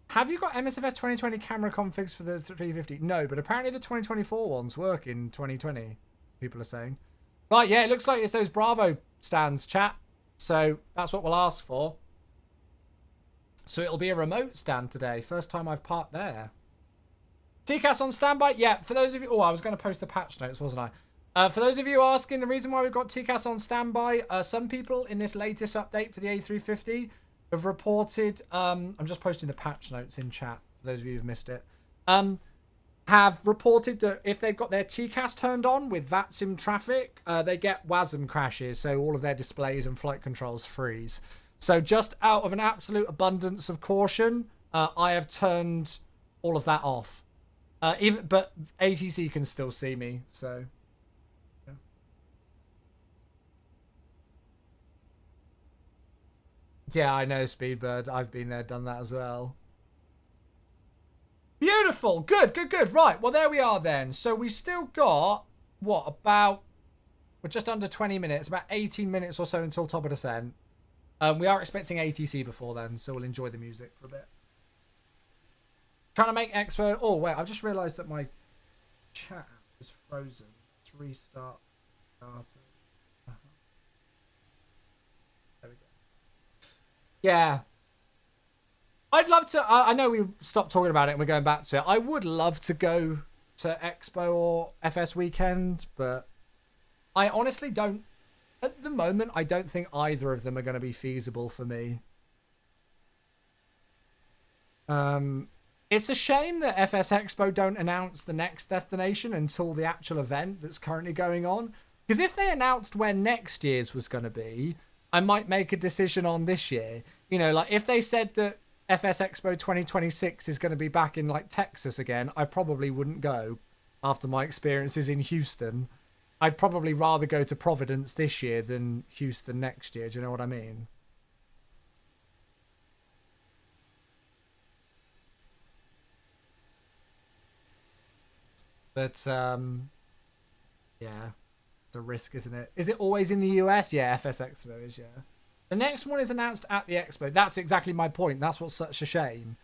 [SPEAKER 1] Have you got MSFS 2020 camera configs for the 350? No, but apparently the 2024 ones work in 2020, people are saying. Right, yeah, it looks like it's those Bravo stands, chat. So that's what we'll ask for. So it'll be a remote stand today. First time I've parked there. TCAS on standby? Yeah, for those of you... Oh, I was going to post the patch notes, wasn't I? For those of you asking, the reason why we've got TCAS on standby, some people in this latest update for the A350 have reported... I'm just posting the patch notes in chat, for those of you who've missed it. Have reported that if they've got their TCAS turned on with VATSIM traffic, they get WASM crashes, so all of their displays and flight controls freeze. So just out of an absolute abundance of caution, I have turned all of that off. But ATC can still see me, so... Yeah. Yeah, I know, Speedbird. I've been there, done that as well. Beautiful. Good, good, good. Right, well, there we are then. So we've still got, what, about... We're just under 20 minutes, about 18 minutes or so until top of descent. We are expecting ATC before then, so we'll enjoy the music for a bit. Trying to make Expo... Oh, wait, I've just realised that my chat is frozen. Let's restart. There we go. Yeah. I'd love to... I know we stopped talking about it and we're going back to it. I would love to go to Expo or FS Weekend, but I honestly don't... At the moment, I don't think either of them are going to be feasible for me. It's a shame that FS Expo don't announce the next destination until the actual event that's currently going on. Because if they announced when next year's was going to be, I might make a decision on this year. You know, like if they said that FS Expo 2026 is going to be back in like Texas again, I probably wouldn't go after my experiences in Houston. I'd probably rather go to Providence this year than Houston next year. Do you know what I mean? But, yeah, it's a risk, isn't it? Is it always in the US? Yeah, FS Expo is, yeah. The next one is announced at the Expo. That's exactly my point. That's what's such a shame.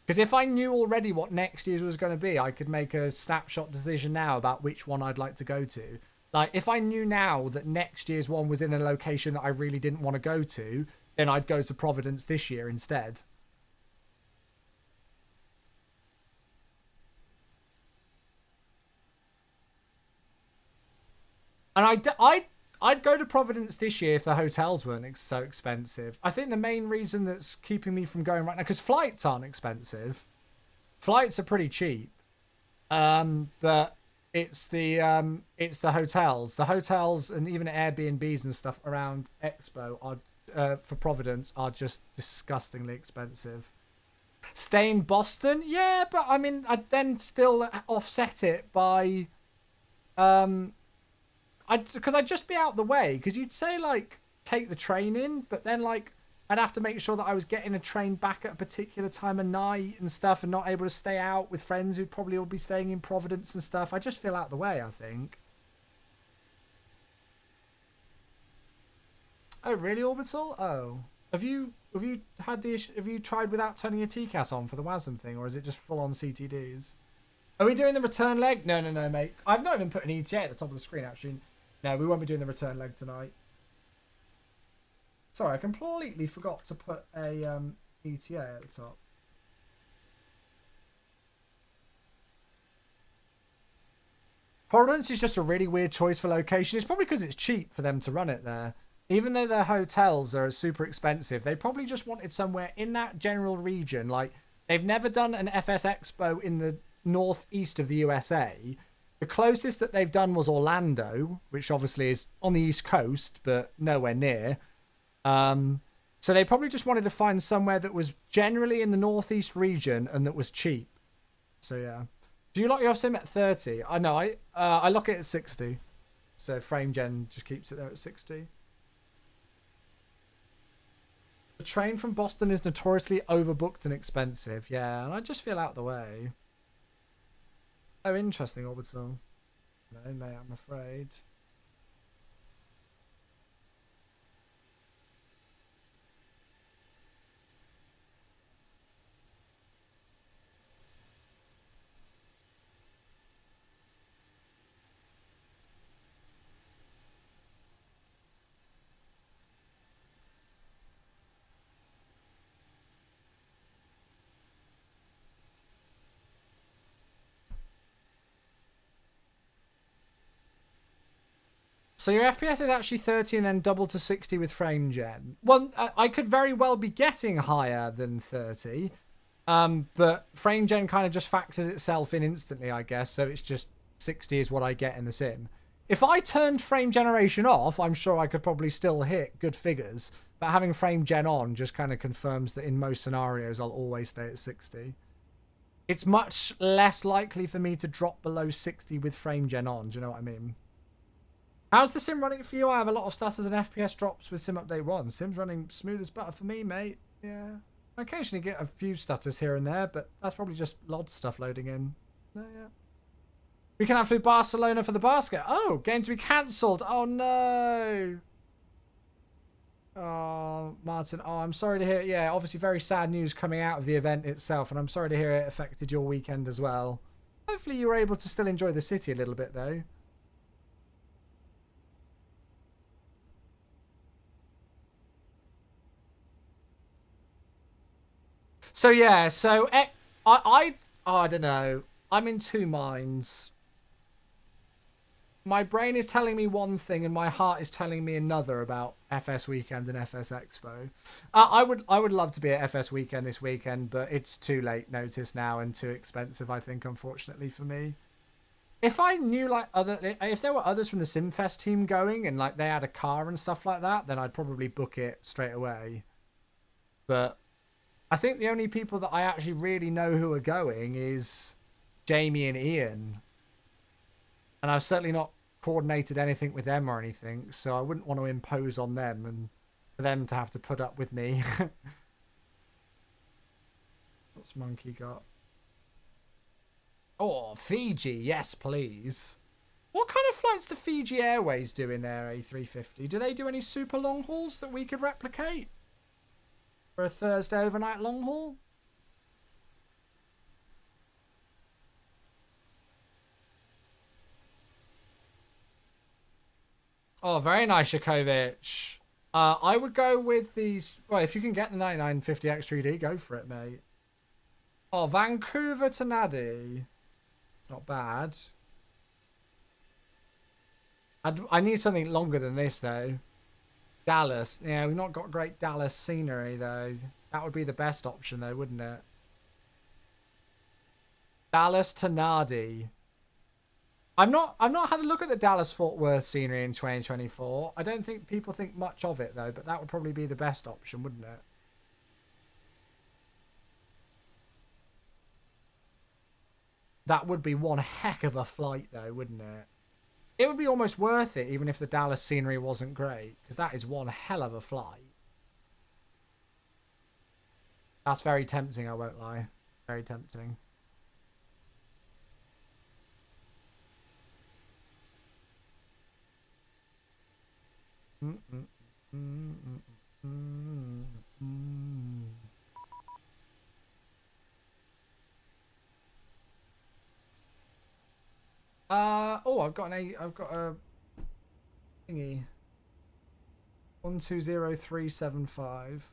[SPEAKER 1] Because if I knew already what next year's was going to be, I could make a snapshot decision now about which one I'd like to go to. Like, if I knew now that next year's one was in a location that I really didn't want to go to, then I'd go to Providence this year instead. And I'd go to Providence this year if the hotels weren't so expensive. I think the main reason that's keeping me from going right now, because flights aren't expensive. Flights are pretty cheap. But it's the hotels. The hotels and even Airbnbs and stuff around Expo are for Providence are just disgustingly expensive. Stay in Boston? Yeah, but I mean, I'd then still offset it by because I'd just be out the way. Because you'd say, like, take the train in, but then, like, I'd have to make sure that I was getting a train back at a particular time of night and stuff and not able to stay out with friends who'd probably all be staying in Providence and stuff. I just feel out the way, I think. Oh, really, Orbital? Oh. Have you had the issue, have you tried without turning your TCAS on for the WASM thing, or is it just full-on CTDs? Are we doing the return leg? No, mate. I've not even put an ETA at the top of the screen, actually. No, we won't be doing the return leg tonight. Sorry, I completely forgot to put a ETA at the top. Providence is just a really weird choice for location. It's probably because it's cheap for them to run it there. Even though their hotels are super expensive, they probably just wanted somewhere in that general region. Like, they've never done an FS Expo in the northeast of the USA. The closest that they've done was Orlando, which obviously is on the East Coast, but nowhere near. So they probably just wanted to find somewhere that was generally in the northeast region and that was cheap. So yeah. Do you lock your sim at 30? I know, I lock it at 60. So FrameGen just keeps it there at 60. The train from Boston is notoriously overbooked and expensive. Yeah, and I just feel out the way. Oh, interesting, Orbital. No, mate, I'm afraid. So your FPS is actually 30 and then double to 60 with frame gen. Well, I could very well be getting higher than 30. But frame gen kind of just factors itself in instantly, I guess. So it's just 60 is what I get in the sim. If I turned frame generation off, I'm sure I could probably still hit good figures. But having frame gen on just kind of confirms that in most scenarios, I'll always stay at 60. It's much less likely for me to drop below 60 with frame gen on. Do you know what I mean? How's the sim running for you? I have a lot of stutters and FPS drops with Sim Update 1. Sim's running smooth as butter for me, mate. Yeah. I occasionally get a few stutters here and there, but that's probably just LOD stuff loading in. No, yeah. We can have flew Barcelona for the basket. Oh, game to be cancelled. Oh, no. Oh, Martin. Oh, I'm sorry to hear. Yeah, obviously very sad news coming out of the event itself, and I'm sorry to hear it affected your weekend as well. Hopefully you were able to still enjoy the city a little bit, though. So, yeah, so I don't know. I'm in two minds. My brain is telling me one thing and my heart is telling me another about FS Weekend and FS Expo. I would love to be at FS Weekend this weekend, but it's too late notice now and too expensive, I think, unfortunately for me. If I knew like if there were others from the Simfest team going and like they had a car and stuff like that, then I'd probably book it straight away. But I think the only people that I actually really know who are going is Jamie and Ian. And I've certainly not coordinated anything with them or anything, so I wouldn't want to impose on them and for them to have to put up with me. What's Monkey got? Oh, Fiji, yes please. What kind of flights do Fiji Airways do in their A350? Do they do any super long hauls that we could replicate? For a Thursday overnight long haul? Oh, very nice, Shakovic. I would go with these. Well, if you can get the 9950 X3D, go for it, mate. Oh, Vancouver to Nadi. Not bad. I need something longer than this, though. Dallas. Yeah, we've not got great Dallas scenery, though. That would be the best option, though, wouldn't it? Dallas to Nadi. I've not had a look at the Dallas-Fort Worth scenery in 2024. I don't think people think much of it, though, but that would probably be the best option, wouldn't it? That would be one heck of a flight, though, wouldn't it? It would be almost worth it, even if the Dallas scenery wasn't great, because that is one hell of a flight. That's very tempting, I won't lie. Very tempting. Oh, I've got a thingy. 120375.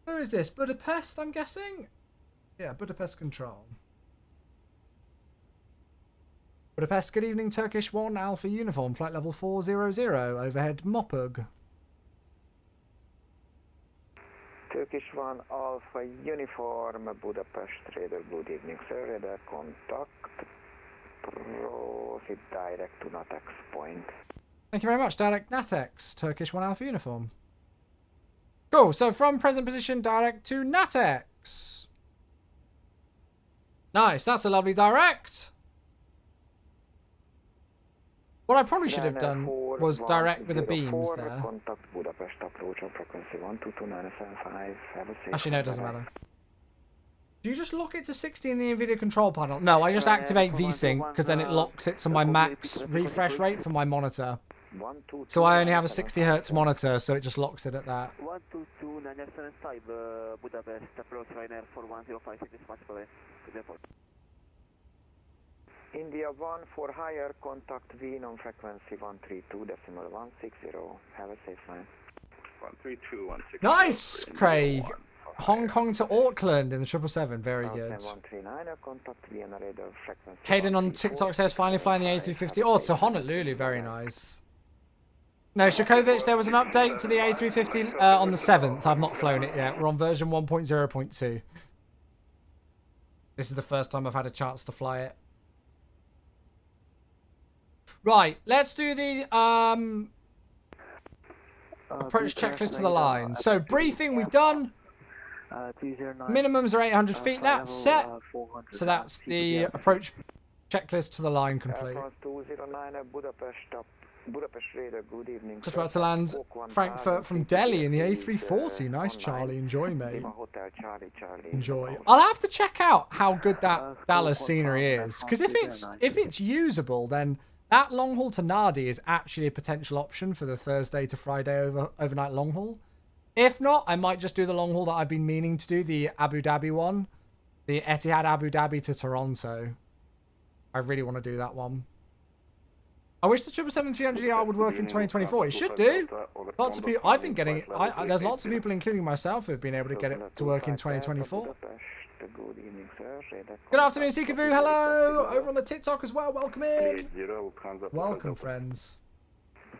[SPEAKER 1] Where is this? Budapest, I'm guessing? Yeah, Budapest Control. Budapest, good evening, Turkish 1 Alpha Uniform, flight level 400, overhead Mopug.
[SPEAKER 2] Turkish 1 Alpha Uniform, Budapest Radar, good evening, sir. Radar contact, proceed direct to Natex point.
[SPEAKER 1] Thank you very much, direct Natex, Turkish 1 Alpha Uniform. Cool, so from present position, direct to Natex. Nice, that's a lovely direct. What I probably should have done was direct with the beams there.
[SPEAKER 2] Contact Budapest approach on frequency 122.975.
[SPEAKER 1] Actually, no, it doesn't matter. Do you just lock it to 60 in the NVIDIA control panel? No, I just activate VSync because then it locks it to my max refresh rate for my monitor. So I only have a 60 Hz monitor, so it just locks it at that.
[SPEAKER 2] 122.975 Budapest approach Ryanair 4105 dispatch for India 1 for higher, contact Wien on frequency 132.160. Have a safe flight.
[SPEAKER 4] 132.160.
[SPEAKER 1] Nice, Craig. Hong Kong to Auckland in the 777. Very good. Caden on TikTok says finally flying the A350. Oh, to Honolulu. Very nice. No, Shakovic, there was an update to the A350 on the 7th. I've not flown it yet. We're on version 1.0.2. This is the first time I've had a chance to fly it. Right, let's do the approach checklist to the line. So briefing we've done. Minimums are 800 feet. That's set. So that's the approach checklist to the line complete. Just about to land Frankfurt from Delhi in the A340. Nice, Charlie. Enjoy, mate. Enjoy. I'll have to check out how good that Dallas scenery is, because if it's usable, then that long haul to Nadi is actually a potential option for the Thursday to Friday overnight long haul. If not, I might just do the long haul that I've been meaning to do, the Abu Dhabi one, the Etihad Abu Dhabi to Toronto. I really want to do that one. I wish the 777-300ER would work in 2024. It should do. Lots of people. I've been getting it. There's lots of people, including myself, who have been able to get it to work in 2024. Good afternoon, Sikavu. Hello. Over on the TikTok as well. Welcome in. Welcome, friends.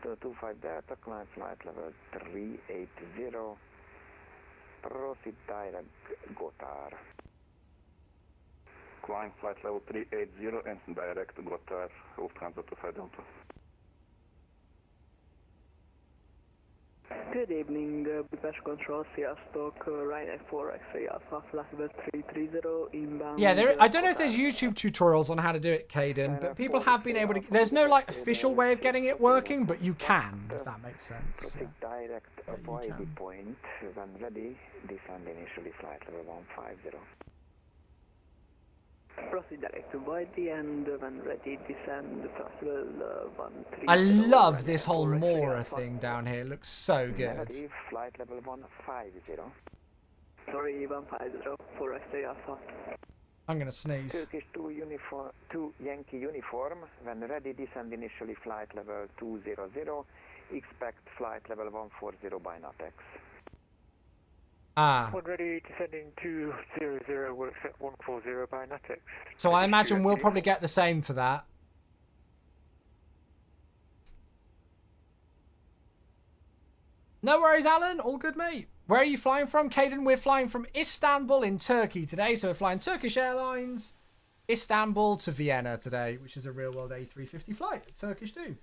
[SPEAKER 2] 25 Delta, climb flight level 380. Proceed direct Gotthard.
[SPEAKER 4] Climb flight level 380 and direct Gotthard, Lufthansa 25 Delta.
[SPEAKER 6] Good evening, Budapest Control, sziasztok, Ryanair 4X-ray Alpha, flight level 330 inbound.
[SPEAKER 1] Yeah, I don't know if there's YouTube tutorials on how to do it, Caden, but people have been able to. There's no like official way of getting it working, but you can, if that makes sense. Yeah.
[SPEAKER 2] Direct avoid the point, when ready, descend initially flight level 150.
[SPEAKER 6] Proceed direct to Voidy and when ready descend flight level 130.
[SPEAKER 1] I love this whole Mora thing down here. It looks so good.
[SPEAKER 2] Ready, flight level 150.
[SPEAKER 6] Sorry, 150, 4X-ray Alpha.
[SPEAKER 1] I'm gonna sneeze.
[SPEAKER 2] Turkish 2 Yankee uniform, when ready descend initially flight level 200, expect flight level 140 by NATEX.
[SPEAKER 1] Ah.
[SPEAKER 2] When ready descending 200, we'll accept 140 by NATEX.
[SPEAKER 1] So I imagine we'll probably get the same for that. No worries, Alan. All good, mate. Where are you flying from? Caden, we're flying from Istanbul in Turkey today. So we're flying Turkish Airlines, Istanbul to Vienna today, which is a real-world A350 flight. Turkish too.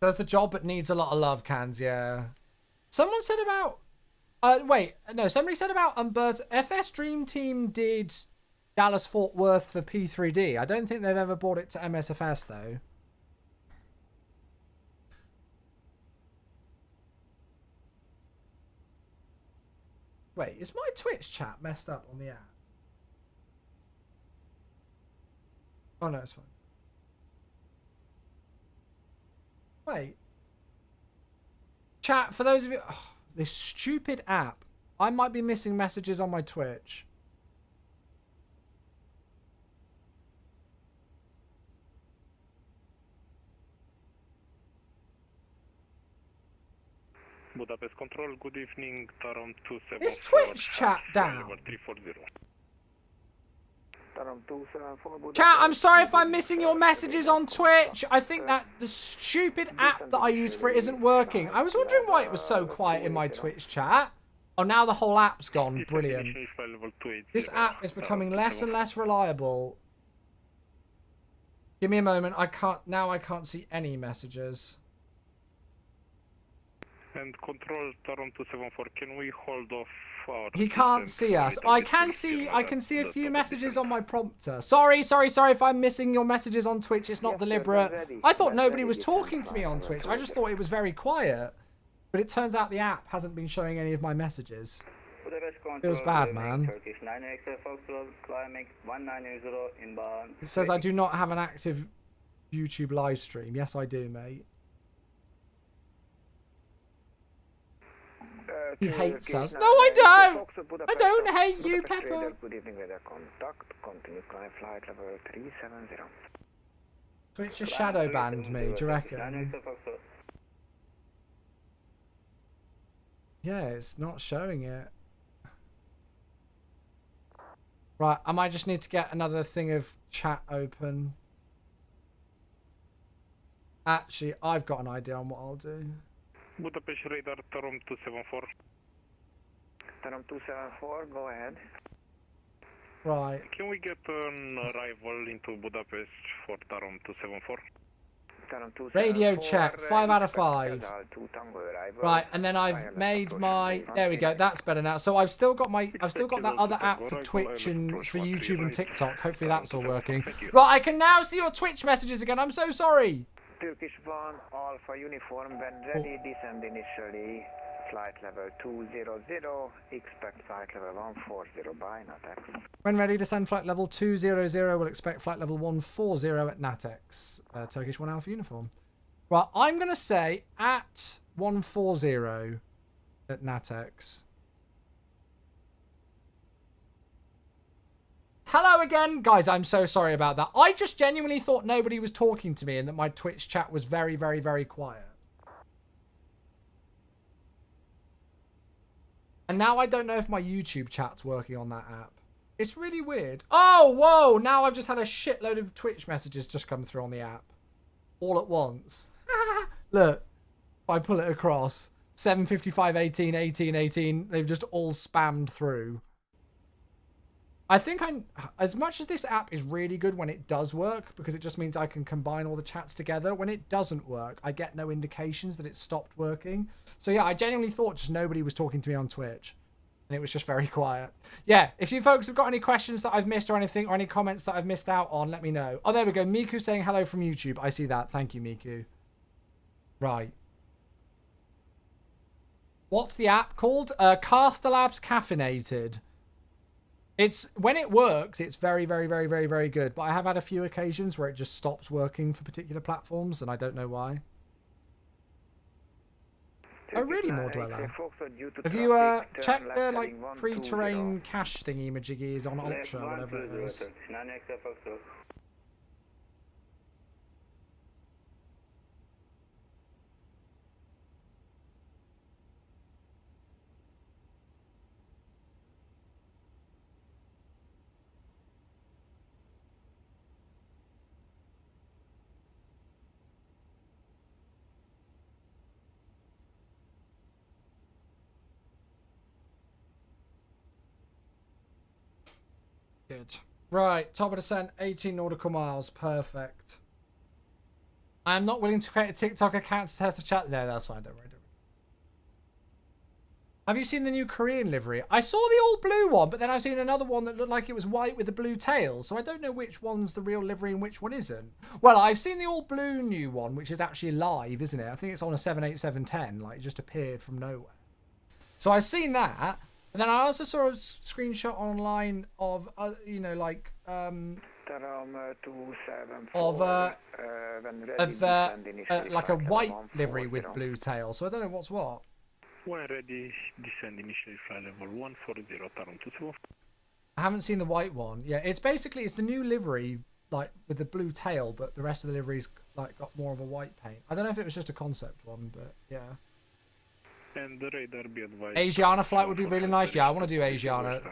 [SPEAKER 1] Does the job but needs a lot of love, Cans, yeah. Someone said about... somebody said about Umberto... FS Dream Team did Dallas Fort Worth for P3D. I don't think they've ever brought it to MSFS, though. Wait, is my Twitch chat messed up on the app? Oh, no, it's fine. Wait. Chat, for those of you... Oh, this stupid app. I might be missing messages on my Twitch.
[SPEAKER 4] Budapest Control, good evening, Tarom 274.
[SPEAKER 1] Is Twitch chat down?
[SPEAKER 4] 340.
[SPEAKER 1] Chat, I'm sorry if I'm missing your messages on Twitch. I think that the stupid app that I use for it isn't working. I was wondering why it was so quiet in my Twitch chat. Oh, now the whole app's gone. Brilliant. This app is becoming less and less reliable. Give me a moment. I can't see any messages.
[SPEAKER 4] And Control Tarom 274, can we hold off our...
[SPEAKER 1] He can't see us. I can see a few messages on my prompter. Sorry if I'm missing your messages on Twitch. It's not deliberate. I thought nobody was talking to me on Twitch. I just thought it was very quiet. But it turns out the app hasn't been showing any of my messages. Feels bad, man. It says I do not have an active YouTube live stream. Yes, I do, mate. He hates us. No, I don't! I don't hate you, Pepper.
[SPEAKER 2] Good evening, radar contact. Continue climb flight level 370.
[SPEAKER 1] Twitch just shadow banned me, do you reckon? Yeah, it's not showing it. Right, I might just need to get another thing of chat open. Actually, I've got an idea on what I'll do.
[SPEAKER 2] Budapest radar, Tarom 274. Tarom 274, go ahead.
[SPEAKER 1] Right.
[SPEAKER 2] Can we get an arrival into Budapest for Tarom 274?
[SPEAKER 1] Radio check, 5 out of 5. Right, and then I've made my, there we go, that's better now. So I've still got that other app for Twitch and for YouTube and TikTok. Hopefully that's all working. Right, I can now see your Twitch messages again. I'm so sorry.
[SPEAKER 2] Turkish 1, Alpha Uniform, when ready, descend initially, flight level 200, expect flight level 140 by NATEX.
[SPEAKER 1] When ready, descend flight level 200, we'll expect flight level 140 at NATEX. Turkish 1 Alpha Uniform. Right, I'm going to say at 140 at NATEX. Hello again. Guys, I'm so sorry about that. I just genuinely thought nobody was talking to me and that my Twitch chat was very, very, very quiet. And now I don't know if my YouTube chat's working on that app. It's really weird. Oh, whoa. Now I've just had a shitload of Twitch messages just come through on the app. All at once. Look. If I pull it across. 7:55, 18, 18, 18. They've just all spammed through. I think as much as this app is really good when it does work, because it just means I can combine all the chats together, when it doesn't work, I get no indications that it stopped working. So yeah, I genuinely thought just nobody was talking to me on Twitch. And it was just very quiet. Yeah, if you folks have got any questions that I've missed or anything, or any comments that I've missed out on, let me know. Oh, there we go. Miku saying hello from YouTube. I see that. Thank you, Miku. Right. What's the app called? Castelabs Caffeinated. It's when it works, it's very, very, very, very, very good. But I have had a few occasions where it just stops working for particular platforms, and I don't know why. Oh, really, more dweller? Have you checked the like pre-terrain cache thingy majiggies on Ultra, whatever it is? Good. Right, top of descent, 18 nautical miles. Perfect. I am not willing to create a TikTok account to test the chat. No, that's fine. Don't worry. Have you seen the new Korean livery? I saw the all blue one, but then I've seen another one that looked like it was white with a blue tail. So I don't know which one's the real livery and which one isn't. Well, I've seen the all blue new one, which is actually live, isn't it? I think it's on a 787-10. Like, it just appeared from nowhere. So I've seen that. And then I also saw a screenshot online of, you know, like, like a white livery with blue tail. So I don't know what's what.
[SPEAKER 2] When ready, descend initially flight level 140, Tarom 24.
[SPEAKER 1] I haven't seen the white one. Yeah, it's basically, it's the new livery, like, with the blue tail, but the rest of the livery's, like, got more of a white paint. I don't know if it was just a concept one, but, yeah.
[SPEAKER 2] And the radar be advised.
[SPEAKER 1] Asiana flight would be really nice. Yeah, I want to do Asiana.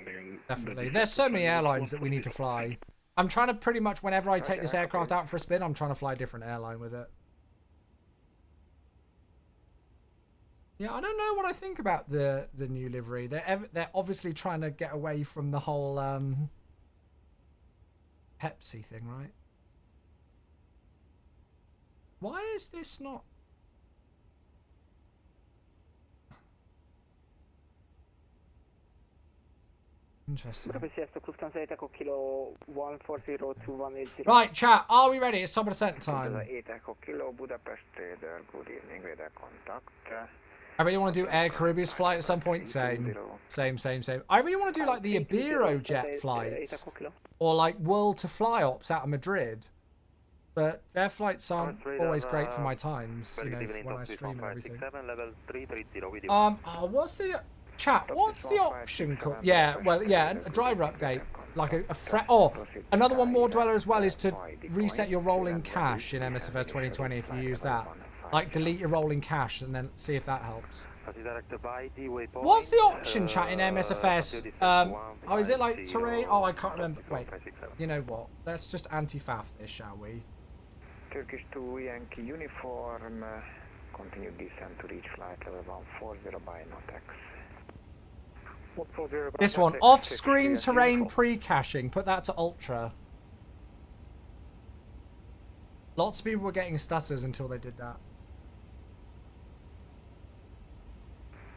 [SPEAKER 1] Definitely. There's so many airlines that we need to fly. I'm trying to pretty much, whenever I take this aircraft out for a spin, I'm trying to fly a different airline with it. Yeah, I don't know what I think about the new livery. They're obviously trying to get away from the whole Pepsi thing, right? Why is this not... Interesting. Right, chat, are we ready? It's top of descent time. I really want to do Air Caribbean's flight at some point. Same. I really want to do like the Ibero jet flights. Or like World to Fly ops out of Madrid. But their flights aren't always great for my times, you know, when I stream and everything. Oh, what's the... Chat, what's the option called? Yeah, well, yeah, a driver update. Like another one more dweller as well is to reset your rolling cache in MSFS 2020 if you use that. Like delete your rolling cache and then see if that helps.
[SPEAKER 2] What's
[SPEAKER 1] What's the option chat in MSFS? Oh, is it like terrain? Oh, I can't remember. Wait, you know what? Let's just anti-faff this, shall we?
[SPEAKER 3] Turkish 2 Yankee uniform, continue descent to reach flight level 140 by NOTX.
[SPEAKER 1] This one, off-screen terrain pre-caching. Put that to ultra. Lots of people were getting stutters until they did that.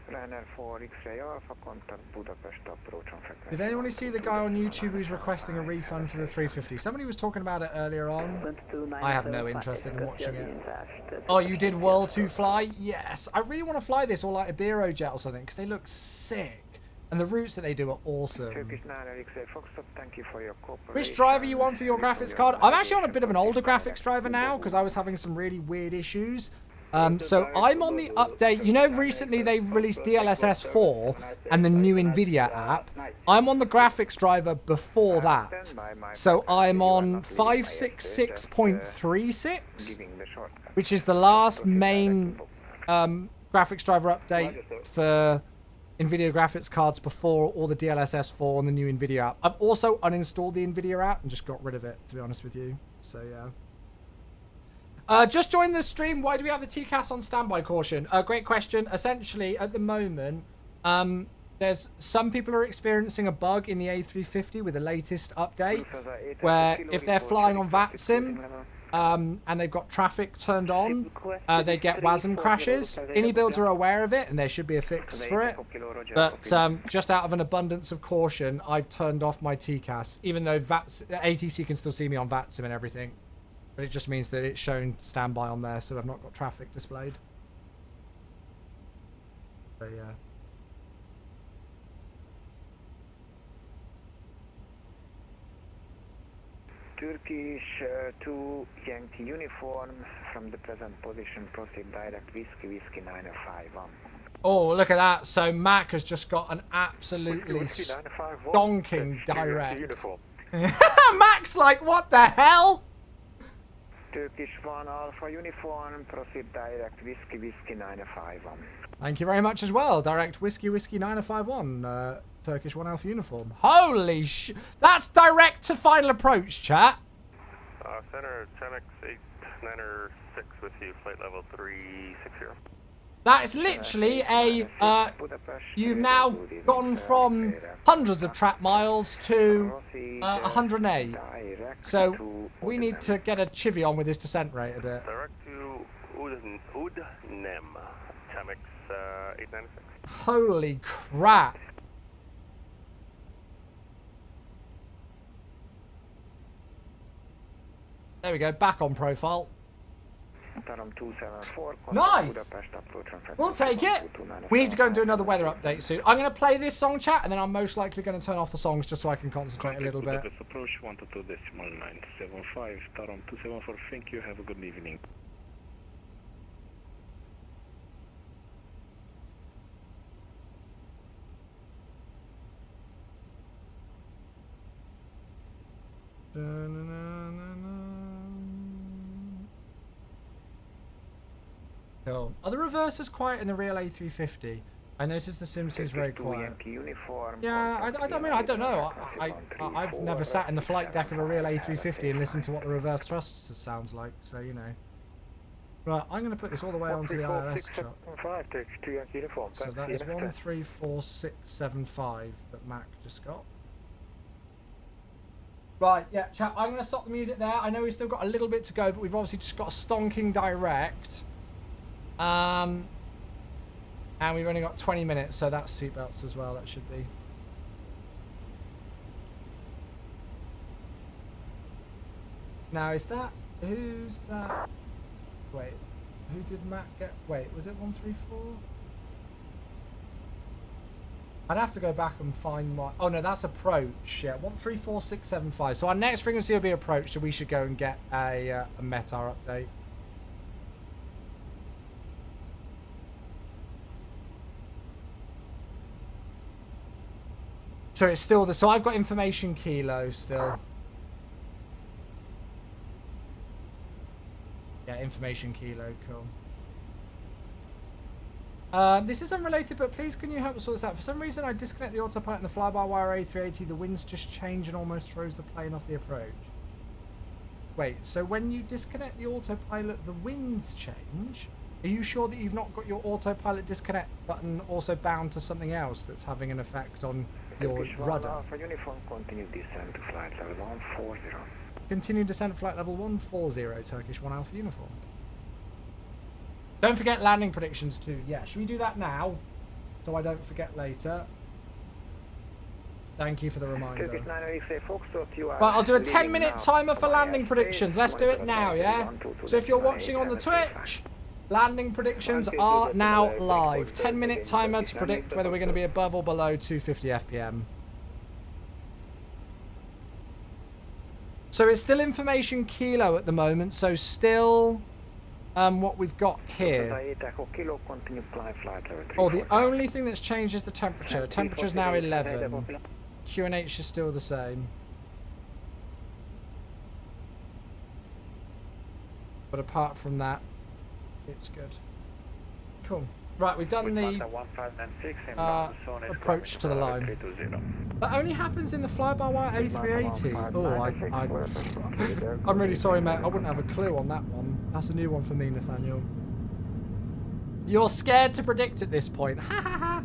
[SPEAKER 3] Runner 4 X-ray Alpha, contact Budapest approach on frequency.
[SPEAKER 1] Did anyone see the guy on YouTube who's requesting a refund for the 350? Somebody was talking about it earlier on. I have no interest in watching it. Oh, you did World 2 fly? Yes. I really want to fly this or like a Ibero jet or something because they look sick. And the routes that they do are awesome.
[SPEAKER 3] Turkish 9 X-ray Foxtrot, thank you for your cooperation.
[SPEAKER 1] Which driver you on for your graphics card? I'm actually on a bit of an older graphics driver now because I was having some really weird issues. So I'm on the update. You know, recently they released DLSS 4 and the new NVIDIA app. I'm on the graphics driver before that. So I'm on 566.36, which is the last main graphics driver update for NVIDIA graphics cards before all the DLSS 4 and the new NVIDIA app. I've also uninstalled the NVIDIA app and just got rid of it, to be honest with you. So, yeah. Just join the stream. Why do we have the TCAS on standby caution? Great question. Essentially, at the moment, there's some people are experiencing a bug in the A350 with the latest update, where if they're flying on VATSIM and they've got traffic turned on, they get WASM crashes. Any builds are aware of it, and there should be a fix for it. But just out of an abundance of caution, I've turned off my TCAS, even though ATC can still see me on VATSIM and everything. But it just means that it's shown standby on there, so I've not got traffic displayed. So, yeah.
[SPEAKER 3] Turkish 2 Yankee uniform, from the present position, proceed direct Whiskey 951.
[SPEAKER 1] Oh, look at that. So Mac has just got an absolutely stonking direct. Mac's like, what the hell?
[SPEAKER 3] Turkish 1 Alpha uniform, proceed direct Whiskey 951.
[SPEAKER 1] Thank you very much as well. Direct Whiskey 951, Turkish 1 Alpha uniform. Holy sh... That's direct to final approach, chat.
[SPEAKER 4] Center 10x8, 906 with you, flight level 360.
[SPEAKER 1] That is literally a... you've now gone from hundreds of track miles to 108. So we need to get a chivvy on with his descent rate a bit.
[SPEAKER 4] Direct to Udnem, Tamex 896.
[SPEAKER 1] Holy crap. There we go, back on profile. Nice! We'll take it. We need to go and do another weather update soon. I'm going to play this song, chat, and then I'm most likely going to turn off the songs just so I can concentrate a little bit.
[SPEAKER 4] Approach 122.975, Tarom 274, thank you, have a good evening.
[SPEAKER 1] Cool. Are the reversers quiet in the real A350? I noticed the Sims is very quiet. Yeah, I don't know. I've never sat in the flight deck of a real A350 and listened to what the reverse thrust sounds like, so you know. Right, I'm going to put this all the way onto the ILS chart. So that is 134675 that Mac just got. Right, yeah, chat, I'm going to stop the music there. I know we've still got a little bit to go, but we've obviously just got a stonking direct. And we've only got 20 minutes, so that's seatbelts as well, that should be. Now, is that... who's that? Wait, who did Matt get? Wait, was it 134? I'd have to go back and find my... oh, no, that's approach. Yeah, 134675. So our next frequency will be approach, so we should go and get a METAR update. So it's still the... so I've got information kilo still. Yeah, information kilo, cool. This is unrelated, but please can you help sort this out? For some reason, I disconnect the autopilot and the fly-by-wire A380. The winds just change and almost throws the plane off the approach. Wait, so when you disconnect the autopilot, the winds change? Are you sure that you've not got your autopilot disconnect button also bound to something else that's having an effect on your
[SPEAKER 3] Turkish 1
[SPEAKER 1] rudder?
[SPEAKER 3] Alpha Uniform, continue descent to flight level 140.
[SPEAKER 1] Continue descent flight level 140, Turkish 1 Alpha Uniform. Don't forget landing predictions too. Yeah, should we do that now? So I don't forget later. Thank you for the reminder.
[SPEAKER 3] Turkish 906 Foxtrot, you are
[SPEAKER 1] Right, I'll do a
[SPEAKER 3] leaving
[SPEAKER 1] 10-minute
[SPEAKER 3] now
[SPEAKER 1] timer for
[SPEAKER 3] via
[SPEAKER 1] landing
[SPEAKER 3] space,
[SPEAKER 1] predictions. Let's do it now, yeah? So if you're watching on the Twitch, landing predictions are now live. 10-minute timer to predict whether we're going to be above or below 250 FPM. So it's still information kilo at the moment, so still what we've got here. Oh, the only thing that's changed is the temperature. Temperature's now 11. QNH is still the same. But apart from that, it's good. Cool. Right, we've done the approach to the line. That only happens in the fly-by-wire A380. Oh, I'm really sorry, mate. I wouldn't have a clue on that one. That's a new one for me, Nathaniel. You're scared to predict at this point. Ha ha ha.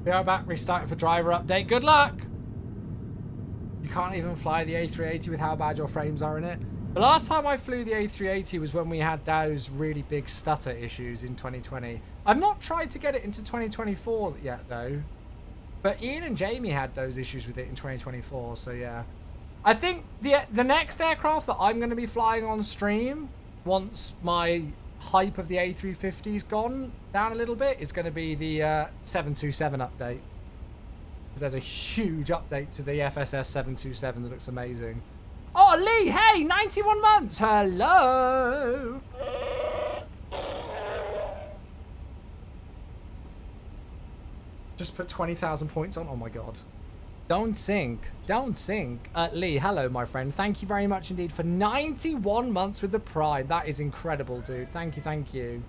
[SPEAKER 1] We are back, restarting for driver update. Good luck! You can't even fly the A380 with how bad your frames are in it. The last time I flew the A380 was when we had those really big stutter issues in 2020. I've not tried to get it into 2024 yet, though. But Ian and Jamie had those issues with it in 2024, so yeah. I think the next aircraft that I'm going to be flying on stream, once my hype of the A350's gone down a little bit, is going to be the 727 update. Because there's a huge update to the FSS 727 that looks amazing. Oh, Lee, hey, 91 months. Hello. Just put 20,000 points on. Oh my God. Don't sink. Don't sink. Lee, hello, my friend. Thank you very much indeed for 91 months with the Pride. That is incredible, dude. Thank you, thank you.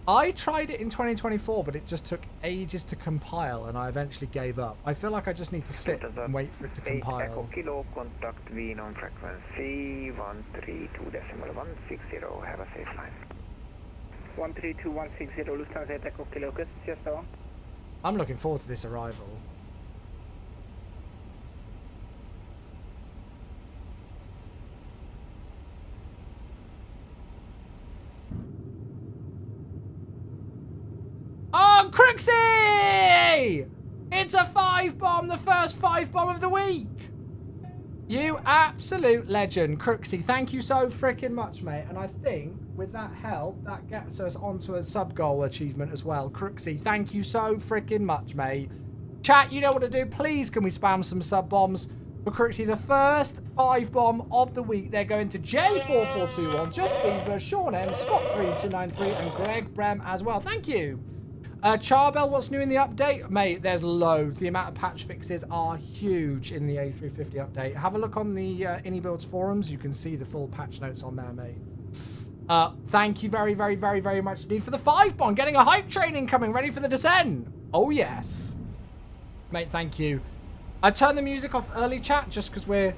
[SPEAKER 1] I tried it in 2024, but it just took ages to compile, and I eventually gave up. I feel like I just need to sit and wait for it to compile.
[SPEAKER 3] Echo Kilo, contact Vienna on frequency 132.160. Have a safe line.
[SPEAKER 6] 132.160, Lufthansa Echo Kilo, just on.
[SPEAKER 1] I'm looking forward to this arrival. Oh, Crooksy! It's a 5-bomb, the first 5-bomb of the week. You absolute legend, Crooksy. Thank you so freaking much, mate. And I think with that help, that gets us onto a sub-goal achievement as well. Crooksy, thank you so freaking much, mate. Chat, you know what to do. Please, can we spam some sub-bombs for Crooksy? The first 5-bomb of the week. They're going to J4421, Just Fever, Sean M, Scott3293, and Greg Brem as well. Thank you. Charbel, what's new in the update? Mate, there's loads. The amount of patch fixes are huge in the A350 update. Have a look on the AnyBuilds forums. You can see the full patch notes on there, mate. Thank you very, very, very, very much indeed for the 5-bomb. Getting a hype training coming, ready for the descent. Oh, yes. Mate, thank you. I turned the music off early, chat, just because we're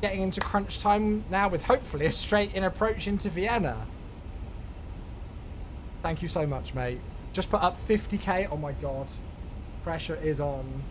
[SPEAKER 1] getting into crunch time now with hopefully a straight-in approach into Vienna. Thank you so much, mate. Just put up 50k. Oh my God. Pressure is on.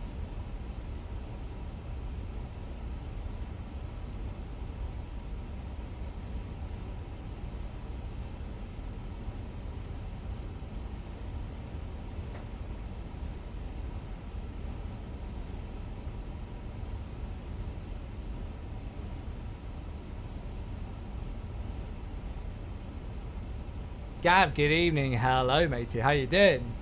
[SPEAKER 1] Gav, good evening. Hello, matey. How you doing?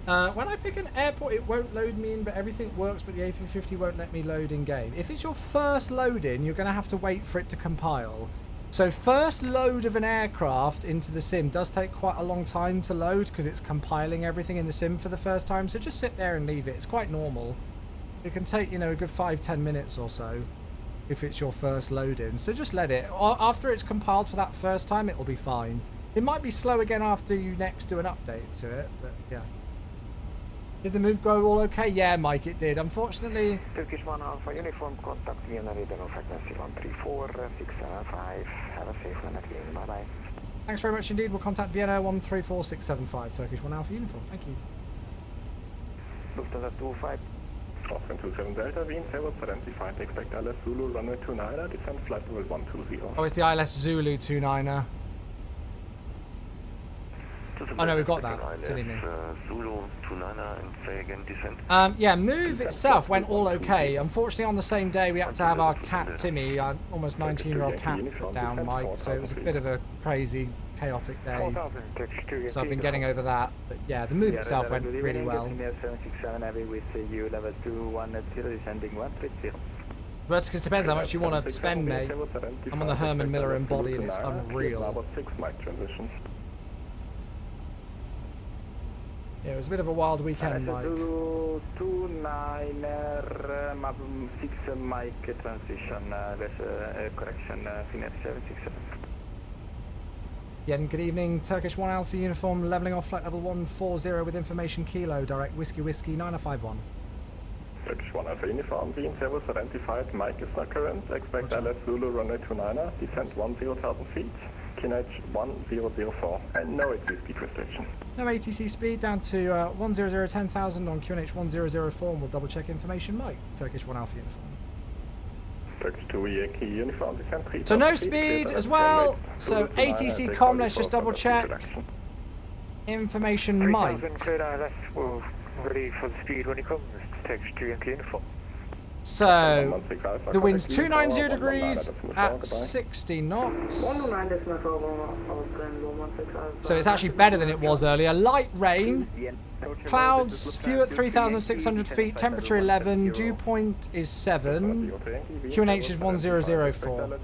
[SPEAKER 1] When I pick an airport, it won't load me in, but everything works, but the A350 won't let me load in game. If it's your first load in, you're going to have to wait for it to compile. So first load of an aircraft into the sim does take quite a long time to load because it's compiling everything in the sim for the first time. So just sit there and leave it. It's quite normal. It can take, you know, a good 5-10 minutes or so if it's your first load in. So just let it. After it's compiled for that first time, it will be fine. It might be slow again after you next do an update to it, but yeah. Did the move go all okay? Yeah, Mike, it did. Unfortunately...
[SPEAKER 3] Turkish 1 Alpha Uniform, contact Vienna regional frequency 134675. Have a safe one at Vienna. Bye-bye.
[SPEAKER 1] Thanks very much indeed. We'll contact Vienna 134675, Turkish 1 Alpha Uniform. Thank you.
[SPEAKER 3] Lufthansa 25.
[SPEAKER 4] Auckland 27 Delta, Wien, Several identified, expect LS Zulu, runway 29er, descend flight level 120.
[SPEAKER 1] Oh, it's the ILS Zulu 29er. Oh no, we've got that. Silly me.
[SPEAKER 7] Zulu 29er and say again descent.
[SPEAKER 1] Yeah, move itself went all okay. Unfortunately, on the same day, we had to have our cat Timmy, our almost 19-year-old cat, put down, Mike. So it was a bit of a crazy, chaotic day. So I've been getting over that. But yeah, the move itself went really well.
[SPEAKER 3] 767 Heavy with you level 2110 descending 130.
[SPEAKER 1] But it depends how much you want to spend, mate. I'm on the Herman Miller embody and it's unreal. Yeah, it was a bit of a wild weekend, Mike.
[SPEAKER 3] 29er, map 6 Mike transition, there's a correction, Finnair 767.
[SPEAKER 1] Yeah, and good evening, Turkish 1 Alpha Uniform, levelling off flight level 140 with information kilo, direct Whiskey 9051.
[SPEAKER 4] Turkish 1 Alpha Uniform, Wien, Servus identified, Mike is not current, expect LS Zulu runway 29er, descent 10,000 feet. QNH 1004 and no ATC restriction.
[SPEAKER 1] No ATC speed down to 10,000 on QNH 1004 and we'll double check information. Mike, Turkish 1 Alpha Uniform.
[SPEAKER 4] Turkish 2 Yankee Uniform descent 3,000
[SPEAKER 1] so no speed as well. So ATC com, let's just double check. Information Mike.
[SPEAKER 2] Ready for the speed when it comes. Turkish 2 Yankee Uniform.
[SPEAKER 1] So, the wind's 290 degrees at 60 knots. So it's actually better than it was earlier. Light rain, clouds, few at 3,600 feet, temperature 11, dew point is 7, QNH is 1004.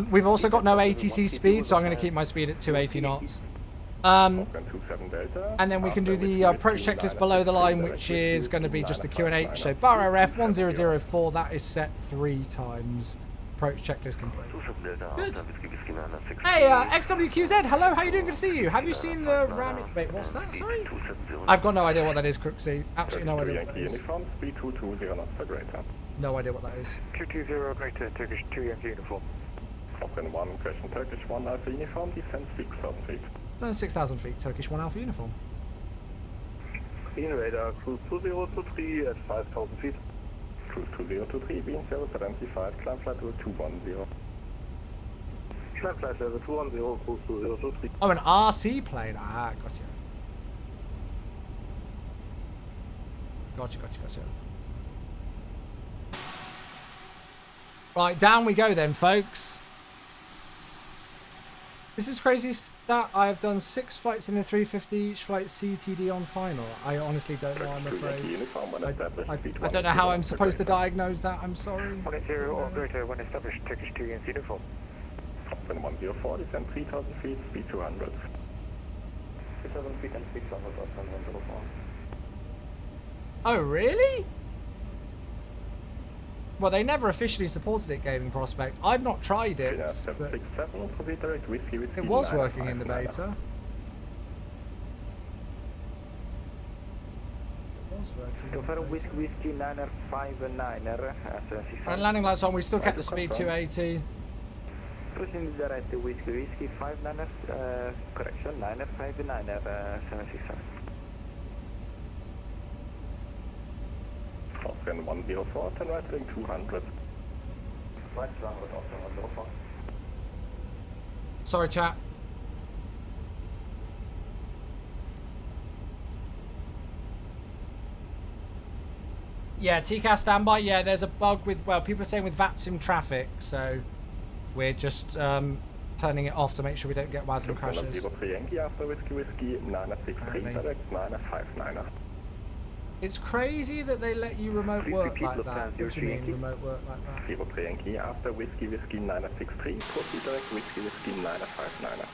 [SPEAKER 1] We've also got no ATC speed, so I'm going to keep my speed at 280 knots. And then we can do the approach checklist below the line, which is going to be just the QNH. So bar RF 1004, that is set 3 times. Approach checklist complete. Good. Hey, XWQZ, hello, how you doing? Good to see you. Have you seen the Ram... Wait, what's that? Sorry? I've got no idea what that is, Crooksy. Absolutely no idea what that is. No idea what that is.
[SPEAKER 2] 220 greater Turkish 2 Yankee Uniform.
[SPEAKER 4] Auckland 1, question Turkish 1 Alpha Uniform, descent 6,000 feet.
[SPEAKER 1] 6,000 feet, Turkish 1 Alpha Uniform.
[SPEAKER 4] Radar, cruise 2023 at 5,000 feet. Cruise 2023, being service identified, climb flight level 210. Climb flight level 210, cruise 2023.
[SPEAKER 1] Oh, an RC plane. Ah, gotcha. Gotcha. Right, down we go then, folks. This is crazy that I have done 6 flights in the 350, each flight CTD on final. I honestly don't know, I'm afraid. I don't know how I'm supposed to diagnose that, I'm sorry.
[SPEAKER 2] 180 or greater when established Turkish 2 Yankee Uniform.
[SPEAKER 4] Auckland 104, descent 3,000 feet, speed 200.
[SPEAKER 3] 7 feet and 600 Auckland 104.
[SPEAKER 1] Oh, really? Well, they never officially supported it, Gaming Prospect. I've not tried it, but it was working in the beta.
[SPEAKER 3] Whiskey 9er 59er.
[SPEAKER 1] And landing lights on, we still kept the speed 280.
[SPEAKER 3] Proceeding direct to Whiskey 59er, correction, 9er 59er 767.
[SPEAKER 4] Auckland 104, turn right heading 200.
[SPEAKER 3] Right, Auckland 104.
[SPEAKER 1] Sorry, chat. Yeah, TCAS standby. Yeah, there's a bug with, well, people are saying with VATSIM traffic, so we're just turning it off to make sure we don't get WASM crashes.
[SPEAKER 4] 03 Yankee after Whiskey Whiskey 963 direct 959.
[SPEAKER 1] It's crazy that they let you remote work like that. What do you mean remote work like that?
[SPEAKER 4] 03 Yankee after Whiskey Whiskey 963 proceed direct Whiskey Whiskey 959.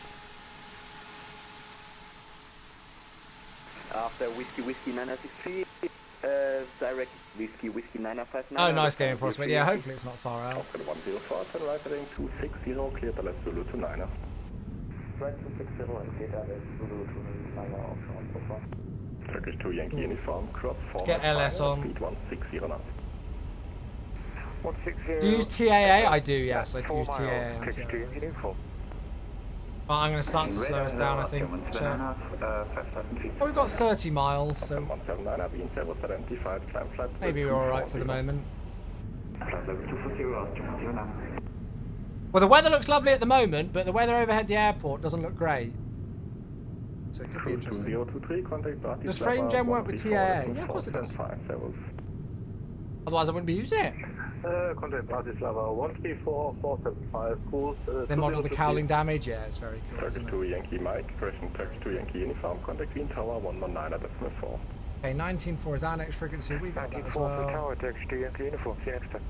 [SPEAKER 7] After Whiskey Whiskey 963, direct Whiskey Whiskey 959.
[SPEAKER 1] Oh, nice game approximate. Yeah, hopefully it's not far out.
[SPEAKER 4] 104, turn right heading 260, clear to left Zulu to 9.
[SPEAKER 3] Right 260 and clear to left Zulu to 9 option so far.
[SPEAKER 4] Turkish 2 Yankee uniform, cross 4.
[SPEAKER 1] Get LS on.
[SPEAKER 4] Speed 160 knots.
[SPEAKER 3] 160.
[SPEAKER 1] Do you use TAA? I do, yes. I use TAA on TAA. But I'm going to start to slow us down, I think. Oh, we've got 30 miles, so maybe we're alright for the moment. Well, the weather looks lovely at the moment, but the weather overhead the airport doesn't look great. So it could be interesting. Does frame gen work with TAA? Yeah, of course it does. Otherwise I wouldn't be using it.
[SPEAKER 8] Contact Bratislava 134475 course.
[SPEAKER 1] They model the cowling damage, yeah, it's very cool.
[SPEAKER 4] Turkish 2 Yankee Mike, correction Turkish 2 Yankee uniform, contact Wien Tower 119.4.
[SPEAKER 1] Okay, 19.4 is our next frequency, we got that as well.
[SPEAKER 3] Tower, Turkish 2 Yankee uniform, see you next time.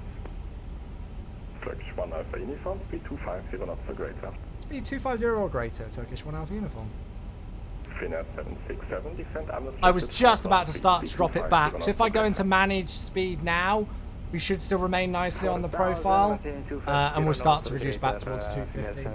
[SPEAKER 4] Turkish 1 Alpha uniform, speed 250 knots or greater.
[SPEAKER 1] Speed 250 or greater, Turkish 1 Alpha uniform.
[SPEAKER 4] Finnair 767, descent
[SPEAKER 1] I was just about to start to drop it back, so if I go into manage speed now, we should still remain nicely on the profile, and we'll start to reduce back towards 250.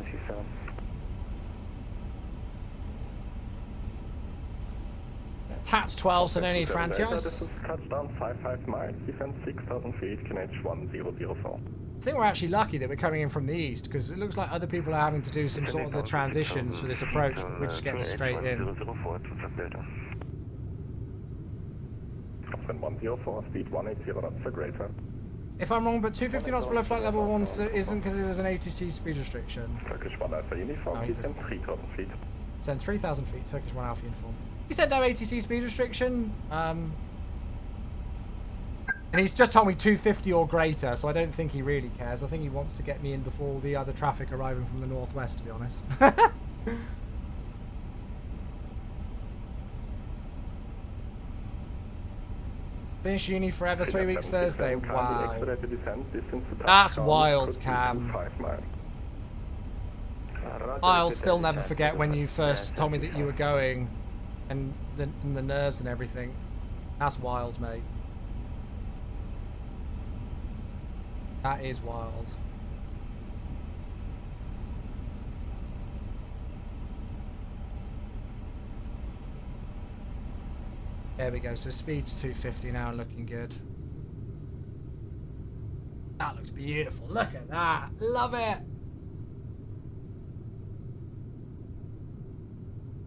[SPEAKER 1] TAT's 12, so no need for anti-ice.
[SPEAKER 4] Touchdown 55 miles, descent 6,000 feet, QNH 1004.
[SPEAKER 1] I think we're actually lucky that we're coming in from the east, because it looks like other people are having to do some sort of the transitions for this approach, but we're just getting straight in.
[SPEAKER 4] 104, speed 180 knots or greater.
[SPEAKER 1] If I'm wrong, but 250 knots below flight level 1 isn't because there's an ATC speed restriction.
[SPEAKER 4] Turkish 1 Alpha uniform, descent 3,000 feet.
[SPEAKER 1] Send 3,000 feet, Turkish 1 Alpha uniform. He said no ATC speed restriction, and he's just told me 250 or greater, so I don't think he really cares. I think he wants to get me in before all the other traffic arriving from the northwest, to be honest. Finish uni forever, 3 weeks Thursday. Wow. That's wild, Cam. I'll still never forget when you first told me that you were going, and the nerves and everything. That's wild, mate. That is wild. There we go, so speed's 250 now, looking good. That looks beautiful, look at that, love it!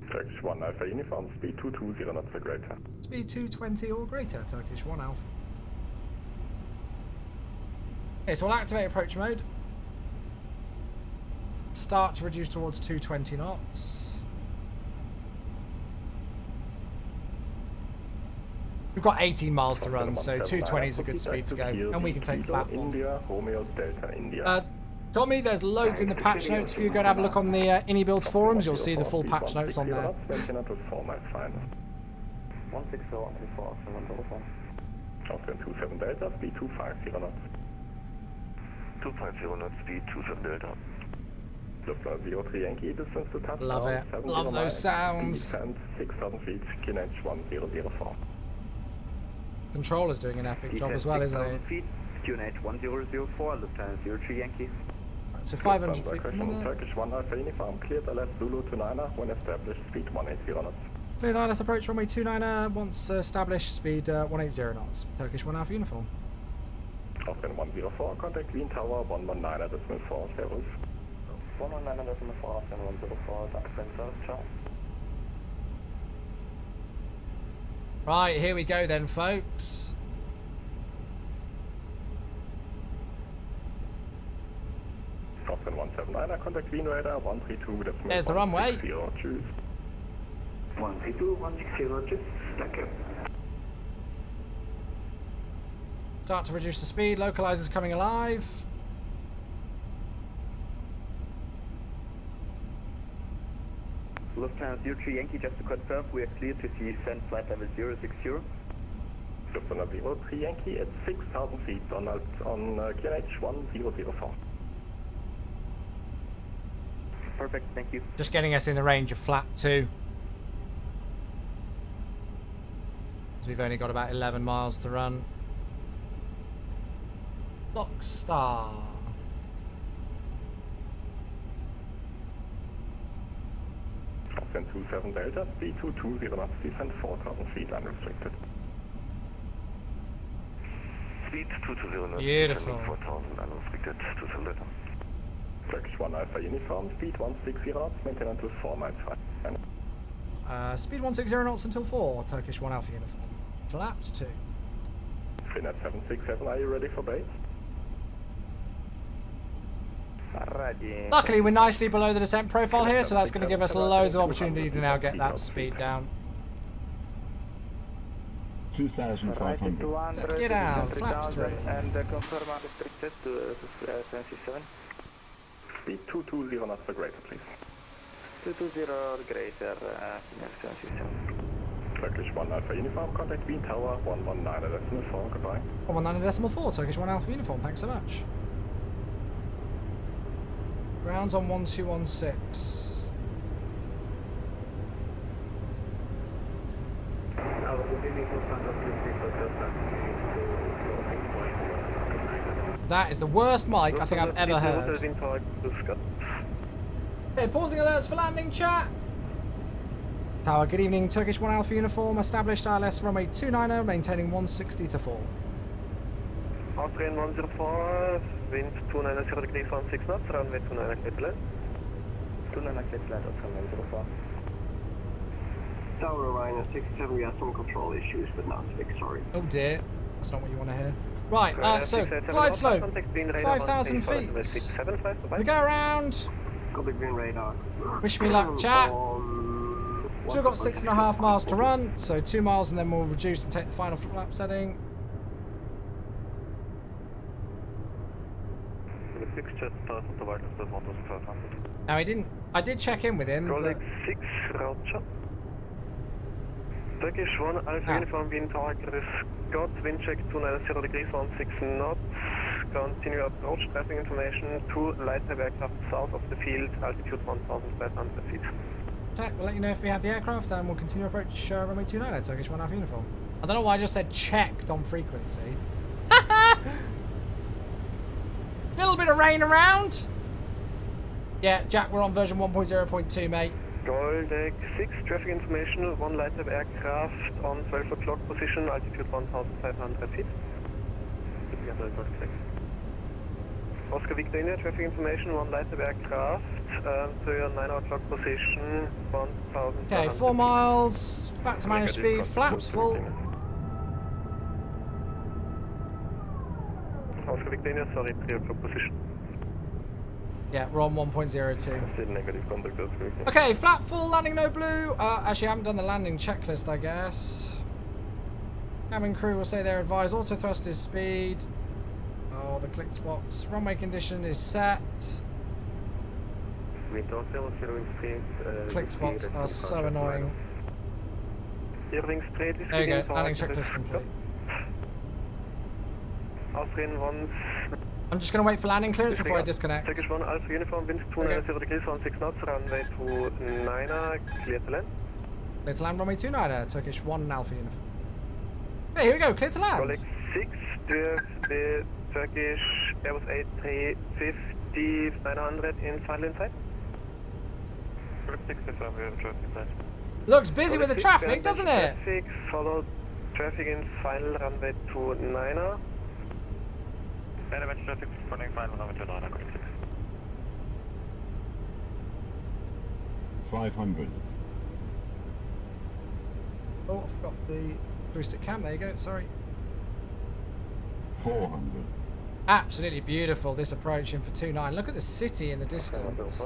[SPEAKER 4] Turkish 1 Alpha uniform, speed 220 knots or greater.
[SPEAKER 1] Speed 220 or greater, Turkish 1 Alpha. Okay, so we'll activate approach mode. Start to reduce towards 220 knots. We've got 18 miles to run, so 220 is a good speed to go, and we can take flat one.
[SPEAKER 4] India, Romeo, Delta, India.
[SPEAKER 1] Tommy, there's loads in the patch notes. If you go and have a look on the InnyBuilds forums, you'll see the full patch notes on there.
[SPEAKER 4] 27 Delta, speed 250 knots.
[SPEAKER 7] 250 knots, speed 27 Delta.
[SPEAKER 4] Lufthansa 03 Yankee, distance to touchdown.
[SPEAKER 1] Love it. Love those sounds.
[SPEAKER 4] Descent 6,000 feet, QNH 1004.
[SPEAKER 1] Controller's doing an epic job as well, isn't he?
[SPEAKER 8] QNH 1004, Lufthansa 03 Yankee.
[SPEAKER 1] Right, so 500 feet per minute.
[SPEAKER 4] Turkish 1 Alpha uniform, cleared LS Zulu to 9er, when established, speed 180 knots.
[SPEAKER 1] Cleared ILS approach runway 29er, once established, speed 180 knots. Turkish 1 Alpha uniform.
[SPEAKER 4] Auckland 104, contact Wien Tower 119.4, servus.
[SPEAKER 3] 119.4, Auckland 104, Auckland service, ciao.
[SPEAKER 1] Right, here we go then, folks.
[SPEAKER 4] Auckland 179, contact Wien Radar 132,
[SPEAKER 1] there's the runway.
[SPEAKER 3] 132, 160, tschüss, danke.
[SPEAKER 1] Start to reduce the speed, localizers coming alive.
[SPEAKER 7] Lufthansa 03 Yankee, just to confirm, we are clear to descend flight level 060.
[SPEAKER 4] Lufthansa 03 Yankee at 6,000 feet on QNH 1004.
[SPEAKER 7] Perfect, thank you.
[SPEAKER 1] Just getting us in the range of flap 2. So we've only got about 11 miles to run. Lockstar.
[SPEAKER 4] Descend 27 Delta, speed 220 knots, descend 4,000 feet unrestricted.
[SPEAKER 2] Speed 220 knots,
[SPEAKER 1] Beautiful.
[SPEAKER 2] 4,000 unrestricted, 27 Delta.
[SPEAKER 4] Turkish 1 Alpha Uniform, speed 160 knots, maintain until 4 miles high.
[SPEAKER 1] Speed 160 knots until 4. Turkish 1 Alpha Uniform. Flaps 2.
[SPEAKER 4] Finnair 767, are you ready for base?
[SPEAKER 3] Ready.
[SPEAKER 1] Luckily, we're nicely below the descent profile here, so that's going to give us loads of opportunity to now get that speed down.
[SPEAKER 5] 2,500.
[SPEAKER 1] Get out, flaps 3.
[SPEAKER 3] And confirm on the street test to 77.
[SPEAKER 4] Speed 220 knots or greater, please.
[SPEAKER 3] 220 or greater, 77.
[SPEAKER 4] Turkish 1 Alpha Uniform, contact Wien Tower 119.4, goodbye.
[SPEAKER 1] 119.4, Turkish 1 Alpha Uniform, thanks so much. Grounds on 1216. That is the worst mic I think I've ever heard. Okay, pausing alerts for landing, chat. Tower, good evening. Turkish 1 Alpha Uniform, established ILS runway 29, maintaining 160 to 4.
[SPEAKER 2] Austrian 104, wind 290 degrees 16 knots, runway 29 clear to land.
[SPEAKER 3] 29 clear to land, runway 04.
[SPEAKER 8] Tower Rhino 67, we have some control issues, but not big, sorry.
[SPEAKER 1] Oh dear, that's not what you want to hear. Right, so glide slope, 5,000 feet. We go around.
[SPEAKER 8] Copy green radar.
[SPEAKER 1] Wish me luck, chat. Still got 6.5 miles to run, so 2 miles and then we'll reduce and take the final flap setting. Now I did check in with him.
[SPEAKER 2] Rolex 6, Roger. Turkish 1 Alpha Uniform, wind tower, Scott, wind check 290 degrees 16 knots. Continue approach, traffic information, 2 light heavy aircraft south of the field, altitude 1,500 feet.
[SPEAKER 1] Check, we'll let you know if we have the aircraft and we'll continue approach runway 29, Turkish 1 Alpha Uniform. I don't know why I just said checked on frequency. Little bit of rain around. Yeah, Jack, we're on version 1.0.2, mate.
[SPEAKER 2] Goldeck 6, traffic information, 1 light heavy aircraft on 12 o'clock position, altitude 1,500 feet. Oscar Victor India, traffic information, 1 light heavy aircraft to your 9 o'clock position, 1,500
[SPEAKER 1] Okay, 4 miles, back to managed speed, flaps full.
[SPEAKER 2] Oscar Victor India, sorry, 3 o'clock position.
[SPEAKER 1] Yeah, we're on 1.02.
[SPEAKER 2] Negative contact, that's correct.
[SPEAKER 1] Okay, flap full, landing no blue. Actually, I haven't done the landing checklist, I guess. Cabin crew will say they're advised. Auto thrust is speed. Oh, the click spots. Runway condition is set. Click spots are so annoying. There you go, landing checklist complete.
[SPEAKER 2] Austrian 1.
[SPEAKER 1] I'm just going to wait for landing clearance before I disconnect.
[SPEAKER 2] Turkish 1 Alpha Uniform, wind 290 degrees 16 knots, runway 29, clear to land.
[SPEAKER 1] Clear to land, runway 29, Turkish 1 Alpha Uniform. Okay, here we go, clear to land.
[SPEAKER 2] Rolex 6, the Turkish Airbus A350 900 in final inside. Rolex 6, confirm we have a traffic inside.
[SPEAKER 1] Looks busy with the traffic, doesn't it?
[SPEAKER 2] Traffic, follow traffic in final runway 29. Management traffic running final runway 29, correct.
[SPEAKER 5] 500.
[SPEAKER 1] Oh, I forgot the joystick cam. There you go. Sorry.
[SPEAKER 5] 400.
[SPEAKER 1] Absolutely beautiful. This approach in for 29. Look at the city in the distance.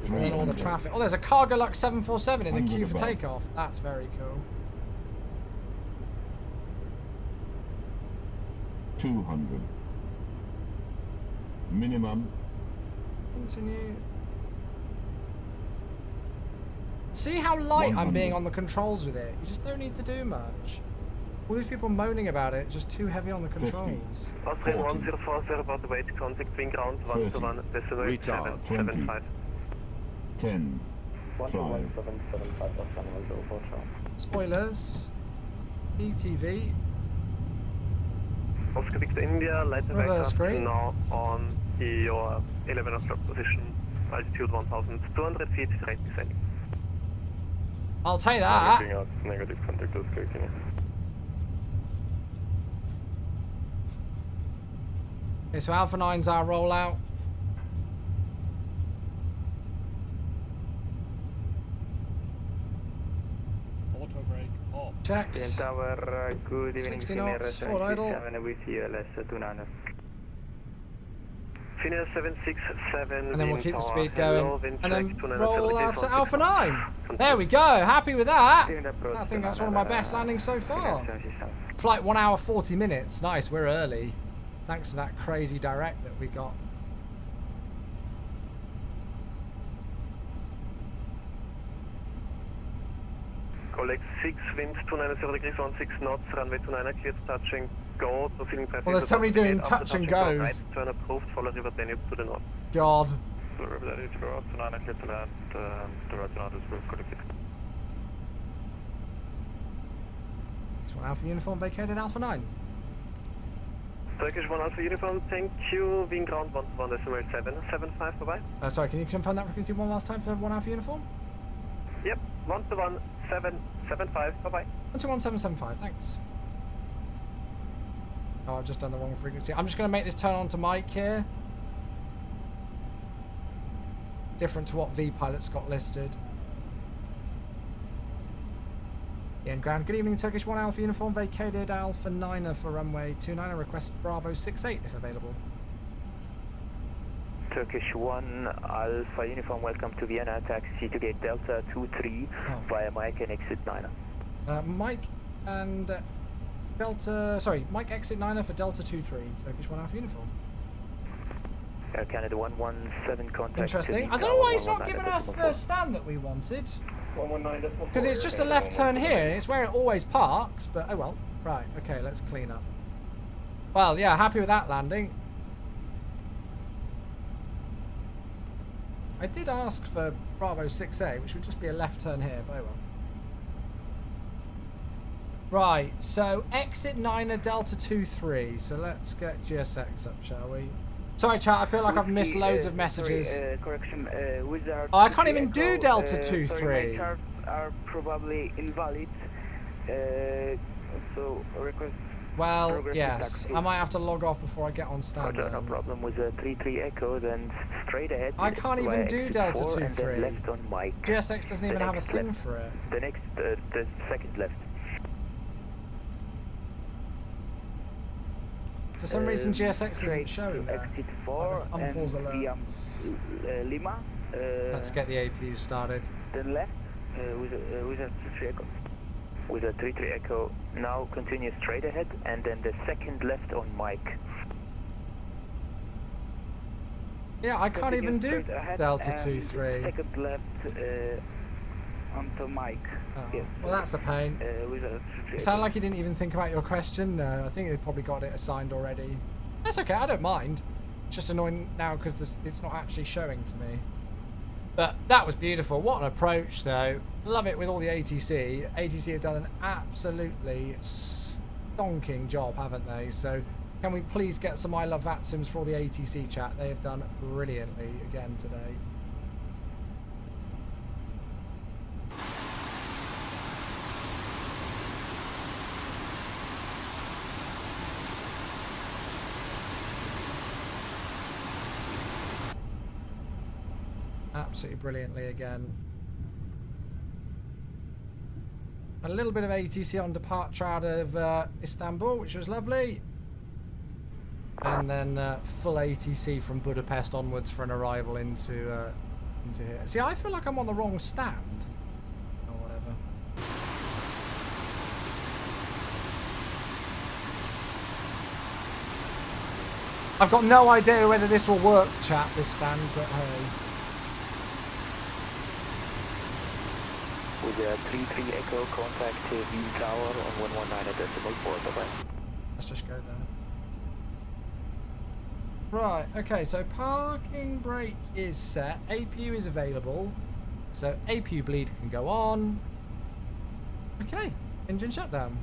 [SPEAKER 1] And then all the traffic. Oh, there's a Cargo Lux 747 in the queue for takeoff. That's very cool.
[SPEAKER 5] 200. Minimum.
[SPEAKER 1] Continue. See how light I'm being on the controls with it? You just don't need to do much. All these people moaning about it, just too heavy on the controls.
[SPEAKER 2] Austrian 1040 about the way to contact wing ground 121 decimal 775.
[SPEAKER 5] 10, 5,
[SPEAKER 1] Spoilers. ETV.
[SPEAKER 2] Oscar Victor India, light
[SPEAKER 1] Reverse
[SPEAKER 2] aircraft
[SPEAKER 1] green.
[SPEAKER 2] now on your 11 o'clock position, altitude 1,200 feet, straight descending.
[SPEAKER 1] I'll take that.
[SPEAKER 4] Negative contact Oscar, can you?
[SPEAKER 1] Okay, so Alpha 9's our rollout.
[SPEAKER 9] Auto brake off.
[SPEAKER 1] Checks.
[SPEAKER 3] Tower, good evening.
[SPEAKER 1] 60 knots, full idle.
[SPEAKER 3] With CLS 29.
[SPEAKER 2] Finnair 767.
[SPEAKER 1] And then we'll
[SPEAKER 2] Vienna
[SPEAKER 1] keep the
[SPEAKER 2] Tower,
[SPEAKER 1] speed
[SPEAKER 2] hello,
[SPEAKER 1] going.
[SPEAKER 2] wind
[SPEAKER 1] And then
[SPEAKER 2] check, 29
[SPEAKER 1] roll out
[SPEAKER 2] degrees,
[SPEAKER 1] to Alpha 9.
[SPEAKER 2] 165.
[SPEAKER 1] There we go. Happy with that. I think that's one of my best landings so far. Flight 1 hour 40 minutes. Nice, we're early. Thanks to that crazy direct that we got.
[SPEAKER 2] Collect 6, wind 290 degrees, 16 knots, runway 29, clear to touching, go, proceeding traffic.
[SPEAKER 1] Well, there's somebody doing touch and goes.
[SPEAKER 2] Right, turn approved, follow river Danube to the north.
[SPEAKER 1] God.
[SPEAKER 4] So river Danube to the right, 29 clear to land, the right to land is approved, correctly.
[SPEAKER 1] This one Alpha Uniform vacated Alpha 9.
[SPEAKER 2] Turkish 1 Alpha Uniform, thank you, wing ground 121.775, bye-bye.
[SPEAKER 1] Sorry, can you confirm that frequency one last time for 1 Alpha Uniform?
[SPEAKER 2] Yep, 121.775, bye-bye.
[SPEAKER 1] 121.775, thanks. Oh, I've just done the wrong frequency. I'm just going to make this turn on to mic here. Different to what V pilots got listed. Ian Ground, good evening, Turkish 1 Alpha Uniform, vacated Alpha 9er for runway 29, request Bravo 68 if available.
[SPEAKER 3] Turkish 1 Alpha Uniform, welcome to Vienna, taxi to gate Delta 23 via Mike and exit 9er.
[SPEAKER 1] Mike and Delta, sorry, Mike exit 9er for Delta 23, Turkish 1 Alpha Uniform.
[SPEAKER 3] Air Canada 117 contact.
[SPEAKER 1] Interesting. I don't know why he's not giving us the stand that we wanted. Because it's just a left turn here, and it's where it always parks, but oh well. Right, okay, let's clean up. Well, yeah, happy with that landing. I did ask for Bravo 6A, which would just be a left turn here, but oh well. Right, so exit 9er Delta 23. So let's get GSX up, shall we? Sorry, chat, I feel like I've missed loads of messages.
[SPEAKER 3] Correction,
[SPEAKER 1] oh, I can't even do Delta 23.
[SPEAKER 3] Sorry, my charts are probably invalid. So request.
[SPEAKER 1] Well, yes, I might have to log off before I get on stand.
[SPEAKER 3] Roger, no problem. With a 33 Echo, then straight ahead.
[SPEAKER 1] I can't even do Delta 23.
[SPEAKER 3] And then left on Mike.
[SPEAKER 1] GSX doesn't even have a thing
[SPEAKER 3] left.
[SPEAKER 1] for it.
[SPEAKER 3] The next, the second left.
[SPEAKER 1] For some reason, GSX isn't showing there.
[SPEAKER 3] Exit 4 and Lima.
[SPEAKER 1] Let's get the APU started.
[SPEAKER 3] Then left with a 33 Echo. With a 33 Echo, now continue straight ahead, and then the second left on Mike.
[SPEAKER 1] Yeah, I can't even do Delta 23.
[SPEAKER 3] Second left onto Mike.
[SPEAKER 1] Oh,
[SPEAKER 3] yes.
[SPEAKER 1] Well, that's a pain. It sounded like you didn't even think about your question. No, I think they probably got it assigned already. That's okay, I don't mind. It's just annoying now because it's not actually showing for me. But that was beautiful. What an approach, though. Love it with all the ATC. ATC have done an absolutely stonking job, haven't they? So can we please get some I Love VATSIMs for all the ATC chat? They have done brilliantly again today. Absolutely brilliantly again. A little bit of ATC on departure out of Istanbul, which was lovely. And then full ATC from Budapest onwards for an arrival into here. See, I feel like I'm on the wrong stand. Or whatever. I've got no idea whether this will work, chat, this stand, but hey.
[SPEAKER 3] with a 33 Echo, contact View Tower on 119.4, bye-bye.
[SPEAKER 1] Let's just go there. Right, okay, so parking brake is set. APU is available. So APU bleed can go on. Okay, engine shutdown.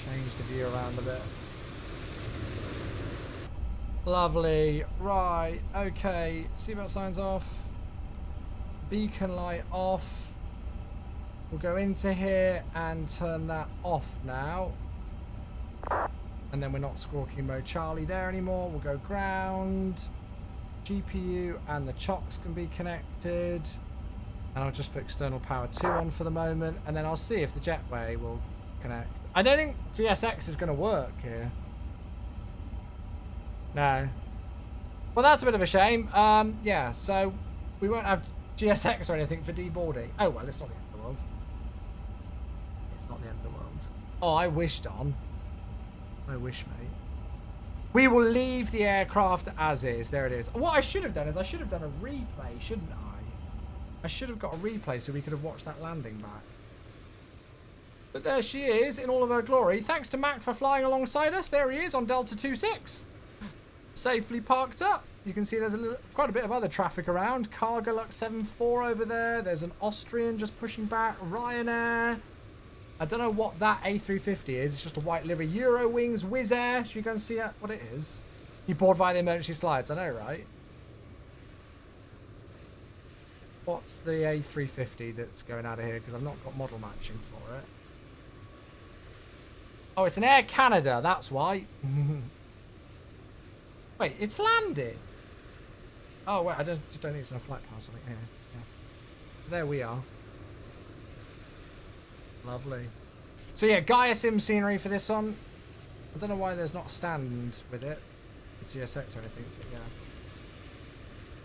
[SPEAKER 1] Change the view around a bit. Lovely. Right. Okay. Seatbelt signs off. Beacon light off. We'll go into here and turn that off now. And then we're not squawking mode Charlie there anymore. We'll go ground. GPU and the chocks can be connected. And I'll just put external power 2 on for the moment. And then I'll see if the jetway will connect. I don't think GSX is going to work here. No. Well, that's a bit of a shame. Yeah, so we won't have GSX or anything for deboarding. Oh, well, it's not the end of the world. It's not the end of the world. Oh, I wish, Don. I wish, mate. We will leave the aircraft as is. There it is. What I should have done is I should have done a replay, shouldn't I? I should have got a replay so we could have watched that landing back. But there she is in all of her glory. Thanks to Mac for flying alongside us. There he is on Delta 26. Safely parked up. You can see there's quite a bit of other traffic around. Cargolux 74 over there. There's an Austrian just pushing back. Ryanair. I don't know what that A350 is. It's just a white livery. Eurowings, Wizz Air. Should we go and see what it is? You board via the emergency slides. I know, right? What's the A350 that's going out of here? Because I've not got model matching for it. Oh, it's an Air Canada. That's why. Wait, it's landed. Oh, wait. I just don't think it's in a flight path or something here. Yeah. There we are. Lovely. So yeah, Gaia Sim scenery for this one. I don't know why there's not a stand with it. GSX or anything, but yeah.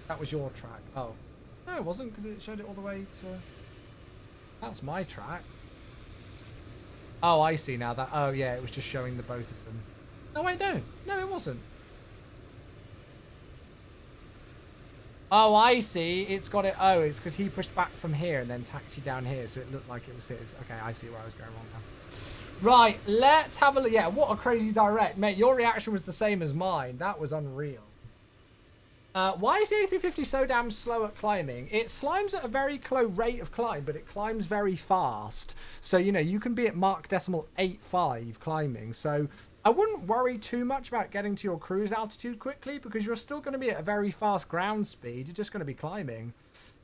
[SPEAKER 1] That was your track. Oh. No, it wasn't, because it showed it all the way to... That's my track. Oh, I see now that... Oh, yeah, it was just showing the both of them. No, wait, no. No, it wasn't. Oh, I see. It's got it... Oh, it's because he pushed back from here and then taxied down here, so it looked like it was his. Okay, I see where I was going wrong now. Right, let's have a look. Yeah, what a crazy direct. Mate, your reaction was the same as mine. That was unreal. Why is the A350 so damn slow at climbing? It slimes at a very low rate of climb, but it climbs very fast. So, you know, you can be at Mach decimal 8.5 climbing. So I wouldn't worry too much about getting to your cruise altitude quickly, because you're still going to be at a very fast ground speed. You're just going to be climbing.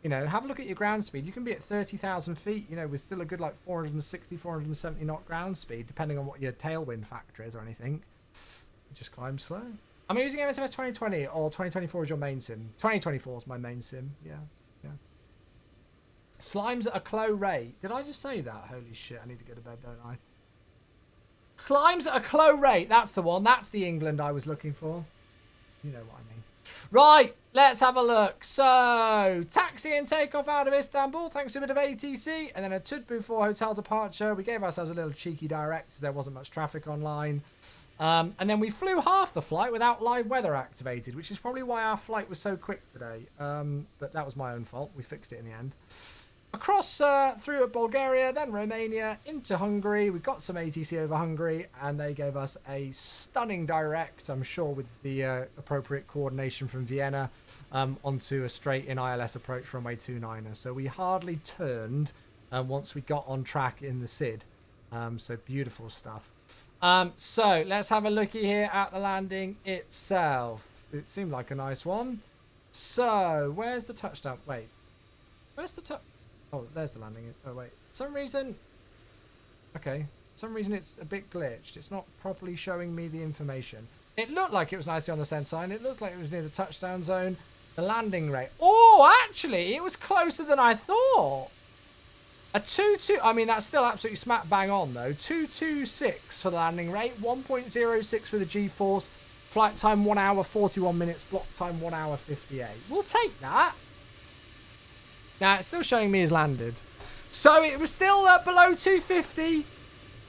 [SPEAKER 1] You know, have a look at your ground speed. You can be at 30,000 feet, you know, with still a good like 460, 470 knot ground speed, depending on what your tailwind factor is or anything. You just climb slow. I'm using MSFS 2020 or 2024 as your main sim. 2024 is my main sim. Yeah, yeah. Slimes at a low rate. Did I just say that? Holy shit, I need to go to bed, don't I? Slimes at a low rate. That's the one. That's the England I was looking for. You know what I mean. Right, let's have a look. So, taxi and takeoff out of Istanbul, thanks to a bit of ATC, and then a Tudbu for hotel departure. We gave ourselves a little cheeky direct as there wasn't much traffic online. And then we flew half the flight without live weather activated, which is probably why our flight was so quick today. But that was my own fault. We fixed it in the end. Across through Bulgaria, then Romania, into Hungary. We got some ATC over Hungary, and they gave us a stunning direct, I'm sure with the appropriate coordination from Vienna, onto a straight-in ILS approach runway 29er. So we hardly turned once we got on track in the SID. So beautiful stuff. So let's have a looky here at the landing itself. It seemed like a nice one. So where's the touchdown? Wait, where's the touch? Oh, there's the landing. Oh wait, some reason. Okay, for some reason it's a bit glitched. It's not properly showing me the information. It looked like it was nicely on the send sign. It looks like it was near the touchdown zone. The landing rate. Oh, actually, it was closer than I thought. A 2.2, I mean, that's still absolutely smack bang on, though. 2.26 for the landing rate, 1.06 for the G-force, flight time 1 hour, 41 minutes, block time 1 hour, 58. We'll take that. Now, it's still showing me as landed. So it was still below 250.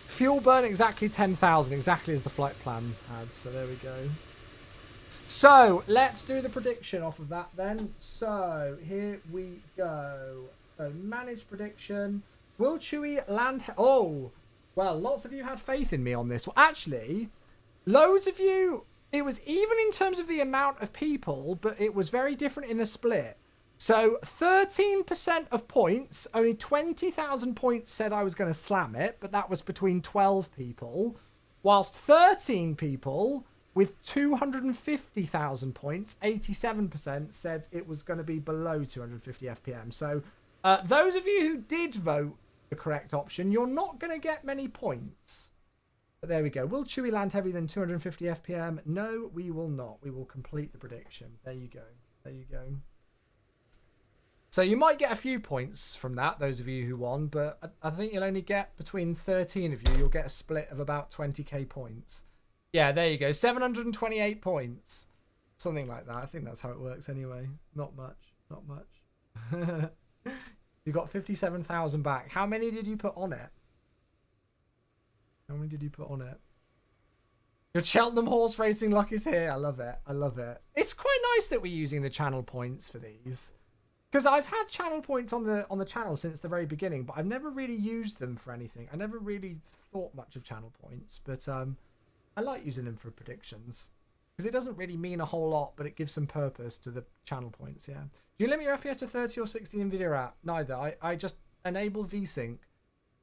[SPEAKER 1] Fuel burn exactly 10,000, exactly as the flight plan had. So there we go. So let's do the prediction off of that then. So here we go. So manage prediction. Will Chewie land? Oh, well, lots of you had faith in me on this. Well, actually, loads of you. It was even in terms of the amount of people, but it was very different in the split. So 13% of points, only 20,000 points said I was going to slam it, but that was between 12 people, whilst 13 people with 250,000 points, 87% said it was going to be below 250 FPM. So those of you who did vote the correct option, you're not going to get many points. But there we go. Will Chewie land heavier than 250 FPM? No, we will not. We will complete the prediction. There you go. There you go. So you might get a few points from that, those of you who won, but I think you'll only get between 13 of you. You'll get a split of about 20k points. Yeah, there you go. 728 points. Something like that. I think that's how it works anyway. Not much. Not much. You got 57,000 back. How many did you put on it? How many did you put on it? Your Cheltenham horse racing luck is here. I love it. I love it. It's quite nice that we're using the channel points for these. Because I've had channel points on the channel since the very beginning, but I've never really used them for anything. I never really thought much of channel points, but I like using them for predictions. Because it doesn't really mean a whole lot, but it gives some purpose to the channel points, yeah. Do you limit your FPS to 30 or 60 in NVIDIA app? Neither. I just enable VSync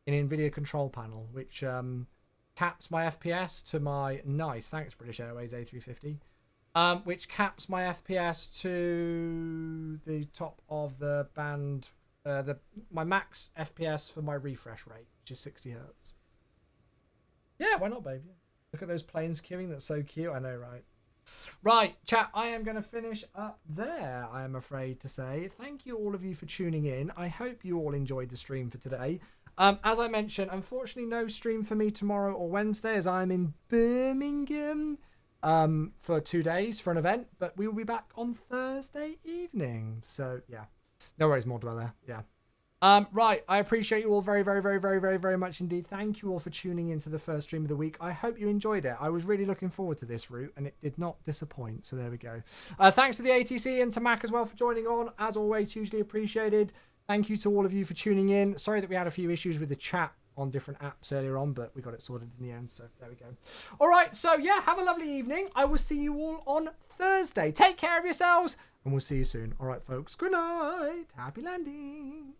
[SPEAKER 1] in NVIDIA control panel, which caps my FPS to my... Nice, thanks British Airways A350. Which caps my FPS to the top of the band, my max FPS for my refresh rate, which is 60 hertz. Yeah, why not, babe? Look at those planes queuing. That's so cute. I know, right? Right, chat, I am going to finish up there, I am afraid to say. Thank you all of you for tuning in. I hope you all enjoyed the stream for today. As I mentioned, unfortunately, no stream for me tomorrow or Wednesday as I'm in Birmingham. For 2 days for an event, but we will be back on Thursday evening. So yeah, no worries, more dweller. Yeah. Right. I appreciate you all very, very, very, very, very, very much indeed. Thank you all for tuning into the first stream of the week. I hope you enjoyed it. I was really looking forward to this route, and it did not disappoint. So there we go. Thanks to the ATC and to Mac as well for joining on. As always, hugely appreciated. Thank you to all of you for tuning in. Sorry that we had a few issues with the chat on different apps earlier on, but we got it sorted in the end, so there we go. All right, so yeah, have a lovely evening. I will see you all on Thursday. Take care of yourselves, and we'll see you soon. All right, folks, good night. Happy landing.